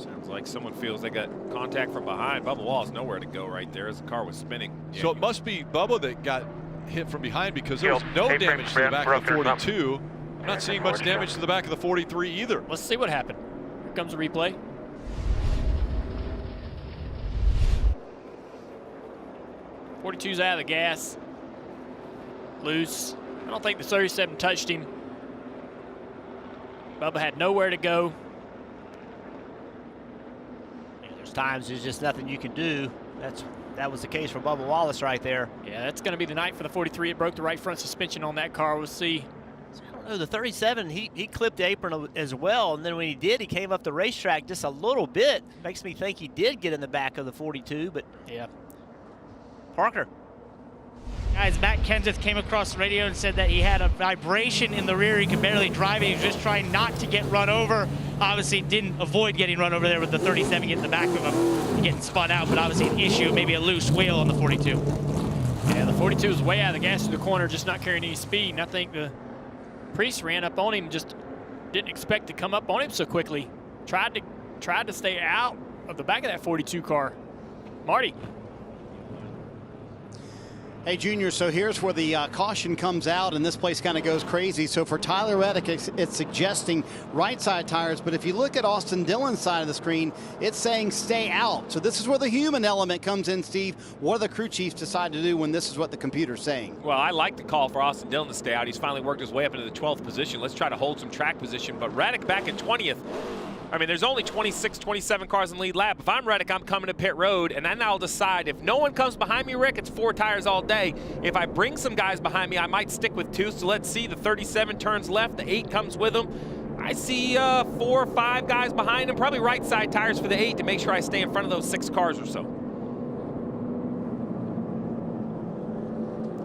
Sounds like someone feels they got contact from behind. Bubba Wallace nowhere to go right there as the car was spinning. So it must be Bubba that got hit from behind, because there was no damage to the back of the 42. I'm not seeing much damage to the back of the 43 either. Let's see what happened. Here comes the replay. .42's out of the gas. Loose. I don't think the 37 touched him. Bubba had nowhere to go. There's times there's just nothing you can do. That was the case for Bubba Wallace right there. Yeah, that's going to be the night for the 43. It broke the right front suspension on that car. We'll see. I don't know, the 37, he clipped the apron as well, and then when he did, he came up the racetrack just a little bit. Makes me think he did get in the back of the 42, but yeah. Parker. Guys, Matt Kenseth came across the radio and said that he had a vibration in the rear. He could barely drive it. He was just trying not to get run over. Obviously didn't avoid getting run over there with the 37 getting in the back of him and getting spun out, but obviously an issue, maybe a loose wheel on the 42. Yeah, the 42 was way out of the gas through the corner, just not carrying any speed. And I think the Preece ran up on him, just didn't expect to come up on him so quickly. Tried to stay out of the back of that 42 car. Marty. Hey, Junior, so here's where the caution comes out, and this place kind of goes crazy. So for Tyler Reddick, it's suggesting right side tires, but if you look at Austin Dillon's side of the screen, it's saying stay out. So this is where the human element comes in, Steve. What do the crew chiefs decide to do when this is what the computer's saying? Well, I like the call for Austin Dillon to stay out. He's finally worked his way up into the 12th position. Let's try to hold some track position, but Reddick back in 20th. I mean, there's only 26, 27 cars in the lead lap. If I'm Reddick, I'm coming to pit road, and then I'll decide. If no one comes behind me, Rick, it's 4 tires all day. If I bring some guys behind me, I might stick with 2. So let's see. The 37 turns left. The 8 comes with him. I see 4 or 5 guys behind him, probably right side tires for the 8 to make sure I stay in front of those 6 cars or so.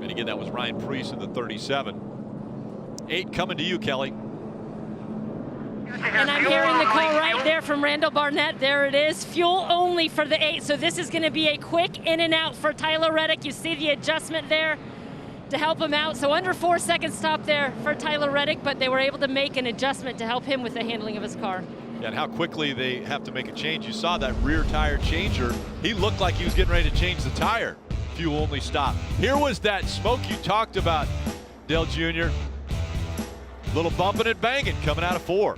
And again, that was Ryan Preece in the 37. 8 coming to you, Kelly. And I'm hearing the call right there from Randall Barnett. There it is, fuel only for the 8. So this is going to be a quick in and out for Tyler Reddick. You see the adjustment there to help him out. So under 4 seconds stop there for Tyler Reddick, but they were able to make an adjustment to help him with the handling of his car. Yeah, and how quickly they have to make a change. You saw that rear tire changer. He looked like he was getting ready to change the tire. Fuel only stop. Here was that smoke you talked about, Dale Jr. Little bumping and banging coming out of 4.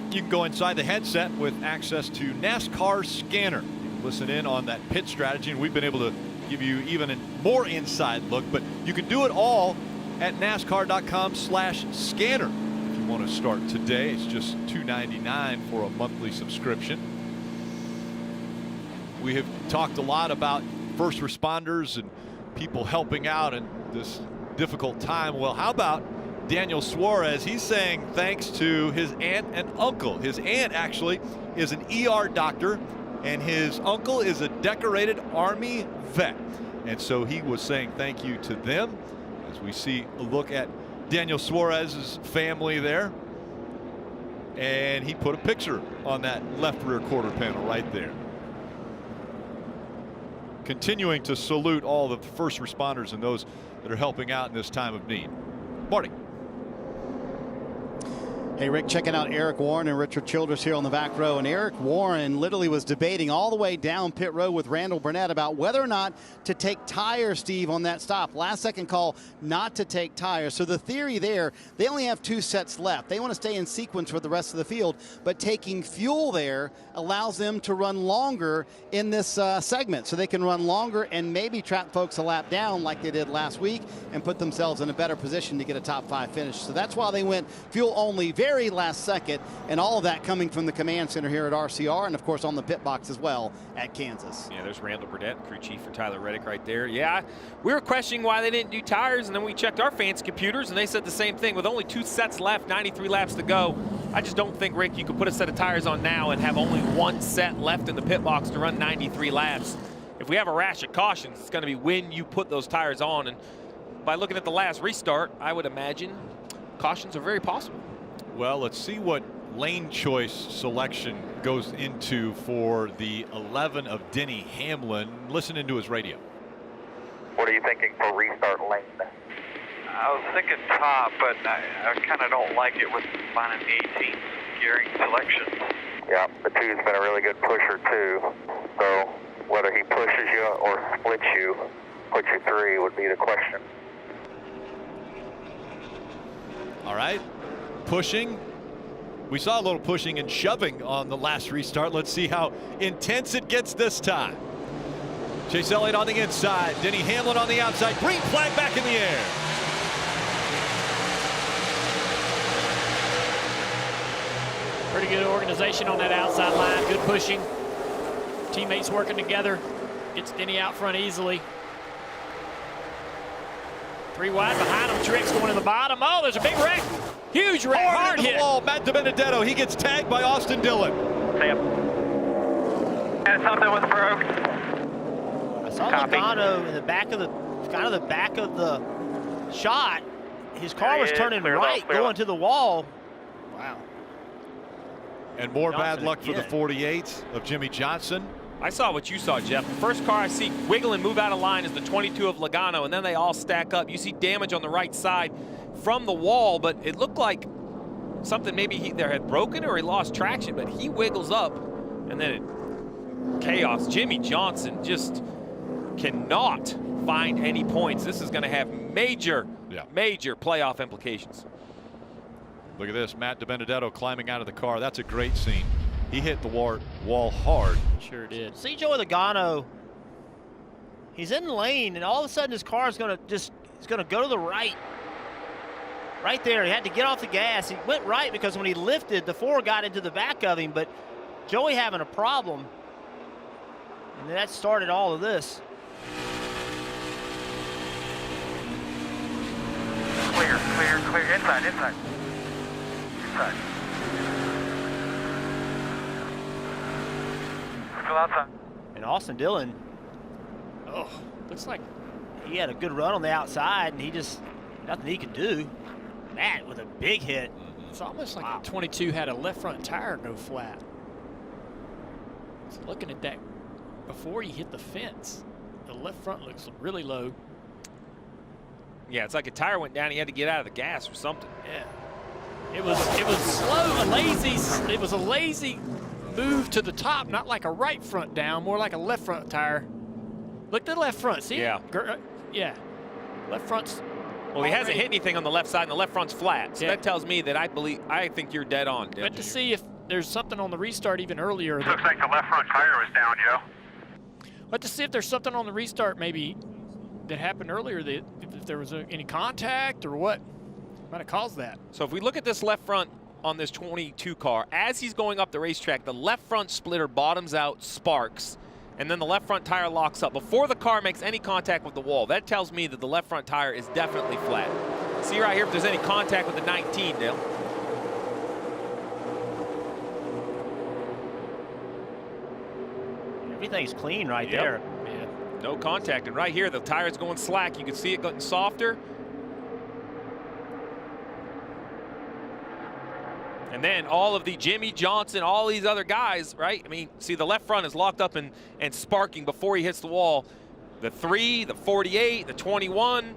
You can go inside the headset with access to NASCAR Scanner. You can listen in on that pit strategy, and we've been able to give you even a more inside look, but you can do it all at NASCAR.com/scanner. If you want to start today, it's just $2.99 for a monthly subscription. We have talked a lot about first responders and people helping out in this difficult time. Well, how about Daniel Suarez. He's saying thanks to his aunt and uncle. His aunt actually is an ER doctor, and his uncle is a decorated Army vet. And so he was saying thank you to them as we see a look at Daniel Suarez's family there. And he put a picture on that left rear quarter panel right there. Continuing to salute all the first responders and those that are helping out in this time of need. Marty. Hey, Rick, checking out Eric Warren and Richard Childress here on the back row. And Eric Warren literally was debating all the way down pit road with Randall Burnett about whether or not to take tires, Steve, on that stop. Last second call not to take tires. So the theory there, they only have 2 sets left. They want to stay in sequence for the rest of the field, but taking fuel there allows them to run longer in this segment. So they can run longer and maybe trap folks a lap down like they did last week and put themselves in a better position to get a top 5 finish. So that's why they went fuel only very last second, and all of that coming from the command center here at RCR, and of course on the pit box as well at Kansas. Yeah, there's Randall Burnett, crew chief for Tyler Reddick right there. Yeah, we were questioning why they didn't do tires, and then we checked our fancy computers, and they said the same thing. With only 2 sets left, 93 laps to go, I just don't think, Rick, you could put a set of tires on now and have only 1 set left in the pit box to run 93 laps. If we have a rash of cautions, it's going to be when you put those tires on, and by looking at the last restart, I would imagine cautions are very possible. Well, let's see what lane choice selection goes into for the 11 of Denny Hamlin. Listen into his radio. What are you thinking for restart lane? I was thinking top, but I kind of don't like it with mine in the 18 gearing selection. Yeah, the 2's been a really good pusher too. So whether he pushes you or splits you, puts you 3 would be the question. All right. Pushing. We saw a little pushing and shoving on the last restart. Let's see how intense it gets this time. Chase Elliott on the inside. Denny Hamlin on the outside. Green flag back in the air. Pretty good organization on that outside line. Good pushing. Teammates working together. Gets Denny out front easily. 3 wide behind him. Tricks going to the bottom. Oh, there's a big wreck. Huge wreck. Hard hit. The wall. Matt DiBenedetto. He gets tagged by Austin Dillon. Sam. And something was broke. I saw Logano in the back of the, kind of the back of the shot. His car was turning right, going to the wall. Wow. And more bad luck for the 48 of Jimmie Johnson. I saw what you saw, Jeff. The first car I see wiggle and move out of line is the 22 of Logano, and then they all stack up. You see damage on the right side from the wall, but it looked like something maybe he either had broken or he lost traction, but he wiggles up, and then chaos. Jimmie Johnson just cannot find any points. This is going to have major playoff implications. Look at this, Matt DiBenedetto climbing out of the car. That's a great scene. He hit the wall hard. Sure did. See Joey Logano. He's in the lane, and all of a sudden his car is going to go to the right. Right there. He had to get off the gas. He went right because when he lifted, the 4 got into the back of him, but Joey having a problem. And that started all of this. Clear, clear, clear. Inside, inside. Inside. Still outside. And Austin Dillon, looks like he had a good run on the outside, and he just, nothing he could do. Matt with a big hit. It's almost like the 22 had a left front tire go flat. So looking at that before he hit the fence, the left front looks really low. Yeah, it's like a tire went down. He had to get out of the gas or something. Yeah, it was slow, it was a lazy move to the top, not like a right front down, more like a left front tire. Look at the left front. See? Yeah. Yeah. Left front's. Well, he hasn't hit anything on the left side, and the left front's flat. So that tells me that I think you're dead on. But to see if there's something on the restart even earlier. Looks like the left front tire was down, Joe. But to see if there's something on the restart maybe that happened earlier, that if there was any contact or what might have caused that. So if we look at this left front on this 22 car, as he's going up the racetrack, the left front splitter bottoms out, sparks, and then the left front tire locks up before the car makes any contact with the wall. That tells me that the left front tire is definitely flat. See right here if there's any contact with the 19, Dale. Everything's clean right there. Yeah. No contact. And right here, the tire's going slack. You can see it getting softer. And then all of the Jimmie Johnson, all these other guys, right? I mean, see the left front is locked up and sparking before he hits the wall. The 3, the 48, the 21.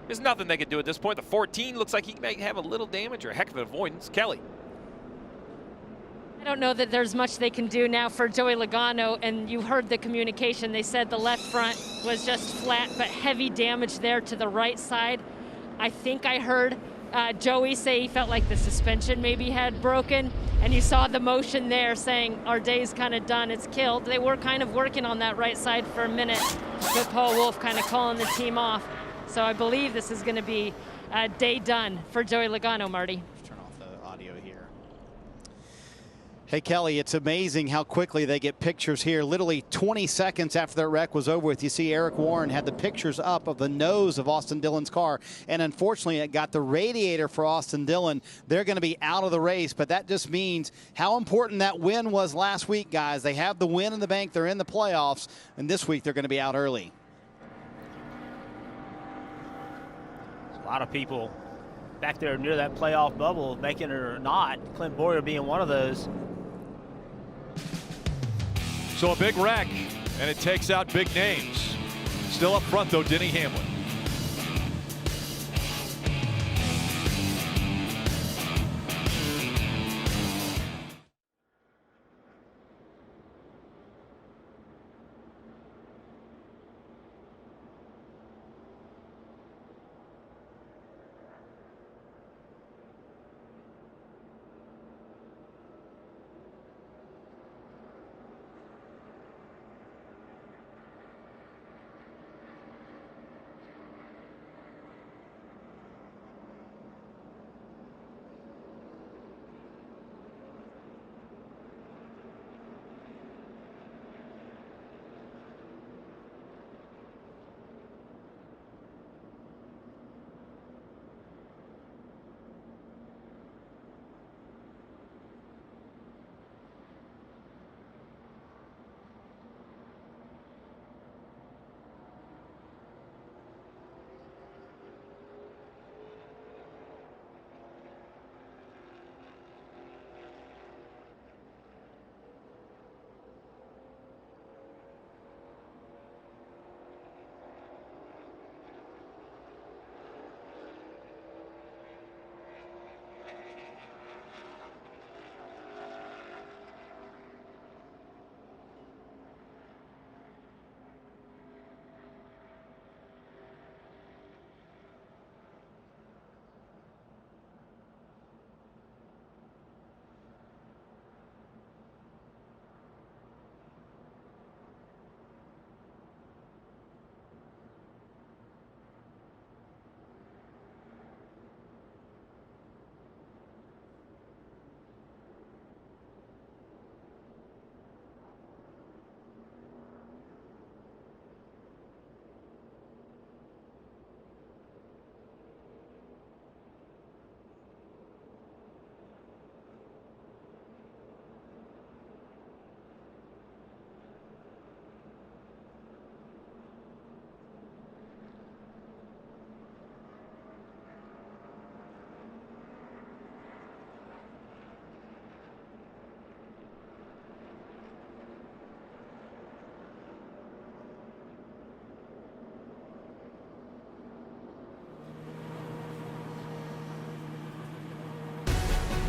There's nothing they could do at this point. The 14 looks like he may have a little damage or a heck of an avoidance. Kelly. I don't know that there's much they can do now for Joey Logano, and you heard the communication. They said the left front was just flat, but heavy damage there to the right side. I think I heard Joey say he felt like the suspension maybe had broken, and you saw the motion there saying our day's kind of done, it's killed. They were kind of working on that right side for a minute, with Paul Wolfe kind of calling the team off. So I believe this is going to be a day done for Joey Logano, Marty. Turn off the audio here. Hey, Kelly, it's amazing how quickly they get pictures here. Literally 20 seconds after that wreck was over with, you see Eric Warren had the pictures up of the nose of Austin Dillon's car, and unfortunately it got the radiator for Austin Dillon. They're going to be out of the race, but that just means how important that win was last week, guys. They have the win in the bank. They're in the playoffs, and this week they're going to be out early. A lot of people back there near that playoff bubble, making it or not. Clint Boyer being one of those. So a big wreck, and it takes out big names. Still up front, though, Denny Hamlin.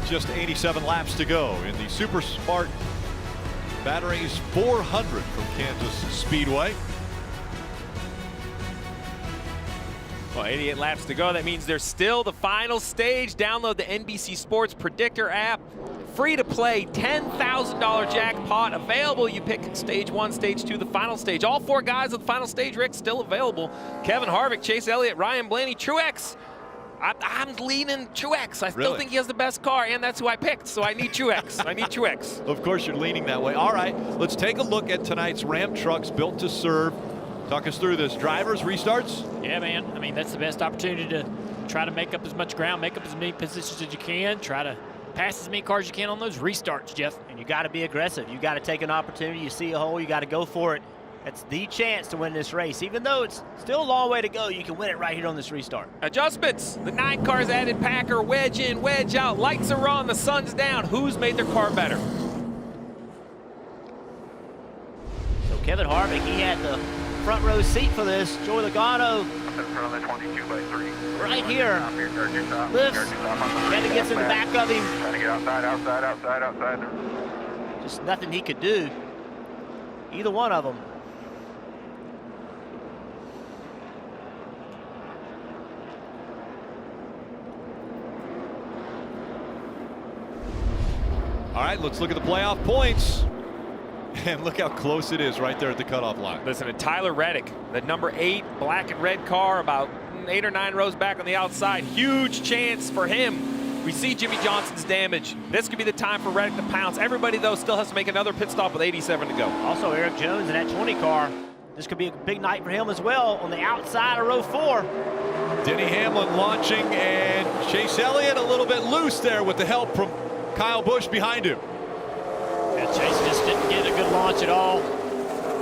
Just 87 laps to go in the Super Smart Batteries 400 from Kansas Speedway. Well, 88 laps to go. That means there's still the final stage. Download the NBC Sports Predictor app. Free to play, $10,000 jackpot available. You pick stage 1, stage 2, the final stage. All 4 guys of the final stage, Rick, still available. Kevin Harvick, Chase Elliott, Ryan Blaney, Truex. I'm leaning Truex. I still think he has the best car, and that's who I picked, so I need Truex. I need Truex. Of course, you're leaning that way. All right, let's take a look at tonight's Ram trucks built to serve. Talk us through this. Drivers, restarts? Yeah, man. I mean, that's the best opportunity to try to make up as much ground, make up as many positions as you can, try to pass as many cars as you can on those restarts, Jeff. And you got to be aggressive. You got to take an opportunity. You see a hole, you got to go for it. That's the chance to win this race. Even though it's still a long way to go, you can win it right here on this restart. Adjustments. The 9 cars added Packer. Wedge in, wedge out. Lights are on. The sun's down. Who's made their car better? So Kevin Harvick, he had the front row seat for this. Joey Logano right here. Lifts. Kevin gets in the back of him. Trying to get outside. Just nothing he could do. Either one of them. All right, let's look at the playoff points. And look how close it is right there at the cutoff line. Listen to Tyler Reddick, the number 8 black and red car, about 8 or 9 rows back on the outside. Huge chance for him. We see Jimmie Johnson's damage. This could be the time for Reddick to pounce. Everybody, though, still has to make another pit stop with 87 to go. Also, Eric Jones in that 20 car. This could be a big night for him as well on the outside of row 4. Denny Hamlin launching, and Chase Elliott a little bit loose there with the help from Kyle Busch behind him. Yeah, Chase just didn't get a good launch at all.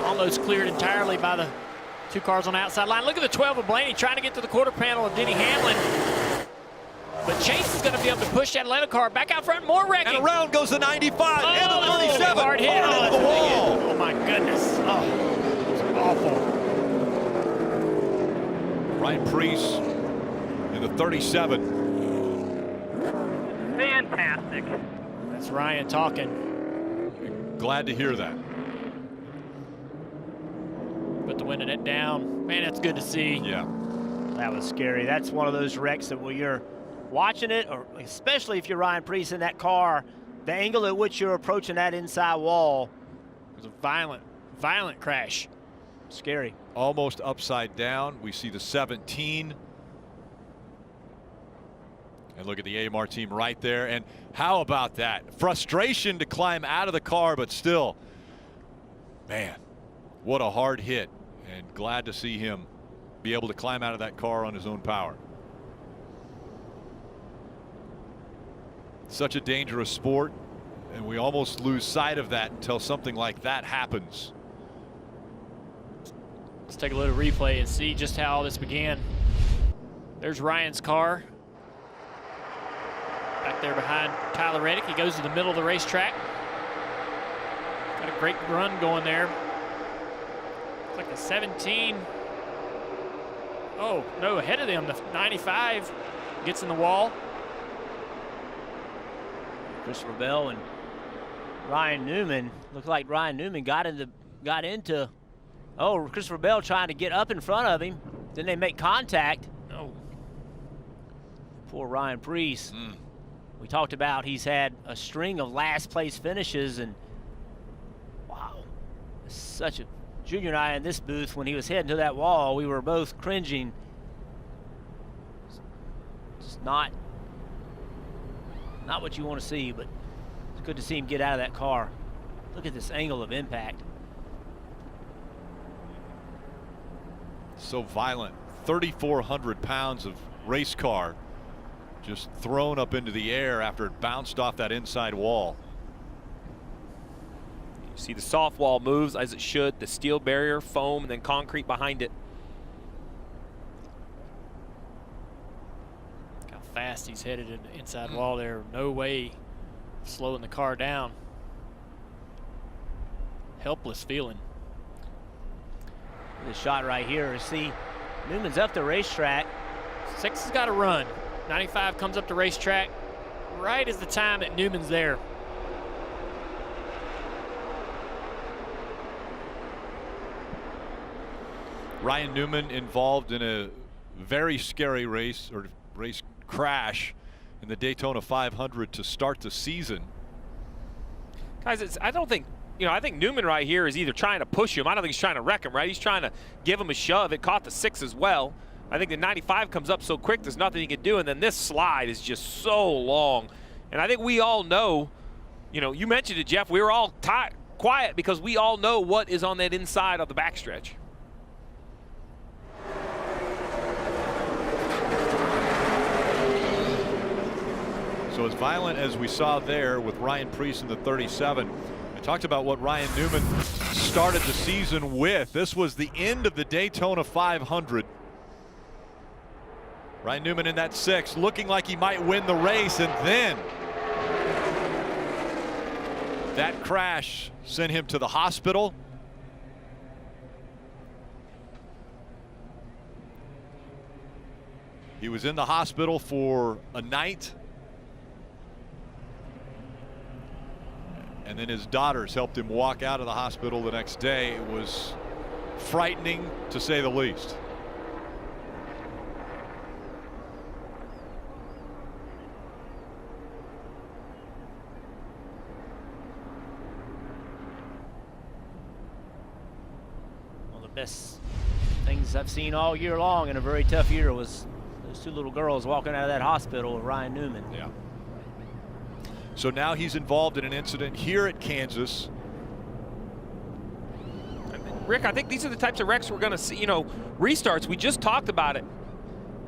Almost cleared entirely by the 2 cars on the outside line. Look at the 12 of Blaney trying to get to the quarter panel of Denny Hamlin. But Chase is going to be able to push that Atlanta car back out front. More wrecking. And around goes the 95 and the 97. Hard hit. Into the wall. Oh, my goodness. Oh, it's awful. Ryan Preece in the 37. Fantastic. That's Ryan talking. Glad to hear that. Put the winning it down. Man, that's good to see. Yeah. That was scary. That's one of those wrecks that when you're watching it, or especially if you're Ryan Preece in that car, the angle at which you're approaching that inside wall. It was a violent crash. Scary. Almost upside down. We see the 17. And look at the AMR team right there. And how about that? Frustration to climb out of the car, but still, man, what a hard hit. And glad to see him be able to climb out of that car on his own power. Such a dangerous sport, and we almost lose sight of that until something like that happens. Let's take a little replay and see just how all this began. There's Ryan's car. Back there behind Tyler Reddick. He goes to the middle of the racetrack. Got a great run going there. Looks like the 17. Oh, no, ahead of them. The 95 gets in the wall. Christopher Bell and Ryan Newman. Looked like Ryan Newman got into. Oh, Christopher Bell trying to get up in front of him. Then they make contact. Oh. Poor Ryan Preece. We talked about he's had a string of last place finishes, and wow, such a Junior and I in this booth, when he was heading to that wall, we were both cringing. It's not what you want to see, but it's good to see him get out of that car. Look at this angle of impact. So violent. 3,400 pounds of race car just thrown up into the air after it bounced off that inside wall. You see the soft wall moves as it should, the steel barrier, foam, and then concrete behind it. Look how fast he's headed in the inside wall there. No way slowing the car down. Helpless feeling. This shot right here, see, Newman's up the racetrack. 6 has got to run. 95 comes up the racetrack right as the time that Newman's there. Ryan Newman involved in a very scary race crash in the Daytona 500 to start the season. Guys, I don't think, I think Newman right here is either trying to push him. I don't think he's trying to wreck him, right? He's trying to give him a shove. It caught the 6 as well. I think the 95 comes up so quick, there's nothing he can do. And then this slide is just so long. And I think we all know, you mentioned it, Jeff, we were all quiet because we all know what is on that inside of the backstretch. So as violent as we saw there with Ryan Preece in the 37, I talked about what Ryan Newman started the season with. This was the end of the Daytona 500. Ryan Newman in that 6, looking like he might win the race, and then that crash sent him to the hospital. He was in the hospital for a night. And then his daughters helped him walk out of the hospital the next day. It was frightening, to say the least. One of the best things I've seen all year long in a very tough year was those 2 little girls walking out of that hospital with Ryan Newman. Yeah. So now he's involved in an incident here at Kansas. Rick, I think these are the types of wrecks we're going to see. You know, restarts, we just talked about it.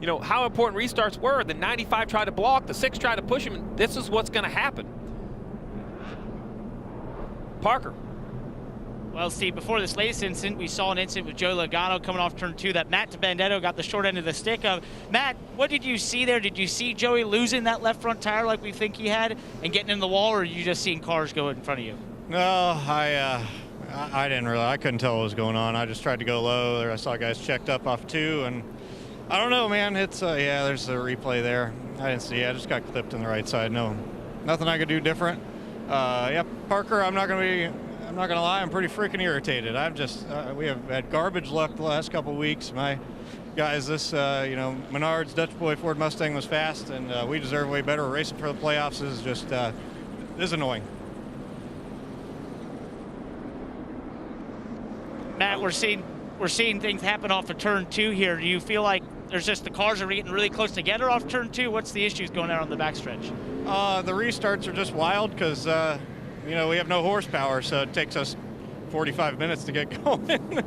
You know, how important restarts were. The 95 tried to block, the 6 tried to push him, and this is what's going to happen. Parker. Well, Steve, before this latest incident, we saw an incident with Joe Logano coming off turn 2 that Matt DiBenedetto got the short end of the stick of. Matt, what did you see there? Did you see Joey losing that left front tire like we think he had and getting in the wall, or are you just seeing cars go in front of you? No, I didn't really. I couldn't tell what was going on. I just tried to go low there. I saw guys checked up off 2, and I don't know, man. It's yeah, there's a replay there. I didn't see it. I just got clipped on the right side. No, nothing I could do different. Yeah, Parker, I'm not gonna lie, I'm pretty freaking irritated. I'm just, we have had garbage luck the last couple of weeks. My guys, this, you know, Menard's Dutch Boy Ford Mustang was fast, and we deserve way better. Racing for the playoffs is just, this is annoying. Matt, we're seeing things happen off of turn 2 here. Do you feel like there's just the cars are getting really close together off turn 2? What's the issues going on the backstretch? The restarts are just wild because, you know, we have no horsepower, so it takes us 45 minutes to get going.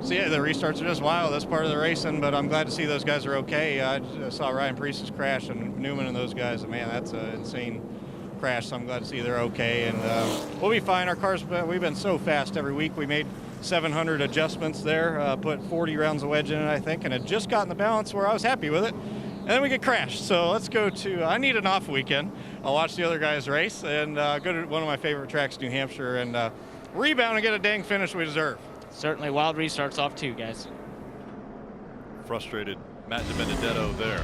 So yeah, the restarts are just wild. That's part of the racing, but I'm glad to see those guys are okay. I saw Ryan Preece's crash and Newman and those guys. Man, that's an insane crash, so I'm glad to see they're okay. And we'll be fine. Our cars, we've been so fast every week. We made 700 adjustments there, put 40 rounds of wedge in it, I think, and had just gotten the balance where I was happy with it. And then we get crashed. So let's go to, I need an off weekend. I'll watch the other guys race and go to one of my favorite tracks, New Hampshire, and rebound and get a dang finish we deserve. Certainly wild restarts off 2, guys. Frustrated Matt DiBenedetto there.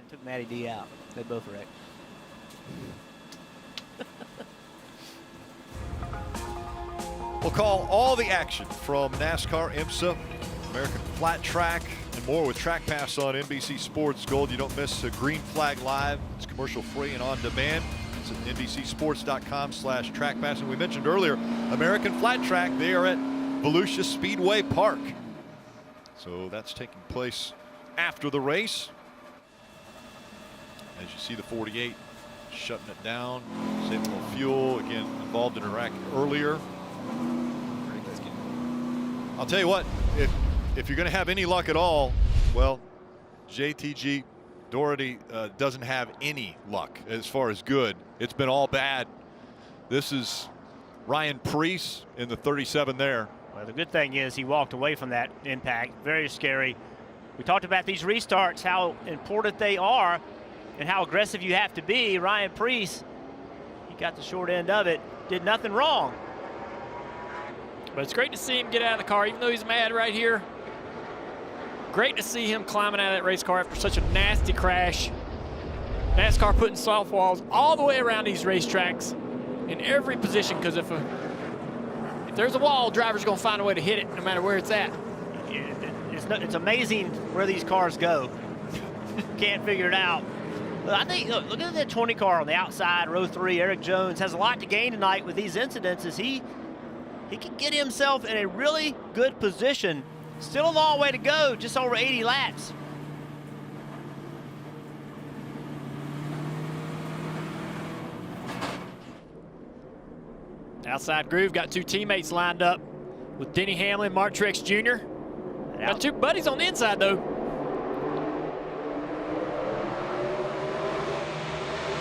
Took Matty D out. They both wrecked. We'll call all the action from NASCAR, IMSA, American Flat Track, and more with Track Pass on NBC Sports Gold. You don't miss a Green Flag Live. It's commercial free and on demand. It's at NBCSports.com/Track Pass. And we mentioned earlier, American Flat Track, they are at Volusia Speedway Park. So that's taking place after the race. As you see the 48 shutting it down, saving a little fuel. Again, involved in a wreck earlier. I'll tell you what, if you're going to have any luck at all, well, JTG Doherty doesn't have any luck as far as good. It's been all bad. This is Ryan Preece in the 37 there. Well, the good thing is he walked away from that impact. Very scary. We talked about these restarts, how important they are and how aggressive you have to be. Ryan Preece, he got the short end of it, did nothing wrong. But it's great to see him get out of the car, even though he's mad right here. Great to see him climbing out of that race car after such a nasty crash. NASCAR putting soft walls all the way around these racetracks in every position, because if there's a wall, driver's going to find a way to hit it no matter where it's at. It's amazing where these cars go. Can't figure it out. But I think, look at that 20 car on the outside, row 3. Eric Jones has a lot to gain tonight with these incidents as he can get himself in a really good position. Still a long way to go, just over 80 laps. Outside groove, got 2 teammates lined up with Denny Hamlin, Mark Truex Jr. Got 2 buddies on the inside, though.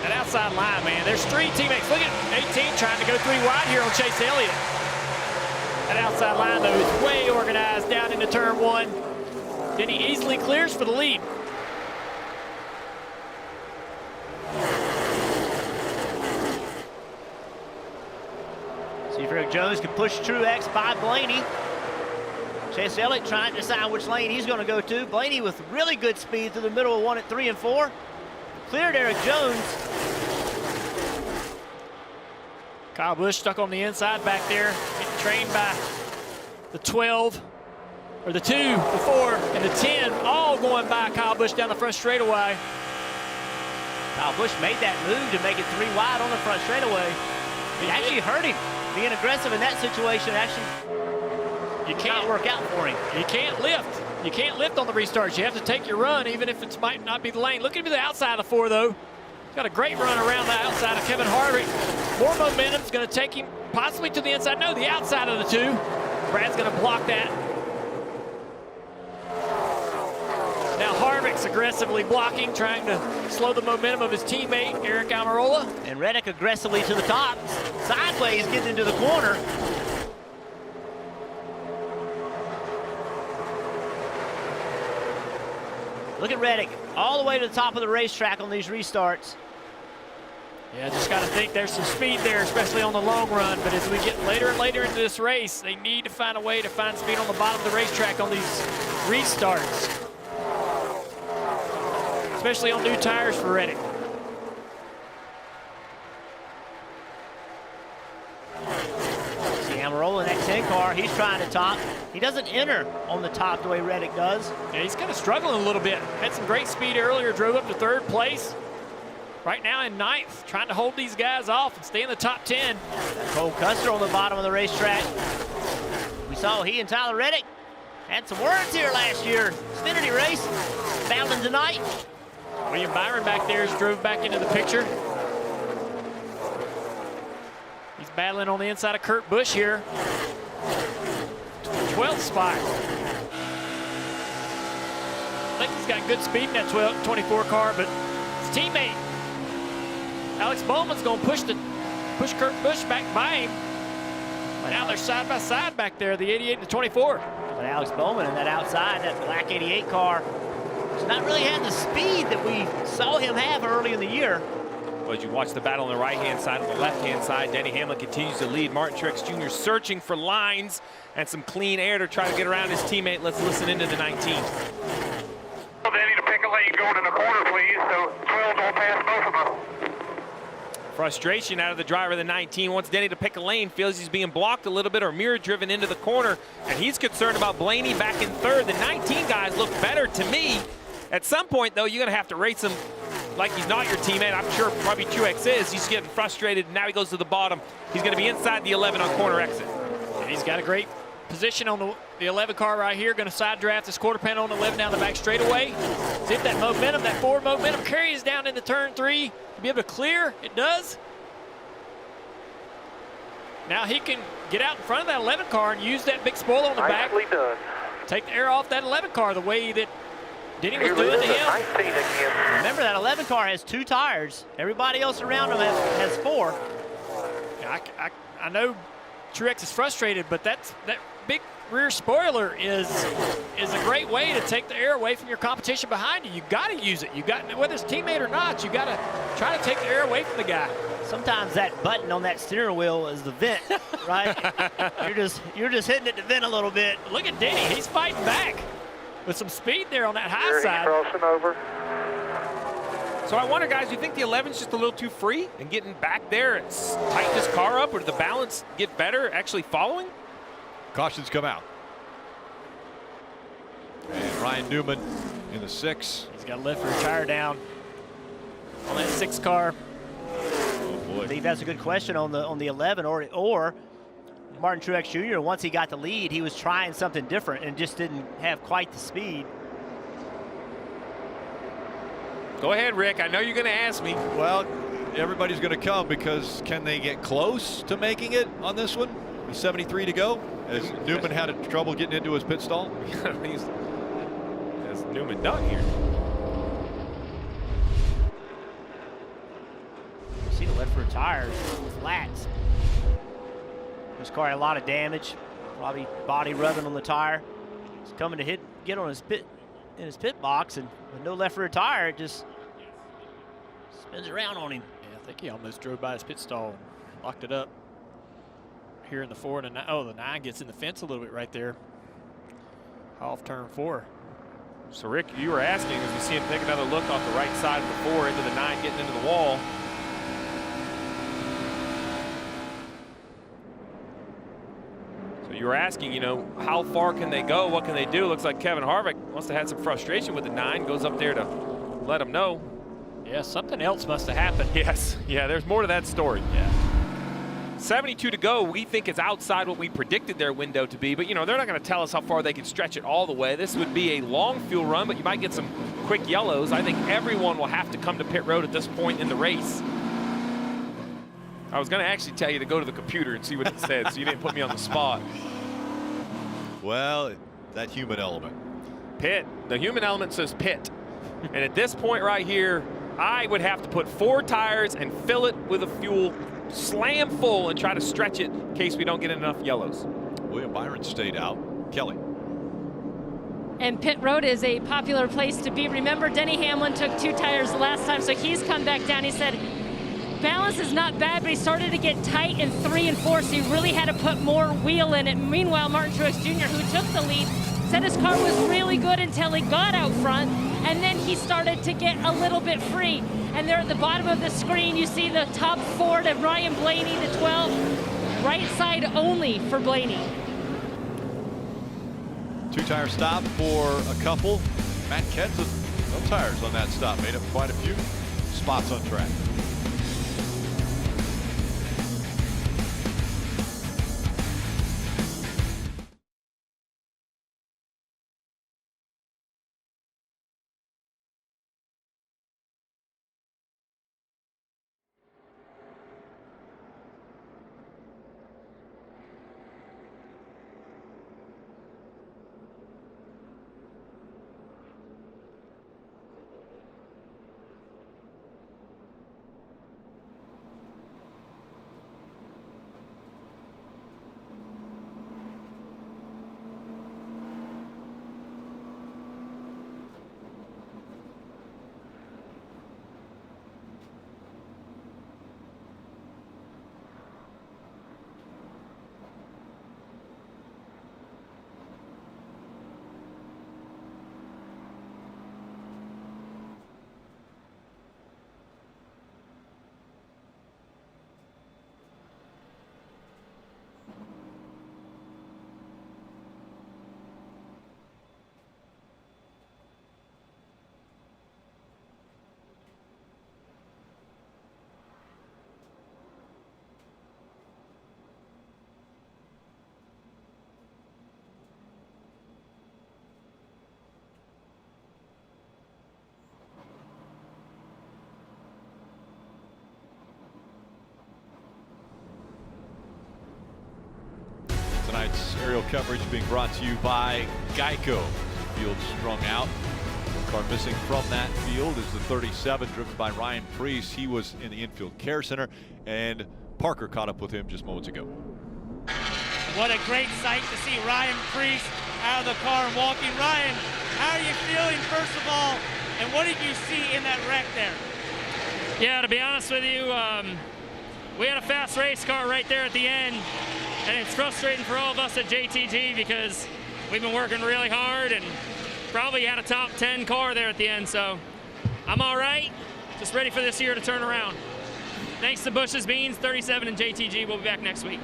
That outside line, man, there's 3 teammates. Look at 18 trying to go 3 wide here on Chase Elliott. That outside line, though, is way organized down into turn 1. Denny easily clears for the lead. See if Eric Jones can push Truex by Blaney. Chase Elliott trying to decide which lane he's going to go to. Blaney with really good speed through the middle of 1 at 3 and 4. Cleared Eric Jones. Kyle Busch stuck on the inside back there, getting trained by the 12, or the 2, the 4, and the 10, all going by Kyle Busch down the front straightaway. Kyle Busch made that move to make it 3 wide on the front straightaway. It actually hurt him. Being aggressive in that situation actually can't work out for him. You can't lift. You can't lift on the restarts. You have to take your run, even if it might not be the lane. Look at him to the outside of the 4, though. Got a great run around the outside of Kevin Harvick. More momentum is going to take him possibly to the inside. No, the outside of the 2. Brad's going to block that. Now Harvick's aggressively blocking, trying to slow the momentum of his teammate, Eric Almirola. And Reddick aggressively to the top. Sideways getting into the corner. Look at Reddick all the way to the top of the racetrack on these restarts. Yeah, just got to think there's some speed there, especially on the long run. But as we get later and later into this race, they need to find a way to find speed on the bottom of the racetrack on these restarts, especially on new tires for Reddick. See Almirola in that 10 car, he's trying to top. He doesn't enter on the top the way Reddick does. Yeah, he's kind of struggling a little bit. Had some great speed earlier, drove up to 3rd place. Right now in 9th, trying to hold these guys off and stay in the top 10. Cole Custer on the bottom of the racetrack. We saw he and Tyler Reddick had some words here last year. Xfinity race, battling tonight. William Byron back there has drove back into the picture. He's battling on the inside of Kurt Busch here. 12th spot. I think he's got good speed in that 24 car, but his teammate Alex Bowman's going to push Kurt Busch back by him. But now they're side by side back there, the 88 and the 24. But Alex Bowman in that outside, that black 88 car, has not really had the speed that we saw him have early in the year. Well, as you watch the battle on the right-hand side, on the left-hand side, Denny Hamlin continues to lead. Martin Truex Jr. searching for lines and some clean air to try to get around his teammate. Let's listen into the 19. Denny to pick a lane lane going in the corner, please, so 12 don't pass both of us. Frustration out of the driver of the 19. Wants Denny to pick a lane, feels he's being blocked a little bit or mirror driven into the corner, and he's concerned about Blaney back in third. The 19 guys look better to me. At some point, though, you're going to have to race him like he's not your teammate. I'm sure probably Truex is. He's getting frustrated, and now he goes to the bottom. He's going to be inside the 11 on corner exit. And he's got a great position on the 11 car right here. Going to side draft this quarter panel on the 11 down the back straightaway. See if that momentum, that forward momentum carries down into turn 3 to be able to clear. It does. Now he can get out in front of that 11 car and use that big spoiler on the back. Nicely done. Take the air off that 11 car the way that Denny was doing to him. 19 again. Remember, that 11 car has 2 tires. Everybody else around him has 4. I know Truex is frustrated, but that big rear spoiler is a great way to take the air away from your competition behind you. You got to use it. You got, whether it's teammate or not, you got to try to take the air away from the guy. Sometimes that button on that steering wheel is the vent, right? you're just hitting it to vent a little bit. Look at Denny. He's fighting back with some speed there on that high There, side. he's crossing over. So I wonder, guys, do you think the 11's just a little too free and getting back there and tighten his car up, or did the balance get better actually following? Cautions come out. And Ryan Newman in the 6. He's got to lift her tire down on that 6 car. Oh boy. I think that's a good question on the 11, or Martin Truex Jr. Once he got the lead, he was trying something different and just didn't have quite the speed. Go ahead, Rick. I know you're going to ask me. Well, everybody's going to come because can they get close to making it on this one? With 73 to go. Has Newman had trouble getting into his pit stall? Has Newman done here? You see the left rear tires, flats. This car had a lot of damage, probably body rubbing on the tire. He's coming to get on his pit box, and with no left rear tire, it just spins around on him. Yeah, I think he almost drove by his pit stall and locked it up. Here in the 4 and the 9. Oh, the 9 gets in the fence a little bit right there. Off turn 4. So, Rick, you were asking as we see him take another look off the right side of the 4 into the 9, getting into the wall. So you were asking, you know, how far can they go? What can they do? Looks like Kevin Harvick must have had some frustration with the 9. Goes up there to let him know. Yeah, something else must have happened. Yes. Yeah, there's more to that story. Yeah. 72 to go. We think it's outside what we predicted their window to be, but you know, they're not going to tell us how far they can stretch it all the way. This would be a long fuel run, but you might get some quick yellows. I think everyone will have to come to pit road at this point in the race. I was going to actually tell you to go to the computer and see what it said, so you didn't put me on the spot. Well, that human element. Pit. The human element says pit. And at this point right here, I would have to put 4 tires and fill it with a fuel slam full and try to stretch it in case we don't get enough yellows. William Byron stayed out. Kelly. And pit road is a popular place to be. Remember, Denny Hamlin took 2 tires last time, so he's come back down. He said balance is not bad, but he started to get tight in 3 and 4, so he really had to put more wheel in it. Meanwhile, Martin Truex Jr., who took the lead, said his car was really good until he got out front, and then he started to get a little bit free. And there at the bottom of the screen, you see the top 4 to Ryan Blaney, the 12, right side only for Blaney. 2-tire stop for a couple. Matt Kenseth, no tires on that stop, made up quite a few spots on track. Aerial coverage being brought to you by Geico. Field strung out. Car missing from that field is the 37, driven by Ryan Preece. He was in the infield care center, and Parker caught up with him just moments ago. What a great sight to see Ryan Preece out of the car and walking. Ryan, how are you feeling, first of all, and what did you see in that wreck there? Yeah, to be honest with you, we had a fast race car right there at the end, and it's frustrating for all of us at JTG because we've been working really hard and probably had a top 10 car there at the end, so I'm all right, just ready for this year to turn around. Thanks to Bush's Beans, 37 and JTG. We'll be back next week.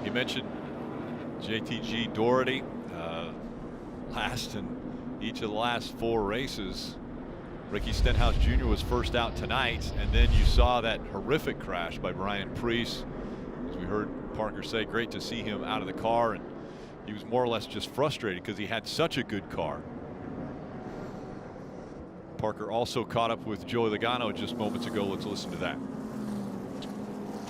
You mentioned JTG Doherty, last in each of the last 4 races. Ricky Stenhouse Jr. was first out tonight, and then you saw that horrific crash by Brian Preece. As we heard Parker say, great to see him out of the car, and he was more or less just frustrated because he had such a good car. Parker also caught up with Joey Logano just moments ago. Let's listen to that.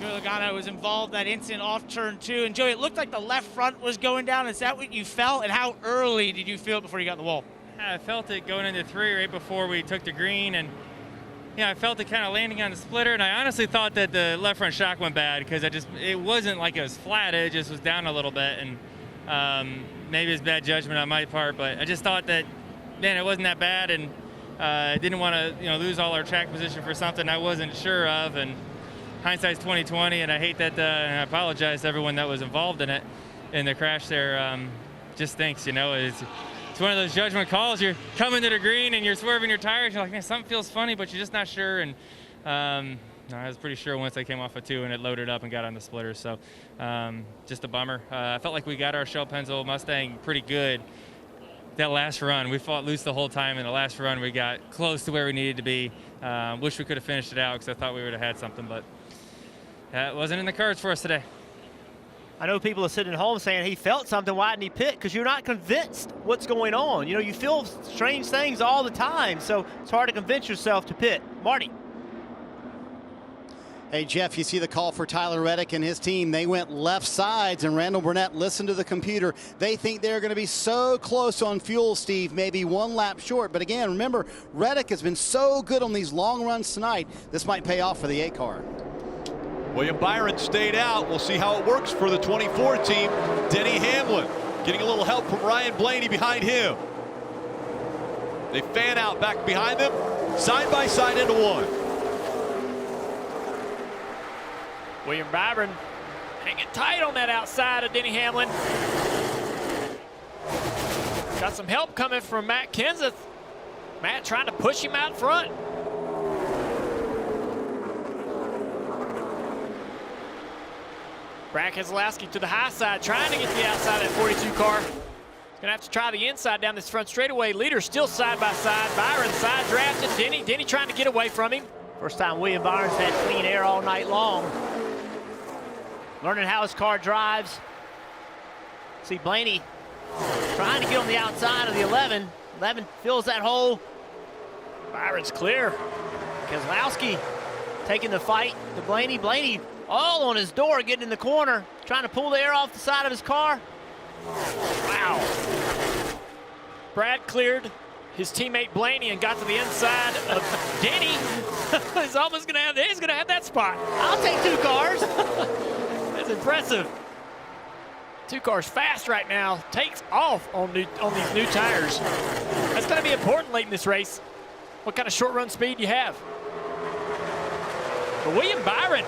Joey Logano was involved in that incident off turn 2. And Joey, it looked like the left front was going down. Is that what you felt? And how early did you feel it before you got in the wall? I felt it going into 3 right before we took the green, and I felt it kind of landing on the splitter, and I honestly thought that the left front shock went bad because it wasn't like it was flat, it just was down a little bit, and maybe it's bad judgment on my part, but I just thought that, man, it wasn't that bad, and I didn't want to lose all our track position for something I wasn't sure of, and hindsight's 20/20, and I hate that, and I apologize to everyone that was involved in it, in the crash there. Just thinks, it's one of those judgment calls. You're coming to the green and you're swerving your tires. You're like, man, something feels funny, but you're just not sure. And I was pretty sure once I came off of 2 and it loaded up and got on the splitter. So just a bummer. I felt like we got our Shell Pennzoil Mustang pretty good that last run. We fought loose the whole time. In the last run, we got close to where we needed to be. Wish we could have finished it out because I thought we would have had something, but that wasn't in the cards for us today. I know people are sitting at home saying he felt something. Why didn't he pit? Because you're not convinced what's going on. You feel strange things all the time, so it's hard to convince yourself to pit. Marty. Hey, Jeff, you see the call for Tyler Reddick and his team. They went left sides, and Randall Burnett listened to the computer. They think they're going to be so close on fuel, Steve, maybe 1 lap short. But again, remember, Reddick has been so good on these long runs tonight. This might pay off for the 8 car. William Byron stayed out. We'll see how it works for the 24 team. Denny Hamlin getting a little help from Ryan Blaney behind him. They fan out back behind them, side by side into 1. William Byron hanging tight on that outside of Denny Hamlin. Got some help coming from Matt Kenseth. Matt trying to push him out front. Brad Keselowski to the high side, trying to get the outside of that 42 car. He's gonna have to try the inside down this front straightaway. Leader still side by side. Byron side drafted. Denny trying to get away from him. First time William Byron's had clean air all night long. Learning how his car drives. See Blaney trying to get on the outside of the 11. 11 fills that hole. Byron's clear. Keselowski taking the fight to Blaney. Blaney all on his door, getting in the corner, trying to pull the air off the side of his car. Wow. Brad cleared his teammate Blaney and got to the inside of Denny. He's almost gonna have that spot. I'll take 2 cars. That's impressive. 2 cars fast right now. Takes off on these new tires. That's gonna be important late in this race. What kind of short run speed you have. But William Byron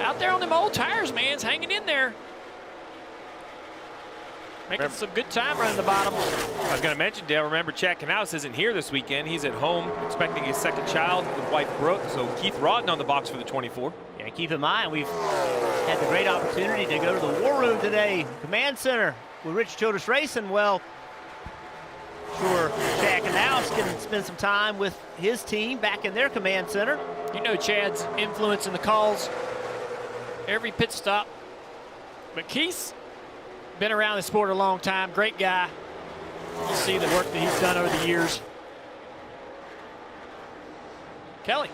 out there on them old tires, man, is hanging in there. Making some good time running the bottom. I was going to mention, Dale, remember Chad Canales isn't here this weekend. He's at home expecting his 2nd child with wife Brooke. So Keith Rodden on the box for the 24. Yeah, keep in mind, we've had the great opportunity to go to the War Room today, Command Center with Rich Childress Racing. Well, sure, Chad Canales can spend some time with his team back in their Command Center. You know Chad's influence in the calls. Every pit stop. But Keith's been around the sport a long time. Great guy. You see the work that he's done over the years. Kelly.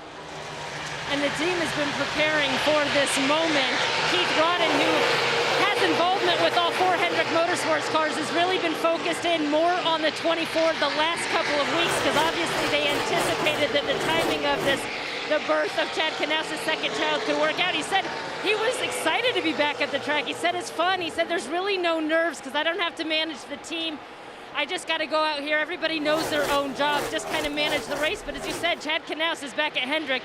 and the team has been preparing for this moment. Keith Rodden, who has involvement with all 4 Hendrick Motorsports cars, has really been focused in more on the 24 the last couple of weeks, because obviously they anticipated that the timing of the birth of Chad Knaus's second child could work out. He said he was excited to be back at the track. He said it's fun. He said there's really no nerves because I don't have to manage the team. I just got to go out here. Everybody knows their own jobs, just kind of manage the race. But as you said, Chad Knaus is back at Hendrick,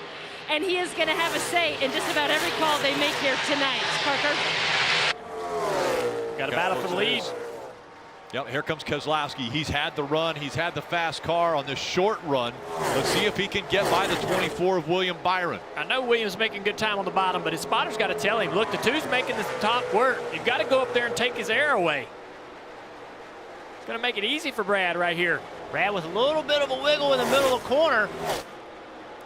and he is going to have a say in just about every call they make here tonight. Parker. Got a battle for the lead. Yep, here comes Keselowski. He's had the run. He's had the fast car on this short run. Let's see if he can get by the 24 of William Byron. I know William's making good time on the bottom, but his spotter's got to tell him, look, the 2's making the top work. You've got to go up there and take his air away. It's going to make it easy for Brad right here. Brad with a little bit of a wiggle in the middle of the corner.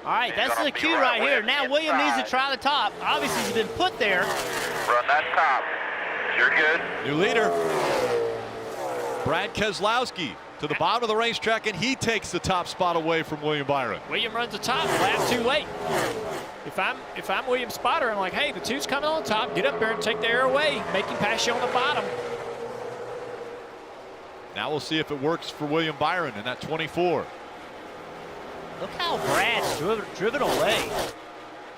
All right, that's the cue right here. Now William needs to try the top. Obviously, he's been put there. Run that top. You're good. New leader. Brad Keselowski to the bottom of the racetrack, and he takes the top spot away from William Byron. William runs the top, lap too late. If I'm William's spotter, I'm like, hey, the 2's coming on top. Get up there and take the air away. Make him pass you on the bottom. Now we'll see if it works for William Byron in that 24. Look how Brad's driven away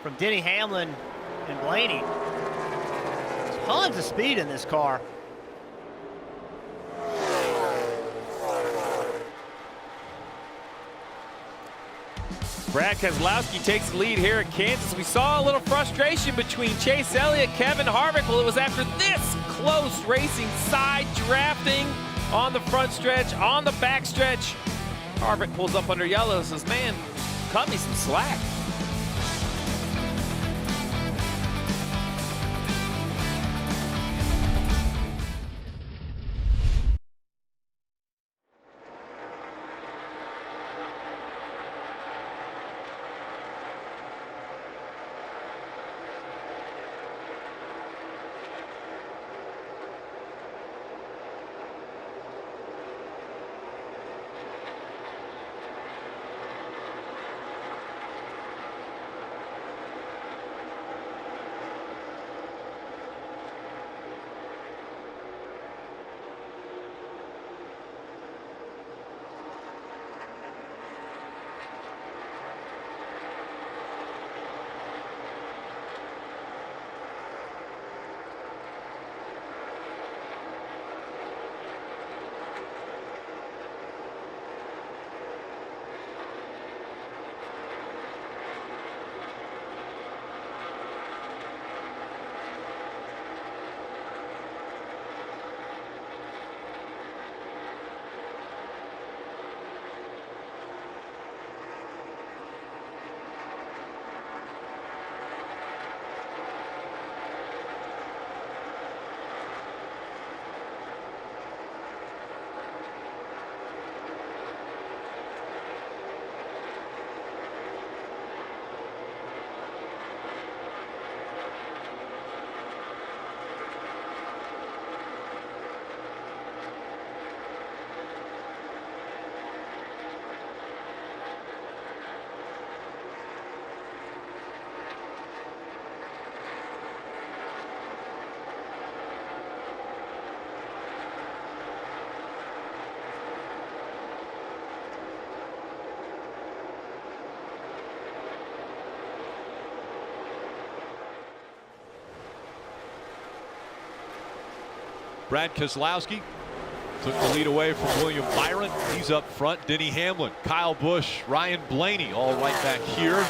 from Denny Hamlin and Blaney. Tons of speed in this car. Brad Keselowski takes the lead here at Kansas. We saw a little frustration between Chase Elliott, Kevin Harvick. Well, it was after this close racing, side drafting on the front stretch, on the back stretch. Harvick pulls up under yellow and says, man, cut me some slack. Brad Keselowski took the lead away from William Byron. He's up front. Denny Hamlin, Kyle Busch, Ryan Blaney all right back here,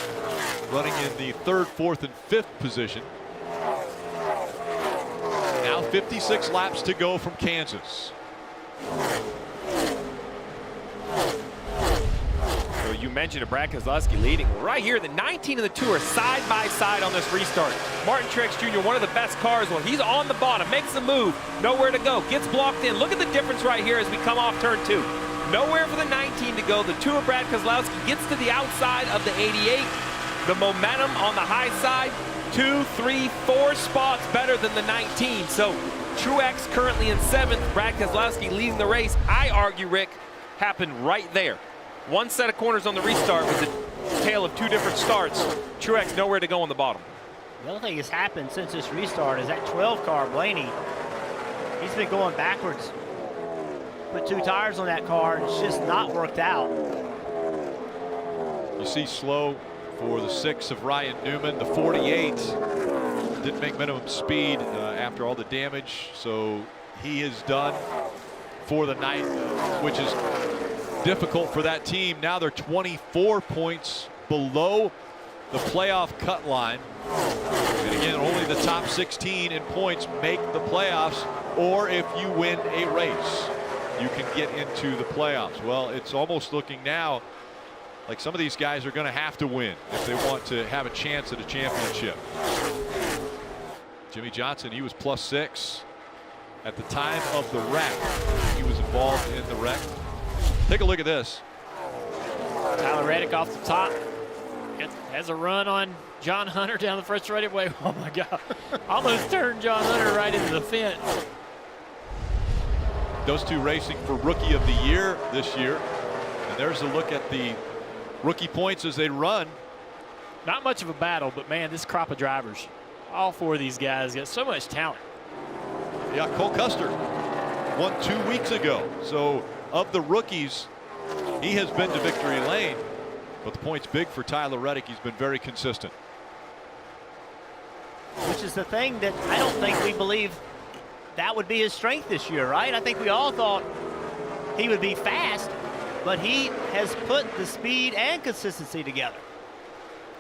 running in the 3rd, 4th, and 5th position. Now 56 laps to go from Kansas. So you mentioned Brad Keselowski leading. Right here, the 19 and the 2 are side by side on this restart. Martin Truex Jr., one of the best cars. Well, he's on the bottom, makes the move, nowhere to go, gets blocked in. Look at the difference right here as we come off turn 2. Nowhere for the 19 to go. The 2 of Brad Keselowski gets to the outside of the 88. The momentum on the high side, 2, 3, 4 spots better than the 19. So Truex currently in 7th, Brad Keselowski leading the race. I argue, Rick, happened right there. One set of corners on the restart was tale of two different starts. Truex nowhere to go on the bottom. The other thing that's happened since this restart is that 12 car, Blaney, he's been going backwards. Put 2 tires on that car, and it's just not worked out. You see slow for the 6 of Ryan Newman. The 48 didn't make minimum speed after all the damage, so he is done for the night, which is difficult for that team. Now they're 24 points below the playoff cut line. And again, only the top 16 in points make the playoffs, or if you win a race, you can get into the playoffs. Well, it's almost looking now like some of these guys are going to have to win if they want to have a chance at a championship. Jimmie Johnson, he was +6 at the time of the wreck. He was involved in the wreck. Take a look at this. Tyler Reddick off the top. Has a run on John Hunter down the first straightaway. Oh my God. Almost turned John Hunter right into the fence. Those two racing for Rookie of the Year this year. And there's a look at the rookie points as they run. Not much of a battle, but man, this crop of drivers, all 4 of these guys got so much talent. Yeah, Cole Custer won 2 weeks ago. So of the rookies, he has been to victory lane. But the point's big for Tyler Reddick. He's been very consistent. Which is the thing that I don't think we believe that would be his strength this year, right? I think we all thought he would be fast, but he has put the speed and consistency together.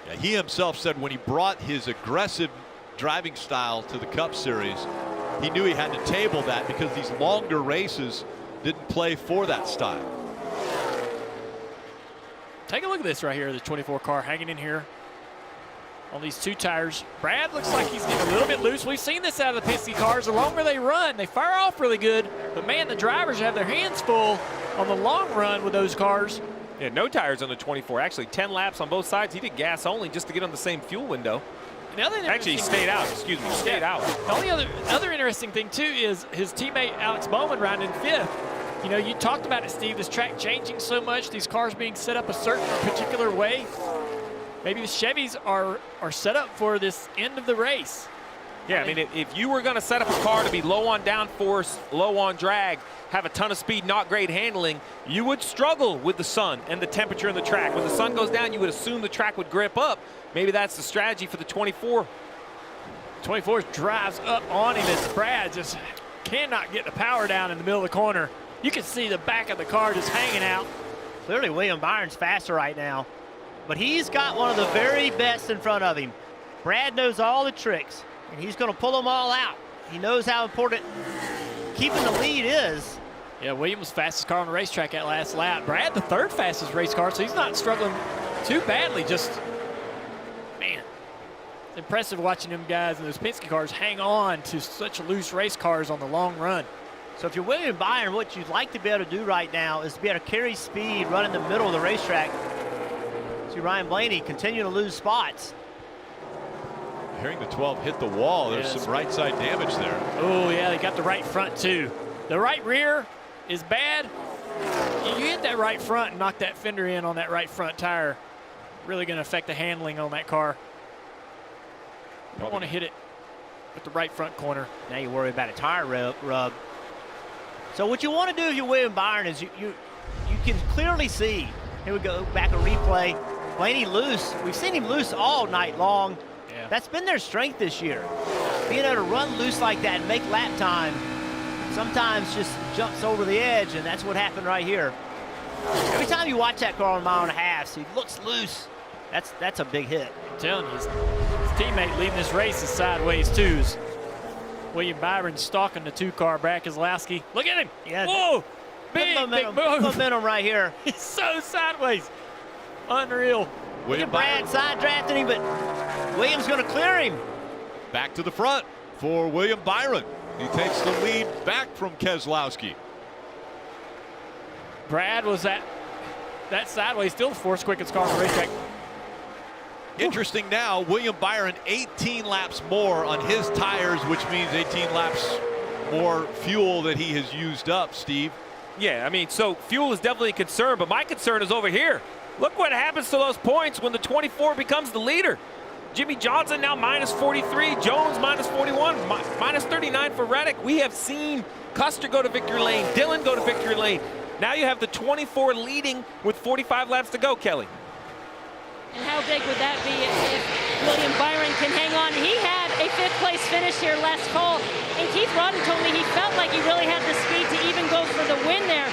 Yeah, he himself said when he brought his aggressive driving style to the Cup Series, he knew he had to table that because these longer races didn't play for that style. Take a look at this right here, the 24 car hanging in here on these 2 tires. Brad looks like he's getting a little bit loose. We've seen this out of the Penske cars. The longer they run, they fire off really good. But man, the drivers have their hands full on the long run with those cars. Yeah, no tires on the 24. Actually, 10 laps on both sides. He did gas only just to get on the same fuel window. Actually, he stayed out. Excuse me, stayed out. The only other interesting thing too is his teammate Alex Bowman riding in 5th. You know, you talked about it, Steve, this track changing so much, these cars being set up a certain particular way. Maybe the Chevys are set up for this end of the race. Yeah, I mean, if you were going to set up a car to be low on downforce, low on drag, have a ton of speed, not great handling, you would struggle with the sun and the temperature in the track. When the sun goes down, you would assume the track would grip up. Maybe that's the strategy for the 24. 24 drives up on him as Brad just cannot get the power down in the middle of the corner. You can see the back of the car just hanging out. Clearly, William Byron's faster right now, but he's got one of the very best in front of him. Brad knows all the tricks, and he's going to pull them all out. He knows how important keeping the lead is. Yeah, Williams' fastest car on the racetrack at last lap. Brad, the 3rd fastest race car, so he's not struggling too badly. Just, man, it's impressive watching them guys in those Penske cars hang on to such loose race cars on the long run. So if you're William Byron, what you'd like to be able to do right now is to be able to carry speed, run in the middle of the racetrack. See Ryan Blaney continue to lose spots. Hearing the 12 hit the wall, there's some right side damage there. Oh yeah, they got the right front too. The right rear is bad. You hit that right front and knock that fender in on that right front tire. Really going to affect the handling on that car. You don't want to hit it with the right front corner. Now you worry about a tire rub. So what you want to do if you're William Byron is you can clearly see. Here we go, back a replay. Blaney loose. We've seen him loose all night long. Yeah. That's been their strength this year. Being able to run loose like that and make lap time sometimes just jumps over the edge, and that's what happened right here. Every time you watch that car on a mile and a half, he looks loose. That's a big hit. I'm telling you, his teammate leading this race is sideways twos. William Byron stalking the 2 car, Brad Keselowski. Look at him. Yeah. Whoa. Big momentum, move. Momentum right here. He's so sideways. Unreal. William Brad side drafting him, but Williams going to clear him. Back to the front for William Byron. He takes the lead back from Keselowski. Brad was that sideways, still the 4th quickest car on the racetrack. Interesting now, William Byron 18 laps more on his tires, which means 18 laps more fuel that he has used up, Steve. Yeah, I mean, so fuel is definitely a concern, but my concern is over here. Look what happens to those points when the 24 becomes the leader. Jimmie Johnson now minus 43, Jones minus 41, minus 39 for Reddick. We have seen Custer go to victory lane, Dillon go to victory lane. Now you have the 24 leading with 45 laps to go, Kelly. And how big would that be if William Byron can hang on? He had a 5th place finish here last fall, and Keith Rodden told me he felt like he really had the speed to even go for the win there.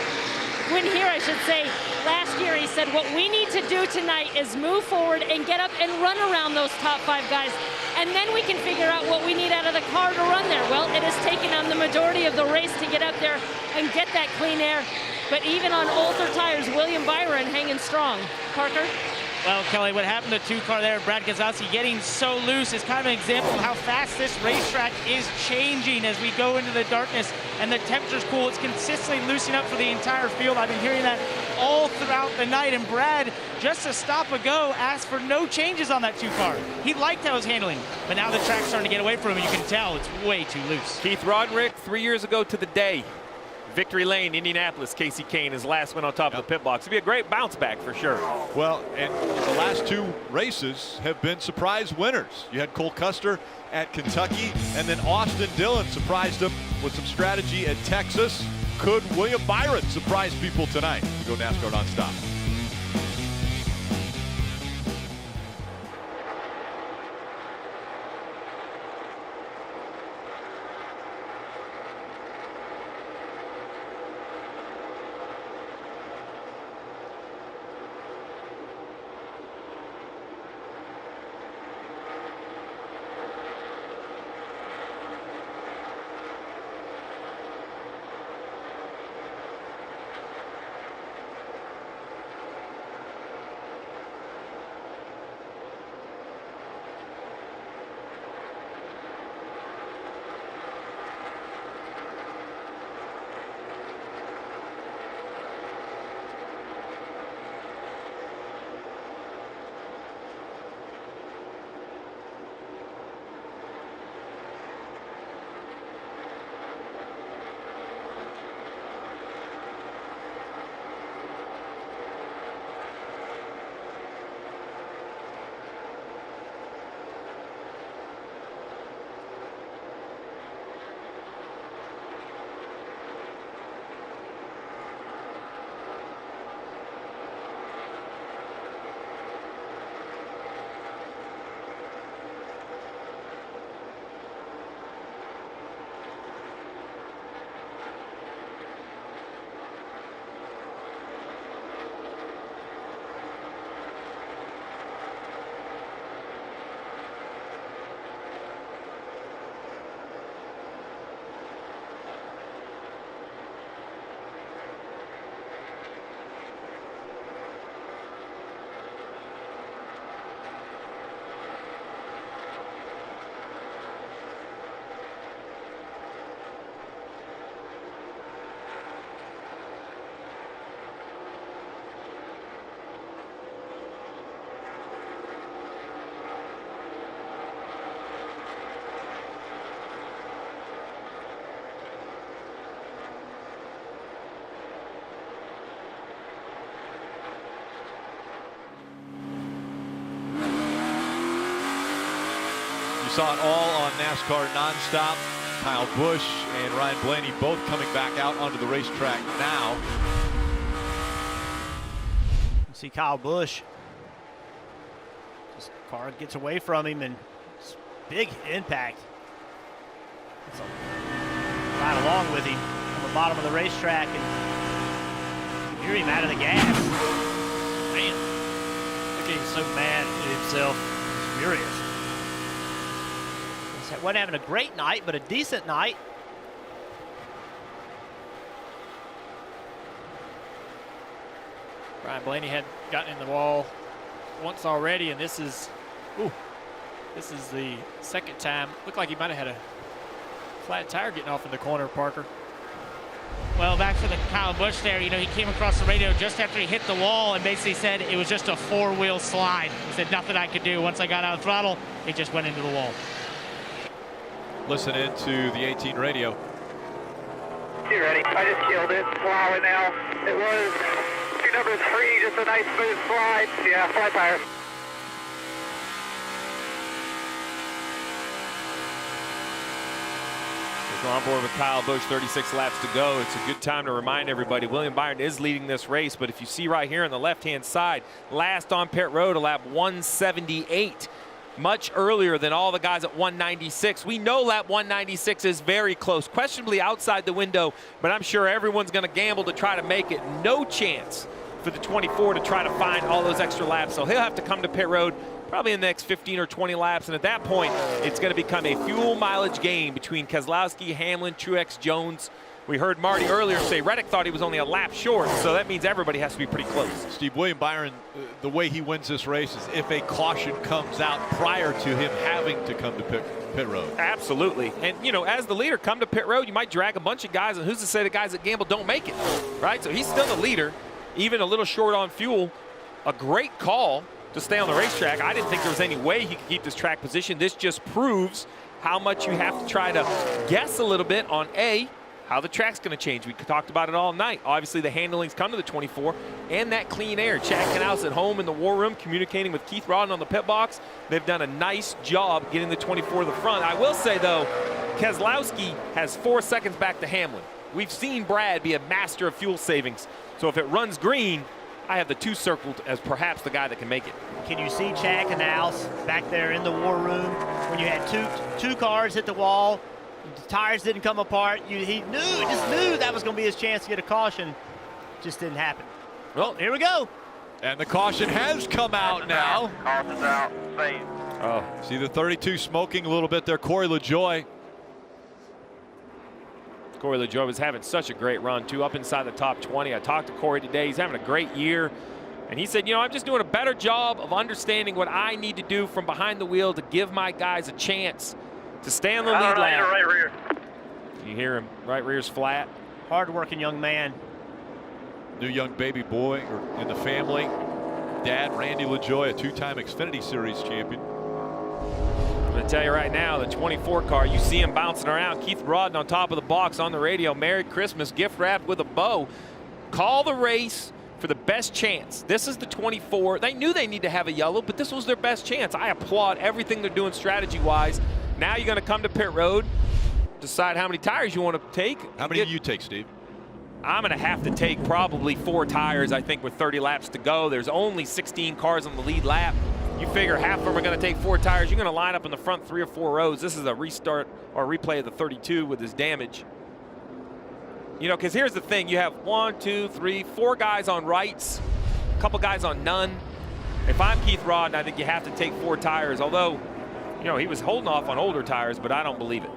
Win here, I should say. Last year, he said, what we need to do tonight is move forward and get up and run around those top 5 guys, and then we can figure out what we need out of the car to run there. Well, it has taken on the majority of the race to get up there and get that clean air, but even on older tires, William Byron hanging strong. Parker? Well, Kelly, what happened to 2-car there, Brad Keselowski getting so loose is kind of an example of how fast this racetrack is changing as we go into the darkness and the temperature's cool. It's consistently loosening up for the entire field. I've been hearing that all throughout the night, and Brad, just a stop ago, asked for no changes on that 2-car. He liked how it was handling, but now the track's starting to get away from him. You can tell it's way too loose. Keith Roderick, 3 years ago to the day. Victory Lane, Indianapolis, Casey Kane, his last win on top of the pit box. It'll be a great bounce back for sure. Well, and the last 2 races have been surprise winners. You had Cole Custer at Kentucky, and then Austin Dillon surprised him with some strategy at Texas. Could William Byron surprise people tonight? We go NASCAR nonstop. Saw it all on NASCAR nonstop. Kyle Busch and Ryan Blaney both coming back out onto the racetrack now. You see Kyle Busch. This car gets away from him and big impact. Right along with him on the bottom of the racetrack, and you hear him out of the gas. Man, look at him, so mad at himself. He's furious. Wasn't having a great night, but a decent night. Ryan Blaney had gotten in the wall once already, and this is the second time. Looked like he might have had a flat tire getting off in the corner, Parker. Well, back to the Kyle Busch there, you know, he came across the radio just after he hit the wall and basically said it was just a 4-wheel slide. He said nothing I could do. Once I got out of the throttle, it just went into the wall. Listen into the 18 radio. You ready? I just killed it. Plowing now. It was 2 numbers free, just a nice smooth slide. Yeah, flat tire. We're on board with Kyle Busch, 36 laps to go. It's a good time to remind everybody William Byron is leading this race, but if you see right here on the left-hand side, last on pit road, a lap 178. Much earlier than all the guys at 196. We know lap 196 is very close, questionably outside the window, but I'm sure everyone's going to gamble to try to make it. No chance for the 24 to try to find all those extra laps, so he'll have to come to pit road probably in the next 15 or 20 laps, and at that point, it's going to become a fuel mileage game between Keselowski, Hamlin, Truex, Jones. We heard Marty earlier say Reddick thought he was only a lap short, so that means everybody has to be pretty close. Steve, William Byron, the way he wins this race is if a caution comes out prior to him having to come to pit road. Absolutely. And, you know, as the leader, come to pit road, you might drag a bunch of guys, and who's to say the guys that gamble don't make it, right? So he's still the leader, even a little short on fuel. A great call to stay on the racetrack. I didn't think there was any way he could keep this track position. This just proves how much you have to try to guess a little bit on how the track's going to change. We talked about it all night. Obviously, the handling's come to the 24, and that clean air. Chad Knaus at home in the war room communicating with Keith Rodden on the pit box. They've done a nice job getting the 24 to the front. I will say, though, Keselowski has 4 seconds back to Hamlin. We've seen Brad be a master of fuel savings. So if it runs green, I have the 2 circled as perhaps the guy that can make it. Can you see Chad Knaus back there in the war room when you had two cars hit the wall? The tires didn't come apart. He just knew that was going to be his chance to get a caution. Just didn't happen. Well, here we go. And the caution has come out now. Caution's out. Safe. Oh, see the 32 smoking a little bit there. Corey LaJoie. Corey LaJoie was having such a great run, too, up inside the top 20. I talked to Corey today. He's having a great year. And he said, you know, I'm just doing a better job of understanding what I need to do from behind the wheel to give my guys a chance to stay on the lead lap. Right rear. You hear him, right rear's flat. Hard-working young man. New young baby boy in the family. Dad, Randy LaJoie, a 2-time Xfinity Series champion. I'm going to tell you right now, the 24 car, you see him bouncing around. Keith Rodden on top of the box on the radio. Merry Christmas, gift wrapped with a bow. Call the race for the best chance. This is the 24. They knew they need to have a yellow, but this was their best chance. I applaud everything they're doing strategy-wise. Now you're going to come to pit road, decide how many tires you want to take. How many do you take, Steve? I'm going to have to take probably 4 tires, I think, with 30 laps to go. There's only 16 cars on the lead lap. You figure half of them are going to take 4 tires. You're going to line up in the front 3 or 4 rows. This is a restart or replay of the 32 with his damage. You know, because here's the thing. You have 1, 2, 3, 4 guys on rights, a couple guys on none. If I'm Keith Rodden, I think you have to take 4 tires, although, you know, he was holding off on older tires, but I don't believe it.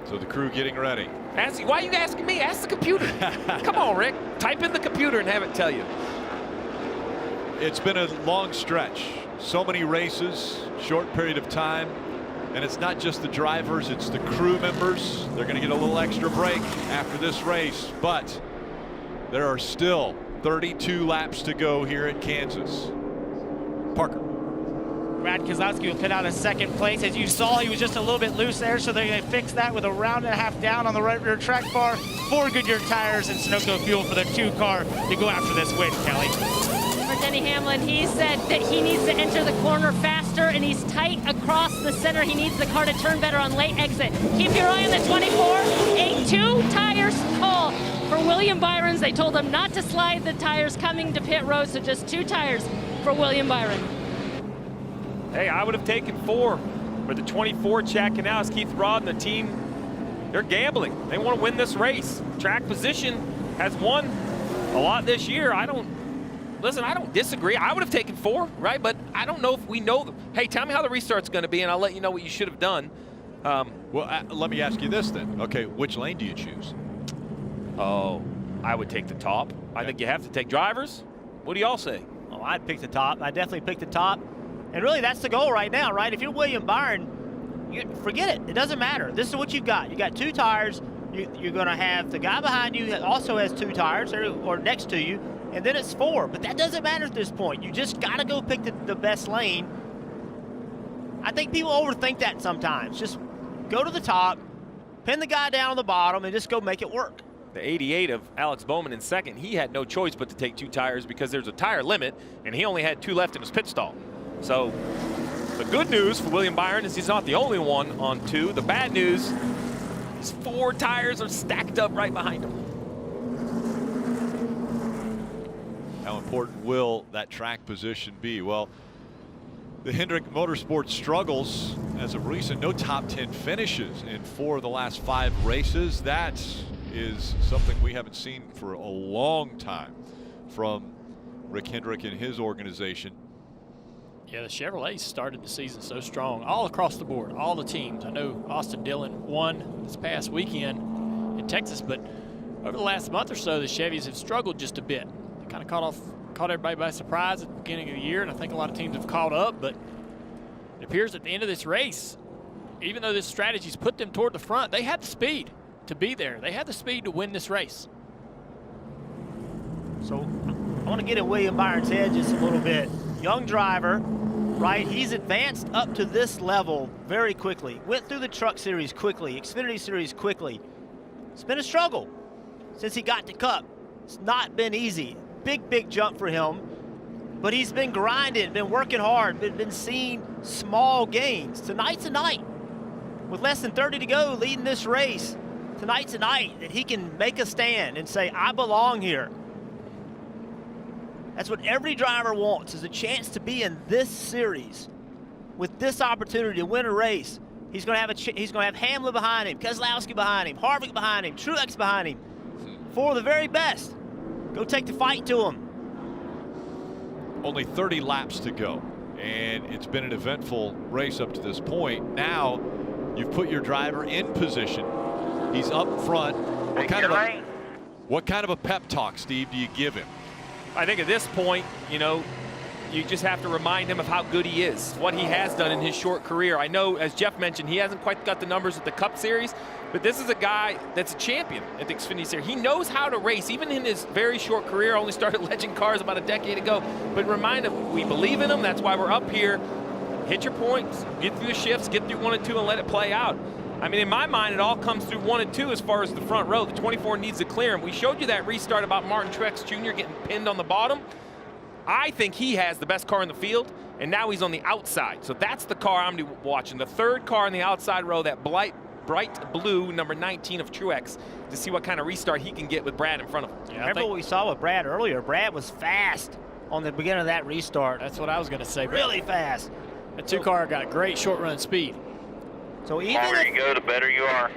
So the crew getting ready. Why are you asking me? Ask the computer. Come on, Rick. Type in the computer and have it tell you. It's been a long stretch. So many races, short period of time. And it's not just the drivers, it's the crew members. They're going to get a little extra break after this race. But there are still 32 laps to go here at Kansas. Parker. Brad Keselowski will pit out in second place. As you saw, he was just a little bit loose there, so they're going to fix that with a round and a half down on the right rear track bar. 4 Goodyear tires and Sunoco fuel for the 2 car to go after this win, Kelly. For Denny Hamlin, he said that he needs to enter the corner faster, and he's tight across the center. He needs the car to turn better on late exit. Keep your eye on the 24. A 2 tires call for William Byron's. They told him not to slide the tires coming to pit road, so just 2 tires for William Byron. Hey, I would have taken 4. But the 24, Chad Knaus, Keith Rodden, the team, they're gambling. They want to win this race. Track position has won a lot this year. I don't disagree. I would have taken 4, right? But I don't know if we know. Hey, tell me how the restart's going to be, and I'll let you know what you should have done. Let me ask you this then. Okay, which lane do you choose? Oh, I would take the top. Okay. I think you have to take drivers. What do y'all say? Oh, I'd pick the top. I definitely pick the top. And really, that's the goal right now, right? If you're William Byron, forget it. It doesn't matter. This is what you've got. You got 2 tires. You're going to have the guy behind you that also has 2 tires or next to you, and then it's 4. But that doesn't matter at this point. You just got to go pick the best lane. I think people overthink that sometimes. Just go to the top, Pin the guy down on the bottom and just go make it work. The 88 of Alex Bowman in second, he had no choice but to take 2 tires because there's a tire limit, and he only had 2 left in his pit stall. So the good news for William Byron is he's not the only one on 2. The bad news is 4 tires are stacked up right behind him. How important will that track position be? Well, the Hendrick Motorsports struggles as of recent. No top 10 finishes in 4 of the last 5 races. That is something we haven't seen for a long time from Rick Hendrick and his organization. Yeah, the Chevrolet started the season so strong all across the board, all the teams. I know Austin Dillon won this past weekend in Texas, but over the last month or so, the Chevys have struggled just a bit. They kind of caught everybody by surprise at the beginning of the year, and I think a lot of teams have caught up, but it appears at the end of this race, even though this strategy's put them toward the front, they had the speed to be there. They had the speed to win this race. So I want to get in William Byron's head just a little bit. Young driver, right? He's advanced up to this level very quickly. Went through the Truck Series quickly, Xfinity Series quickly. It's been a struggle since he got to Cup. It's not been easy. Big jump for him. But he's been grinding, been working hard, been seeing small gains. Tonight's a night. With less than 30 to go leading this race, tonight's a night that he can make a stand and say, I belong here. That's what every driver wants, is a chance to be in this series with this opportunity to win a race. He's going to have Hamlin behind him, Keselowski behind him, Harvick behind him, Truex behind him. 4 of the very best. Go take the fight to him. Only 30 laps to go, and it's been an eventful race up to this point. Now you've put your driver in position. He's up front. What kind of a pep talk, Steve, do you give him? I think at this point, you know, you just have to remind him of how good he is, what he has done in his short career. I know, as Jeff mentioned, he hasn't quite got the numbers at the Cup Series, but this is a guy that's a champion at the Xfinity Series. He knows how to race, even in his very short career. Only started Legend Cars about a decade ago. But remind him, we believe in him. That's why we're up here. Hit your points, get through the shifts, get through 1 and 2, and let it play out. I mean, in my mind, it all comes through 1 and 2 as far as the front row. The 24 needs to clear him. We showed you that restart about Martin Truex Jr. getting pinned on the bottom. I think he has the best car in the field, and now he's on the outside. So that's the car I'm watching. The 3rd car in the outside row, that bright blue number 19 of Truex, to see what kind of restart he can get with Brad in front of him. Yeah, remember what we saw with Brad earlier? Brad was fast on the beginning of that restart. That's what I was going to say. Really fast. The 2 car got great short run speed. So even the longer you go, the better you are.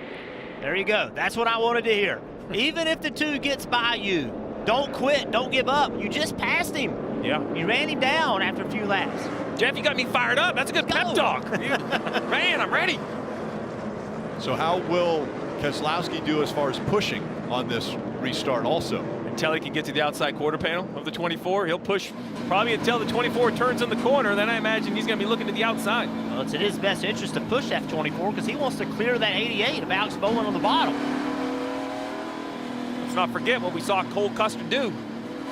There you go. That's what I wanted to hear. Even if the 2 gets by you, don't quit. Don't give up. You just passed him. Yeah. You ran him down after a few laps. Jeff, you got me fired up. That's a good pep talk. Man, I'm ready. So how will Keselowski do as far as pushing on this restart also? Until he can get to the outside quarter panel of the 24. He'll push probably until the 24 turns in the corner. Then I imagine he's going to be looking to the outside. Well, it's in his best interest to push that 24 because he wants to clear that 88 of Alex Bowman on the bottom. Let's not forget what we saw Cole Custer do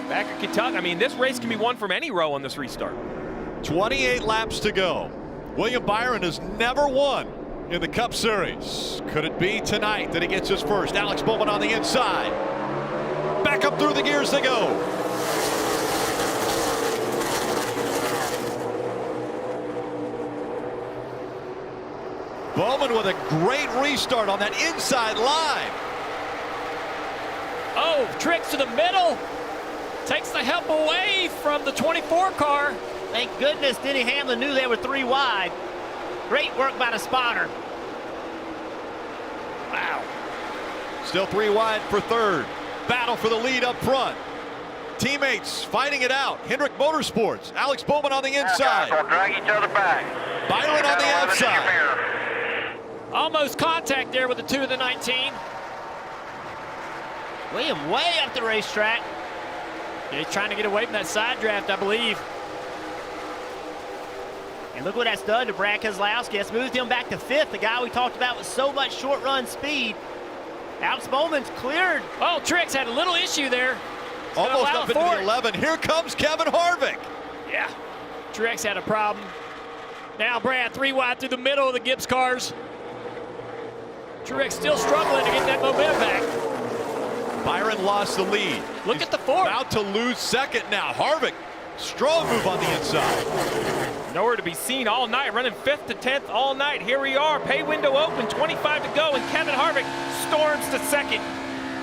back at Kentucky. I mean, this race can be won from any row on this restart. 28 laps to go. William Byron has never won in the Cup Series. Could it be tonight that he gets his first? Alex Bowman on the inside. Back up through the gears they go. Bowman with a great restart on that inside line. Oh, Truex to the middle. Takes the help away from the 24 car. Thank goodness Denny Hamlin knew they were 3 wide. Great work by the spotter. Wow. Still 3 wide for 3rd. Battle for the lead up front. Teammates fighting it out. Hendrick Motorsports. Alex Bowman on the inside. We'll drag each other back. Byron on the outside. Almost contact there with the 2 of the 19. William way up the racetrack. Yeah, he's trying to get away from that side draft, I believe. And look what that's done to Brad Keselowski. That's moved him back to 5th, the guy we talked about with so much short run speed. Alex Bowman's cleared. Oh, Truex had a little issue there. Almost up into the 11. Here comes Kevin Harvick. Yeah, Truex had a problem. Now Brad 3 wide through the middle of the Gibbs cars. Truex still struggling to get that momentum back. Byron lost the lead. Look at the fourth. About to lose second now. Harvick, strong move on the inside. Nowhere to be seen all night, running 5th to 10th all night. Here we are, pay window open, 25 to go, and Kevin Harvick storms to second.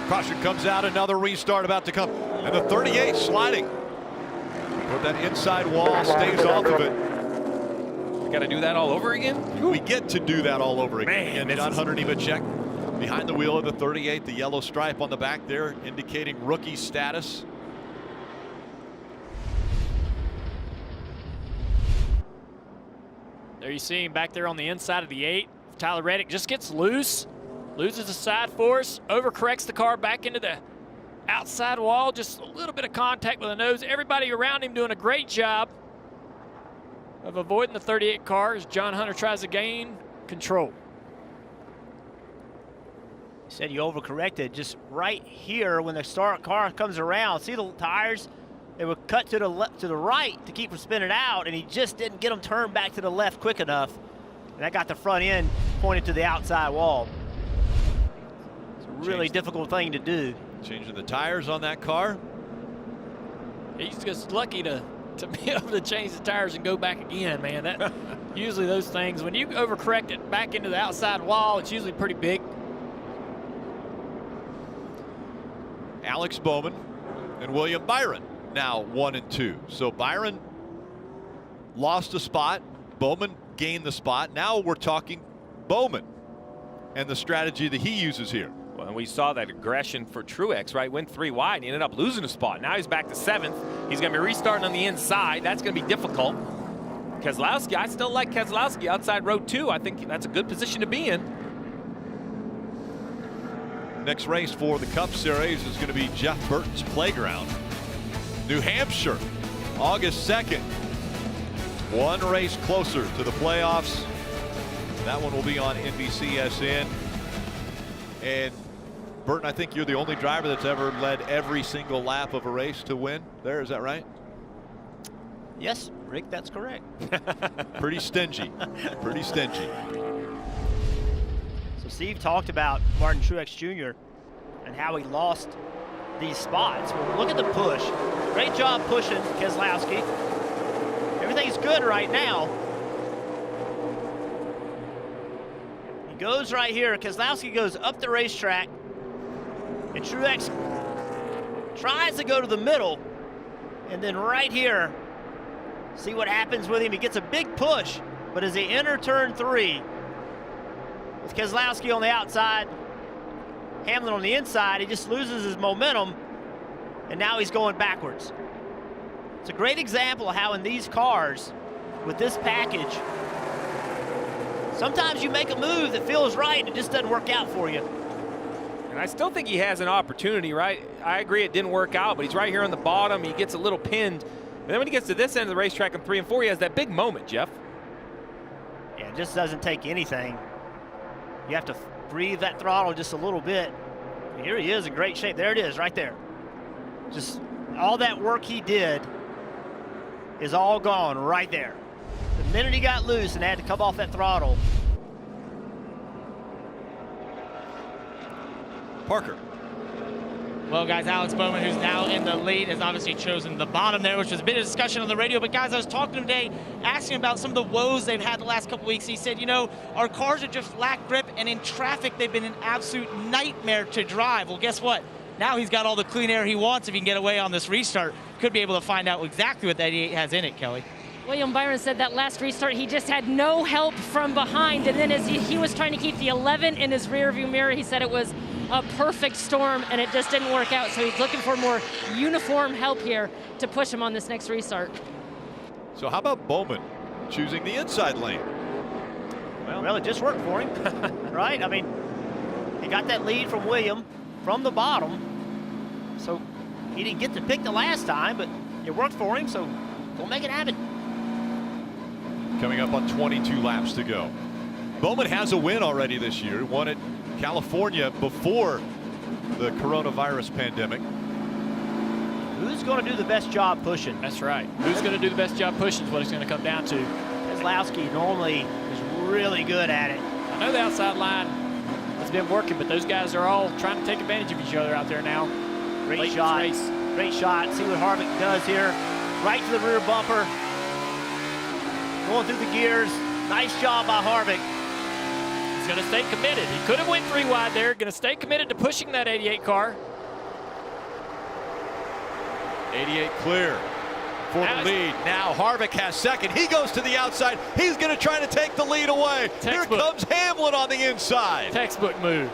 Caution comes out, another restart about to come. And the 38 sliding. But that inside wall stays off of it. We got to do that all over again? We get to do that all over again. Man, John Hunter Nemechek behind the wheel of the 38, the yellow stripe on the back there indicating rookie status. There you see him back there on the inside of the 8. Tyler Reddick just gets loose, loses the side force, overcorrects the car back into the outside wall, just a little bit of contact with the nose. Everybody around him doing a great job of avoiding the 38 car as John Hunter tries to gain control. You said you overcorrected just right here when the start car comes around. See the tires? They were cut to the left, to the right to keep from spinning out, and he just didn't get them turned back to the left quick enough. And that got the front end pointed to the outside wall. It's a really difficult thing to do. Changing the tires on that car. He's just lucky to be able to change the tires and go back again, man. That usually those things, when you overcorrect it back into the outside wall, it's usually pretty big. Alex Bowman and William Byron now 1 and 2. So Byron lost a spot, Bowman gained the spot. Now we're talking Bowman and the strategy that he uses here. Well, and we saw that aggression for Truex, right? Went 3 wide and he ended up losing a spot. Now he's back to 7th. He's going to be restarting on the inside. That's going to be difficult. Keselowski, I still like Keselowski outside row 2. I think that's a good position to be in. Next race for the Cup Series is going to be Jeff Burton's Playground. New Hampshire, August 2nd. One race closer to the playoffs. That one will be on NBCSN. And Burton, I think you're the only driver that's ever led every single lap of a race to win there. Is that right? Yes, Rick, that's correct. Pretty stingy. Pretty stingy. So Steve talked about Martin Truex Jr. and how he lost these spots. Well, look at the push. Great job pushing Keselowski. Everything's good right now. He goes right here. Keselowski goes up the racetrack, and Truex tries to go to the middle, and then right here, see what happens with him. He gets a big push, but as he enters turn 3, with Keselowski on the outside, Hamlin on the inside, he just loses his momentum, and now he's going backwards. It's a great example of how in these cars, with this package, sometimes you make a move that feels right and it just doesn't work out for you. And I still think he has an opportunity, right? I agree it didn't work out, but he's right here on the bottom. He gets a little pinned. And then when he gets to this end of the racetrack in 3 and 4, he has that big moment, Jeff. Yeah, it just doesn't take anything. You have to breathe that throttle just a little bit. Here he is in great shape. There it is, right there. Just all that work he did is all gone right there. The minute he got loose and had to come off that throttle. Parker. Well, guys, Alex Bowman, who's now in the lead, has obviously chosen the bottom there, which was a bit of discussion on the radio. But, guys, I was talking to him today, asking about some of the woes they've had the last couple weeks. He said, you know, our cars are just lack grip, and in traffic, they've been an absolute nightmare to drive. Well, guess what? Now he's got all the clean air he wants if he can get away on this restart. Could be able to find out exactly what that 88 has in it, Kelly. William Byron said that last restart, he just had no help from behind. And then as he was trying to keep the 11 in his rearview mirror, he said it was a perfect storm and it just didn't work out. So he's looking for more uniform help here to push him on this next restart. So how about Bowman choosing the inside lane? Well, it just worked for him, right? I mean, he got that lead from William from the bottom. So he didn't get to pick the last time, but it worked for him, so we'll make it happen. Coming up on 22 laps to go. Bowman has a win already this year. Won at California before the coronavirus pandemic. Who's going to do the best job pushing? That's right. Who's going to do the best job pushing is what it's going to come down to. Keselowski normally is really good at it. I know the outside line has been working, but those guys are all trying to take advantage of each other out there now. Great shot. Great shot. See what Harvick does here. Right to the rear bumper. Going through the gears. Nice job by Harvick. He's going to stay committed. He could have went 3 wide there. Going to stay committed to pushing that 88 car. 88 clear for the lead. Now Harvick has second. He goes to the outside. He's going to try to take the lead away. Textbook. Here comes Hamlin on the inside. Textbook move.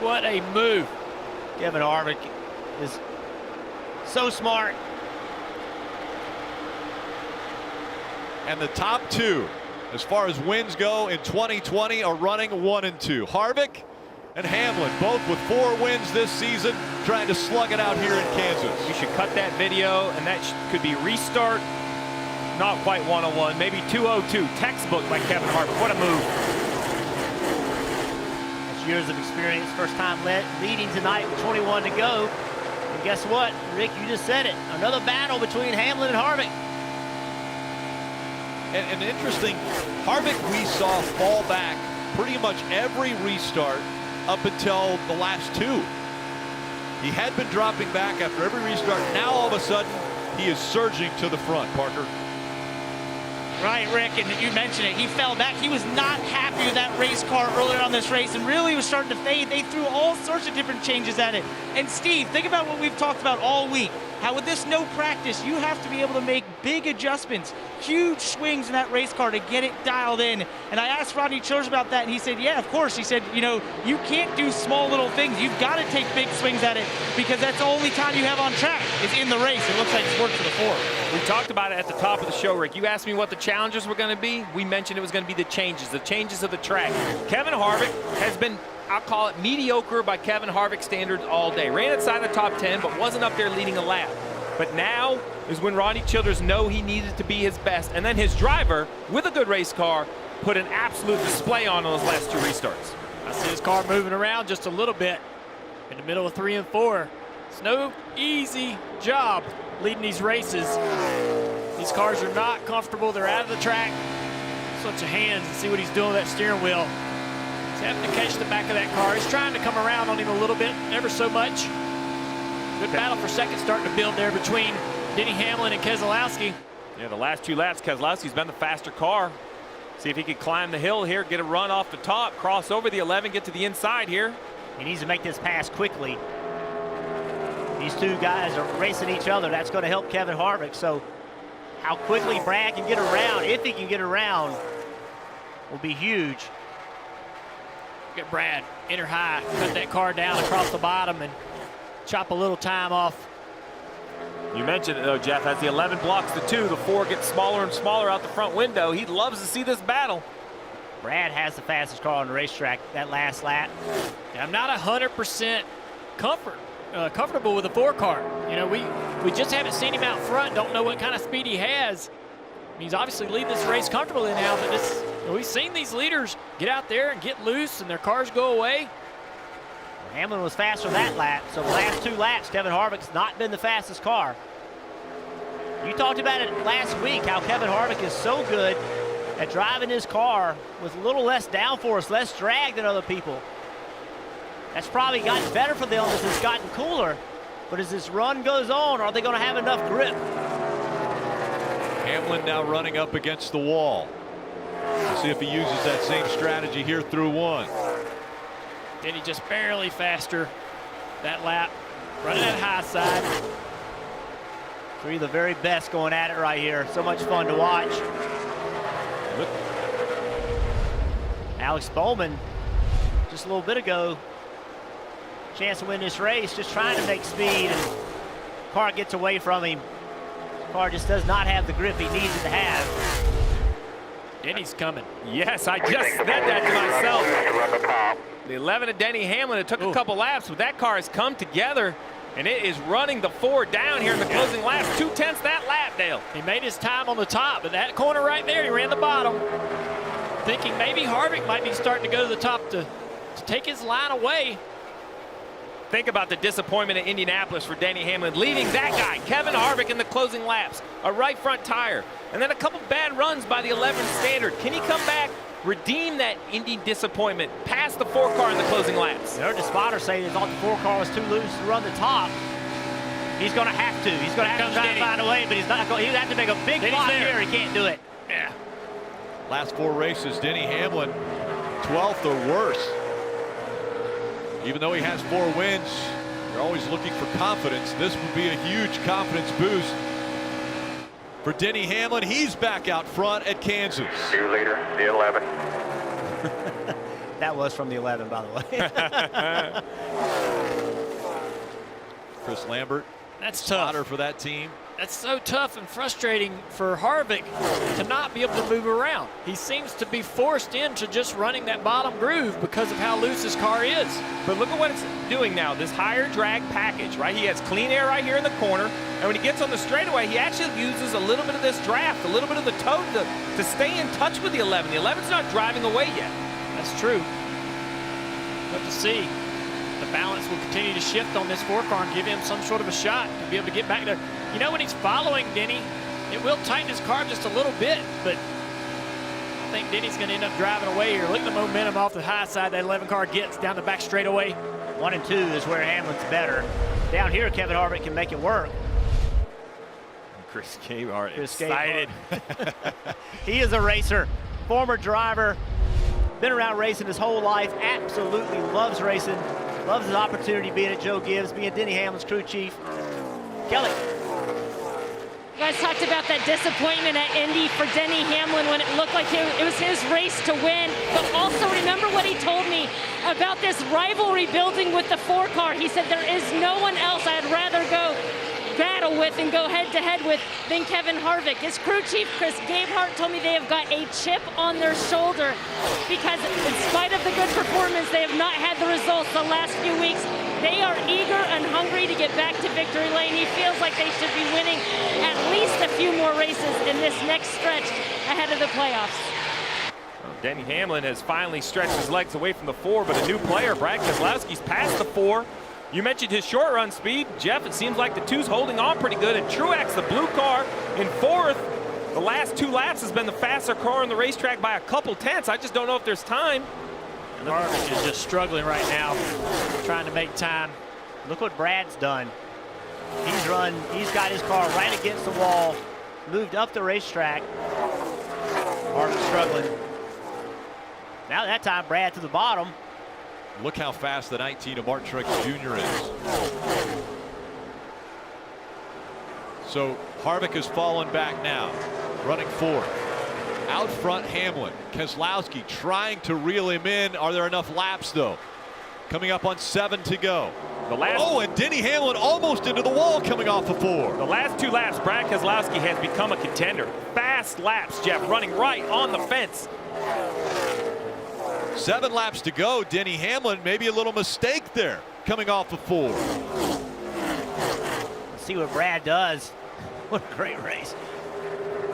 What a move. Kevin Harvick is so smart. And the top 2, as far as wins go in 2020, are running 1 and 2. Harvick and Hamlin, both with 4 wins this season, trying to slug it out here in Kansas. We should cut that video, and that could be restart, not quite 101, maybe 202. Textbook by Kevin Harvick. What a move. That's years of experience. First time leading tonight with 21 to go. And guess what, Rick, you just said it. Another battle between Hamlin and Harvick. And interesting, Harvick we saw fall back pretty much every restart up until the last 2. He had been dropping back after every restart. Now all of a sudden, he is surging to the front, Parker. Right, Rick, and you mentioned it. He fell back. He was not happy with that race car earlier on this race and really was starting to fade. They threw all sorts of different changes at it. And Steve, think about what we've talked about all week. How with this no practice, you have to be able to make big adjustments, huge swings in that race car to get it dialed in. And I asked Rodney Childers about that, and he said, yeah, of course. He said, you know, you can't do small little things. You've got to take big swings at it because that's the only time you have on track is in the race. It looks like it's worked for the Ford. We talked about it at the top of the show, Rick. You asked me what the challenges were going to be. We mentioned it was going to be the changes of the track. Kevin Harvick has been, I'll call it mediocre by Kevin Harvick standards all day. Ran inside the top 10, but wasn't up there leading a lap. But now is when Rodney Childers knew he needed to be his best. And then his driver, with a good race car, put an absolute display on those last 2 restarts. I see his car moving around just a little bit in the middle of 3 and 4. It's no easy job leading these races. These cars are not comfortable. They're out of the track. Switch of hands and see what he's doing with that steering wheel. He's having to catch the back of that car. He's trying to come around on him a little bit, ever so much. Good battle for second starting to build there between Denny Hamlin and Keselowski. Yeah, the last 2 laps, Keselowski's been the faster car. See if he can climb the hill here, get a run off the top, cross over the 11, get to the inside here. He needs to make this pass quickly. These 2 guys are racing each other. That's going to help Kevin Harvick. So how quickly Brad can get around, if he can get around, will be huge. Look at Brad, enter high, cut that car down across the bottom and chop a little time off. You mentioned it though, Jeff, as the 11 blocks the 2, the 4 gets smaller and smaller out the front window. He loves to see this battle. Brad has the fastest car on the racetrack that last lap. And I'm not 100% comfortable with the 4 car. You know, we just haven't seen him out front, don't know what kind of speed he has. He's obviously leading this race comfortably now, but you know, we've seen these leaders get out there and get loose and their cars go away. Hamlin was faster that lap, so the last 2 laps, Kevin Harvick's not been the fastest car. You talked about it last week, how Kevin Harvick is so good at driving his car with a little less downforce, less drag than other people. That's probably gotten better for them as it's gotten cooler. But as this run goes on, are they going to have enough grip? Hamlin now running up against the wall. We'll see if he uses that same strategy here through 1. Denny just barely faster that lap, running that high side. 3 of the very best going at it right here. So much fun to watch. Look. Alex Bowman, just a little bit ago, chance to win this race, just trying to make speed, and car gets away from him. Car just does not have the grip he needs it to have. Denny's coming. Yes, I just said that to myself. The 11 of Denny Hamlin, it took a couple laps, but that car has come together, and it is running the 4 down here in the closing laps. 2/10 that lap, Dale. He made his time on the top, but that corner right there, he ran the bottom. Thinking maybe Harvick might be starting to go to the top to take his line away. Think about the disappointment in Indianapolis for Denny Hamlin, leaving that guy, Kevin Harvick, in the closing laps. A right front tire, and then a couple bad runs by the 11 standard. Can he come back redeem that Indy disappointment, pass the 4 car in the closing laps. I heard the spotter say they thought the 4 car was too loose to run the top. He's going to have to. He's going to have to try to find a way, but he's not going. He'll have to make a big block here. He can't do it. Yeah. Last 4 races, Denny Hamlin, 12th or worse. Even though he has 4 wins, you're always looking for confidence. This would be a huge confidence boost for Denny Hamlin. He's back out front at Kansas. New leader, the 11. That was from the 11, by the way. Chris Lambert, that's spotter tough for that team. That's so tough and frustrating for Harvick to not be able to move around. He seems to be forced into just running that bottom groove because of how loose his car is. But look at what it's doing now, this higher drag package, right? He has clean air right here in the corner, and when he gets on the straightaway, he actually uses a little bit of this draft, a little bit of the toe to stay in touch with the 11. The 11's not driving away yet. That's true. But to see, the balance will continue to shift on this 4 car and give him some sort of a shot to be able to get back there. You know, when he's following Denny, it will tighten his car just a little bit, but I think Denny's going to end up driving away here. Look at the momentum off the high side that 11 car gets down the back straightaway. 1 and 2 is where Hamlin's better. Down here, Kevin Harvick can make it work. Chris Gabehart excited. He is a racer, former driver, been around racing his whole life, absolutely loves racing, loves his opportunity being at Joe Gibbs, being Denny Hamlin's crew chief. Kelly. You guys talked about that disappointment at Indy for Denny Hamlin when it looked like it was his race to win. But also remember what he told me about this rivalry building with the 4 car. He said there is no one else I'd rather go battle with and go head-to-head with than Kevin Harvick. His crew chief, Chris Gabehart, told me they have got a chip on their shoulder because in spite of the good performance, they have not had the results the last few weeks. They are eager and hungry to get back to victory lane. He feels like they should be winning at least a few more races in this next stretch ahead of the playoffs. Well, Denny Hamlin has finally stretched his legs away from the 4, but a new player, Brad Keselowski's past the 4. You mentioned his short run speed. Jeff, it seems like the 2's holding on pretty good. And Truex, the blue car, in 4th. The last 2 laps has been the faster car on the racetrack by a couple tenths. I just don't know if there's time. Harvick is just struggling right now, trying to make time. Look what Brad's done. He's got his car right against the wall, moved up the racetrack. Harvick struggling. Now that time, Brad to the bottom. Look how fast the 19 of Martin Truex Jr. is. So Harvick has fallen back now, running 4th. Out front, Hamlin. Keselowski trying to reel him in. Are there enough laps, though? Coming up on 7 to go. And Denny Hamlin almost into the wall coming off of 4. The last 2 laps, Brad Keselowski has become a contender. Fast laps, Jeff, running right on the fence. 7 laps to go. Denny Hamlin, maybe a little mistake there, coming off of 4. Let's see what Brad does. What a great race.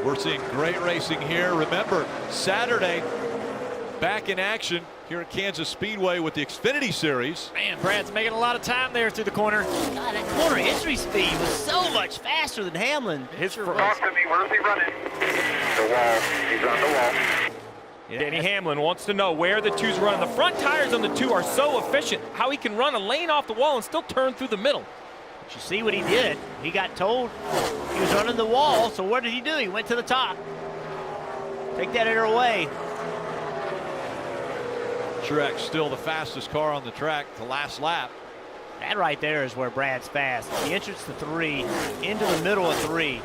We're seeing great racing here. Remember, Saturday, back in action here at Kansas Speedway with the Xfinity Series. Man, Brad's making a lot of time there through the corner. God, that corner entry speed was so much faster than Hamlin. Talk to me, where's he running? The wall, he's on the wall. Yeah, Denny Hamlin wants to know where the 2's running. The front tires on the 2 are so efficient, how he can run a lane off the wall and still turn through the middle. But you see what he did. He got told he was running the wall, so what did he do? He went to the top. Take that air away. Truex still the fastest car on the track the last lap. That right there is where Brad's fast. The entrance to 3, into the middle of 3.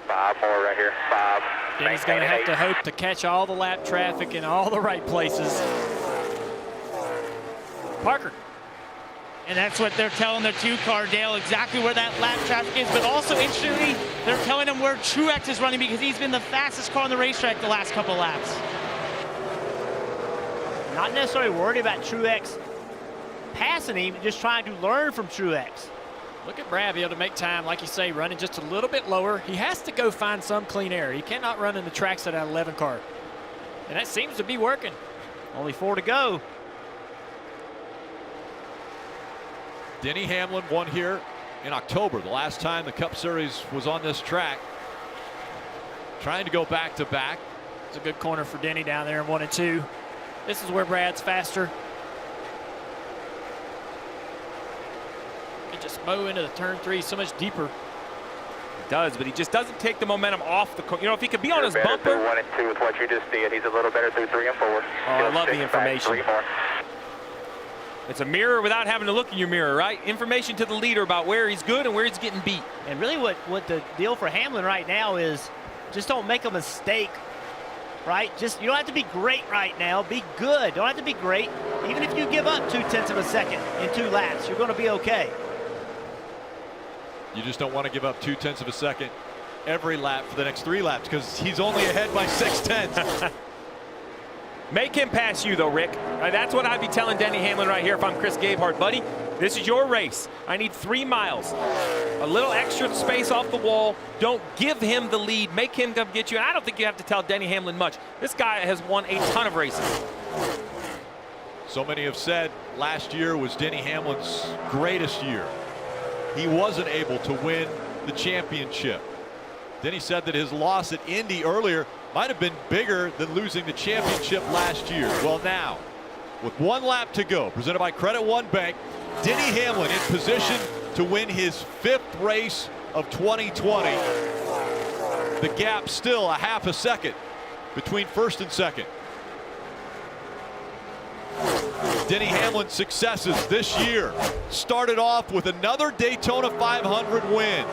5 more right here, 5. Denny's going to have to hope to catch all the lap traffic in all the right places. Parker. And that's what they're telling their 2 car, Dale, exactly where that lap traffic is. But also, interestingly, they're telling him where Truex is running because he's been the fastest car on the racetrack the last couple laps. Not necessarily worried about Truex passing him, just trying to learn from Truex. Look at Brad be able to make time, like you say, running just a little bit lower. He has to go find some clean air. He cannot run in the tracks of that 11 car. And that seems to be working. Only 4 to go. Denny Hamlin won here in October, the last time the Cup Series was on this track. trying to go back to back. It's a good corner for Denny down there in 1 and 2. This is where Brad's faster. He just mow into the turn 3 so much deeper. He does, but he just doesn't take the momentum off the corner. You know, if he could be on his better bumper. through 1 and 2 with what you just did. He's a little better through 3 and 4. Oh, I love the information. 3 more. It's a mirror without having to look in your mirror, right? Information to the leader about where he's good and where he's getting beat. And really what the deal for Hamlin right now is just don't make a mistake, right? Just, you don't have to be great right now. Be good. Don't have to be great. Even if you give up 0.2 of a second in 2 laps, you're going to be okay. You just don't want to give up 0.2 of a second every lap for the next 3 laps because he's only ahead by 0.6. Make him pass you, though, Rick. That's what I'd be telling Denny Hamlin right here if I'm Chris Gabehart. Buddy, this is your race. I need 3 miles. A little extra space off the wall. Don't give him the lead. Make him come get you. And I don't think you have to tell Denny Hamlin much. This guy has won a ton of races. So many have said last year was Denny Hamlin's greatest year. He wasn't able to win the championship. Denny said that his loss at Indy earlier might have been bigger than losing the championship last year. Well, now, with 1 lap to go, presented by Credit One Bank, Denny Hamlin in position to win his 5th race of 2020. The gap still a half a second between first and second. Denny Hamlin's successes this year started off with another Daytona 500 win.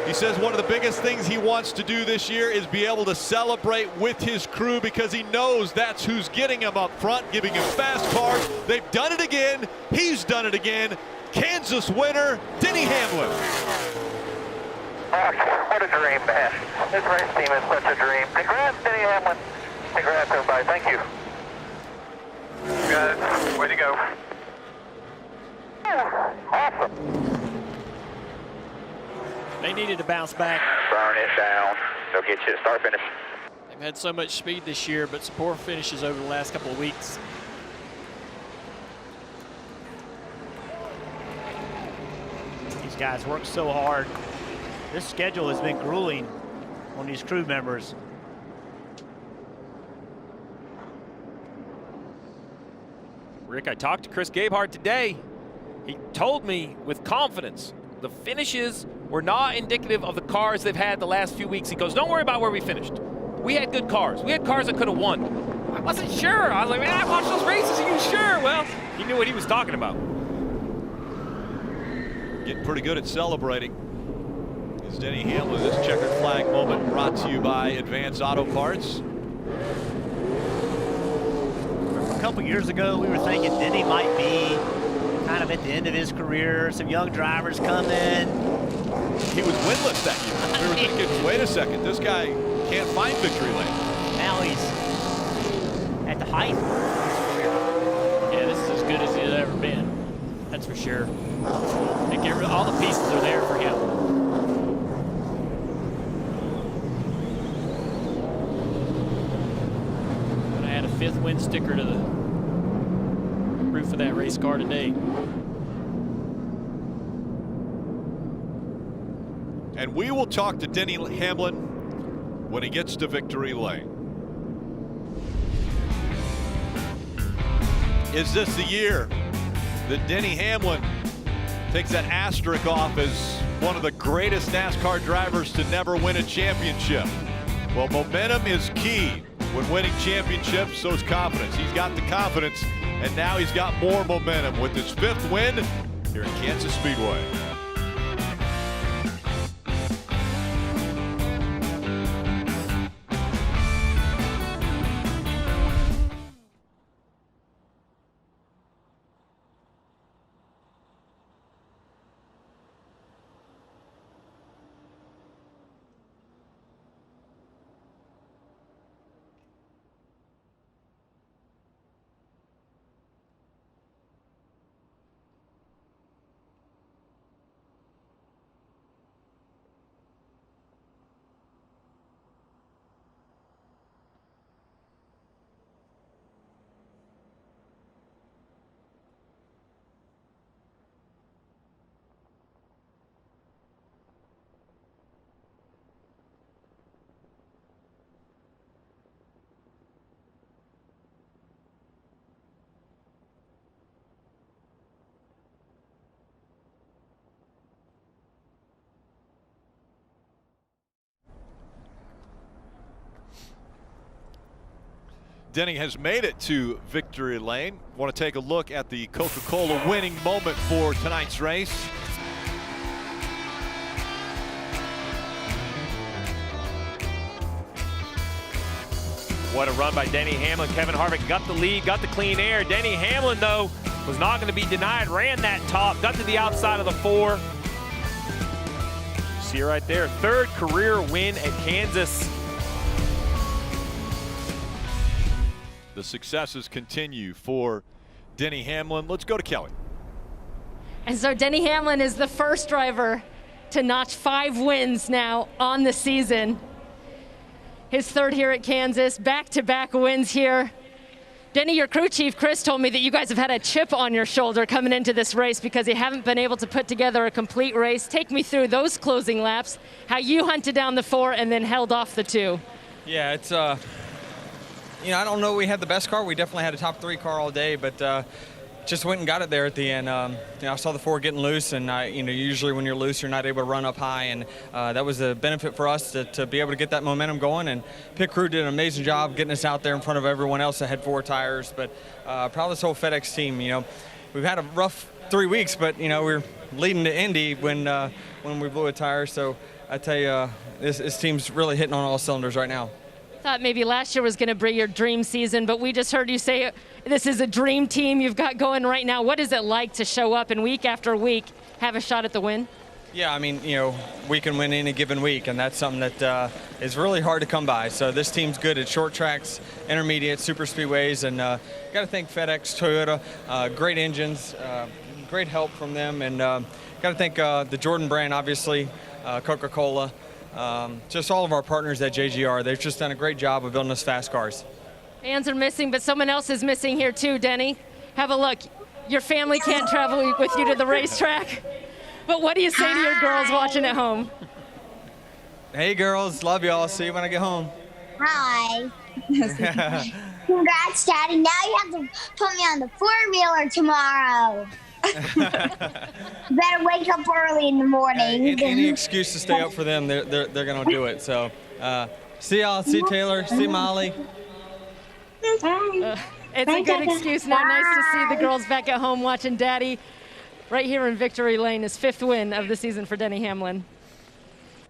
He says one of the biggest things he wants to do this year is be able to celebrate with his crew because he knows that's who's getting him up front, giving him fast cars. They've done it again. He's done it again. Kansas winner, Denny Hamlin. What a dream, man. This race team is such a dream. Congrats, Denny Hamlin. Congrats, everybody. Thank you. You guys, way to go. Awesome. They needed to bounce back. Burn it down. They'll get you to start finish. They've had so much speed this year, but some poor finishes over the last couple of weeks. These guys work so hard. This schedule has been grueling on these crew members. Rick, I talked to Chris Gabehart today. He told me with confidence the finishes were not indicative of the cars they've had the last few weeks. He goes, don't worry about where we finished. We had good cars. We had cars that could have won. I wasn't sure. I was like, man, I watched those races. Are you sure? Well, he knew what he was talking about. Getting pretty good at celebrating. Is Denny Hamlin. This checkered flag moment brought to you by Advance Auto Parts. A couple years ago, we were thinking Denny might be kind of at the end of his career. Some young drivers come in. He was winless that year. We were thinking, wait a second, this guy can't find victory lane. Now he's at the height of his career. Yeah, this is as good as he's ever been. That's for sure. All the pieces are there for him. Gonna add a 5th win sticker to the roof of that race car today. And we will talk to Denny Hamlin when he gets to victory lane. Is this the year that Denny Hamlin takes that asterisk off as one of the greatest NASCAR drivers to never win a championship? Well, momentum is key when winning championships, so is confidence. He's got the confidence, and now he's got more momentum with his 5th win here in Kansas Speedway. Denny has made it to victory lane. Want to take a look at the Coca-Cola winning moment for tonight's race. What a run by Denny Hamlin. Kevin Harvick got the lead, got the clean air. Denny Hamlin, though, was not going to be denied. Ran that top, got to the outside of the 4. See right there, 3rd career win at Kansas. The successes continue for Denny Hamlin. Let's go to Kelly. And so Denny Hamlin is the first driver to notch 5 wins now on the season. His 3rd here at Kansas, back-to-back wins here. Denny, your crew chief, Chris, told me that you guys have had a chip on your shoulder coming into this race because you haven't been able to put together a complete race. Take me through those closing laps, how you hunted down the 4 and then held off the 2. Yeah, it's, you know, I don't know we had the best car. We definitely had a top 3 car all day, but just went and got it there at the end. You know, I saw the 4 getting loose, and you know, usually when you're loose, you're not able to run up high, and that was a benefit for us to be able to get that momentum going. And pit crew did an amazing job getting us out there in front of everyone else that had 4 tires. But proud of this whole FedEx team. You know, we've had a rough 3 weeks, but you know, we're leading to Indy when we blew a tire. So I tell you, this team's really hitting on all cylinders right now. Thought maybe last year was going to be your dream season, but we just heard you say this is a dream team you've got going right now. What is it like to show up and week after week have a shot at the win? Yeah, I mean, you know, we can win any given week, and that's something that is really hard to come by. So this team's good at short tracks, intermediate, super speedways, and got to thank FedEx, Toyota, great engines, great help from them, and got to thank the Jordan brand, obviously, Coca-Cola. Just all of our partners at JGR. They've just done a great job of building us fast cars. Fans are missing, but someone else is missing here too, Denny. Have a look. Your family can't travel with you to the racetrack. But what do you say to your girls watching at home? Hey girls, love y'all. See you when I get home. Hi. Congrats, Daddy. Now you have to put me on the 4-wheeler tomorrow. Better wake up early in the morning. Any excuse to stay up for them, they're going to do it. So, see y'all. See Taylor. See Molly. It's a good excuse now. Nice to see the girls back at home watching Daddy right here in victory lane. His 5th win of the season for Denny Hamlin.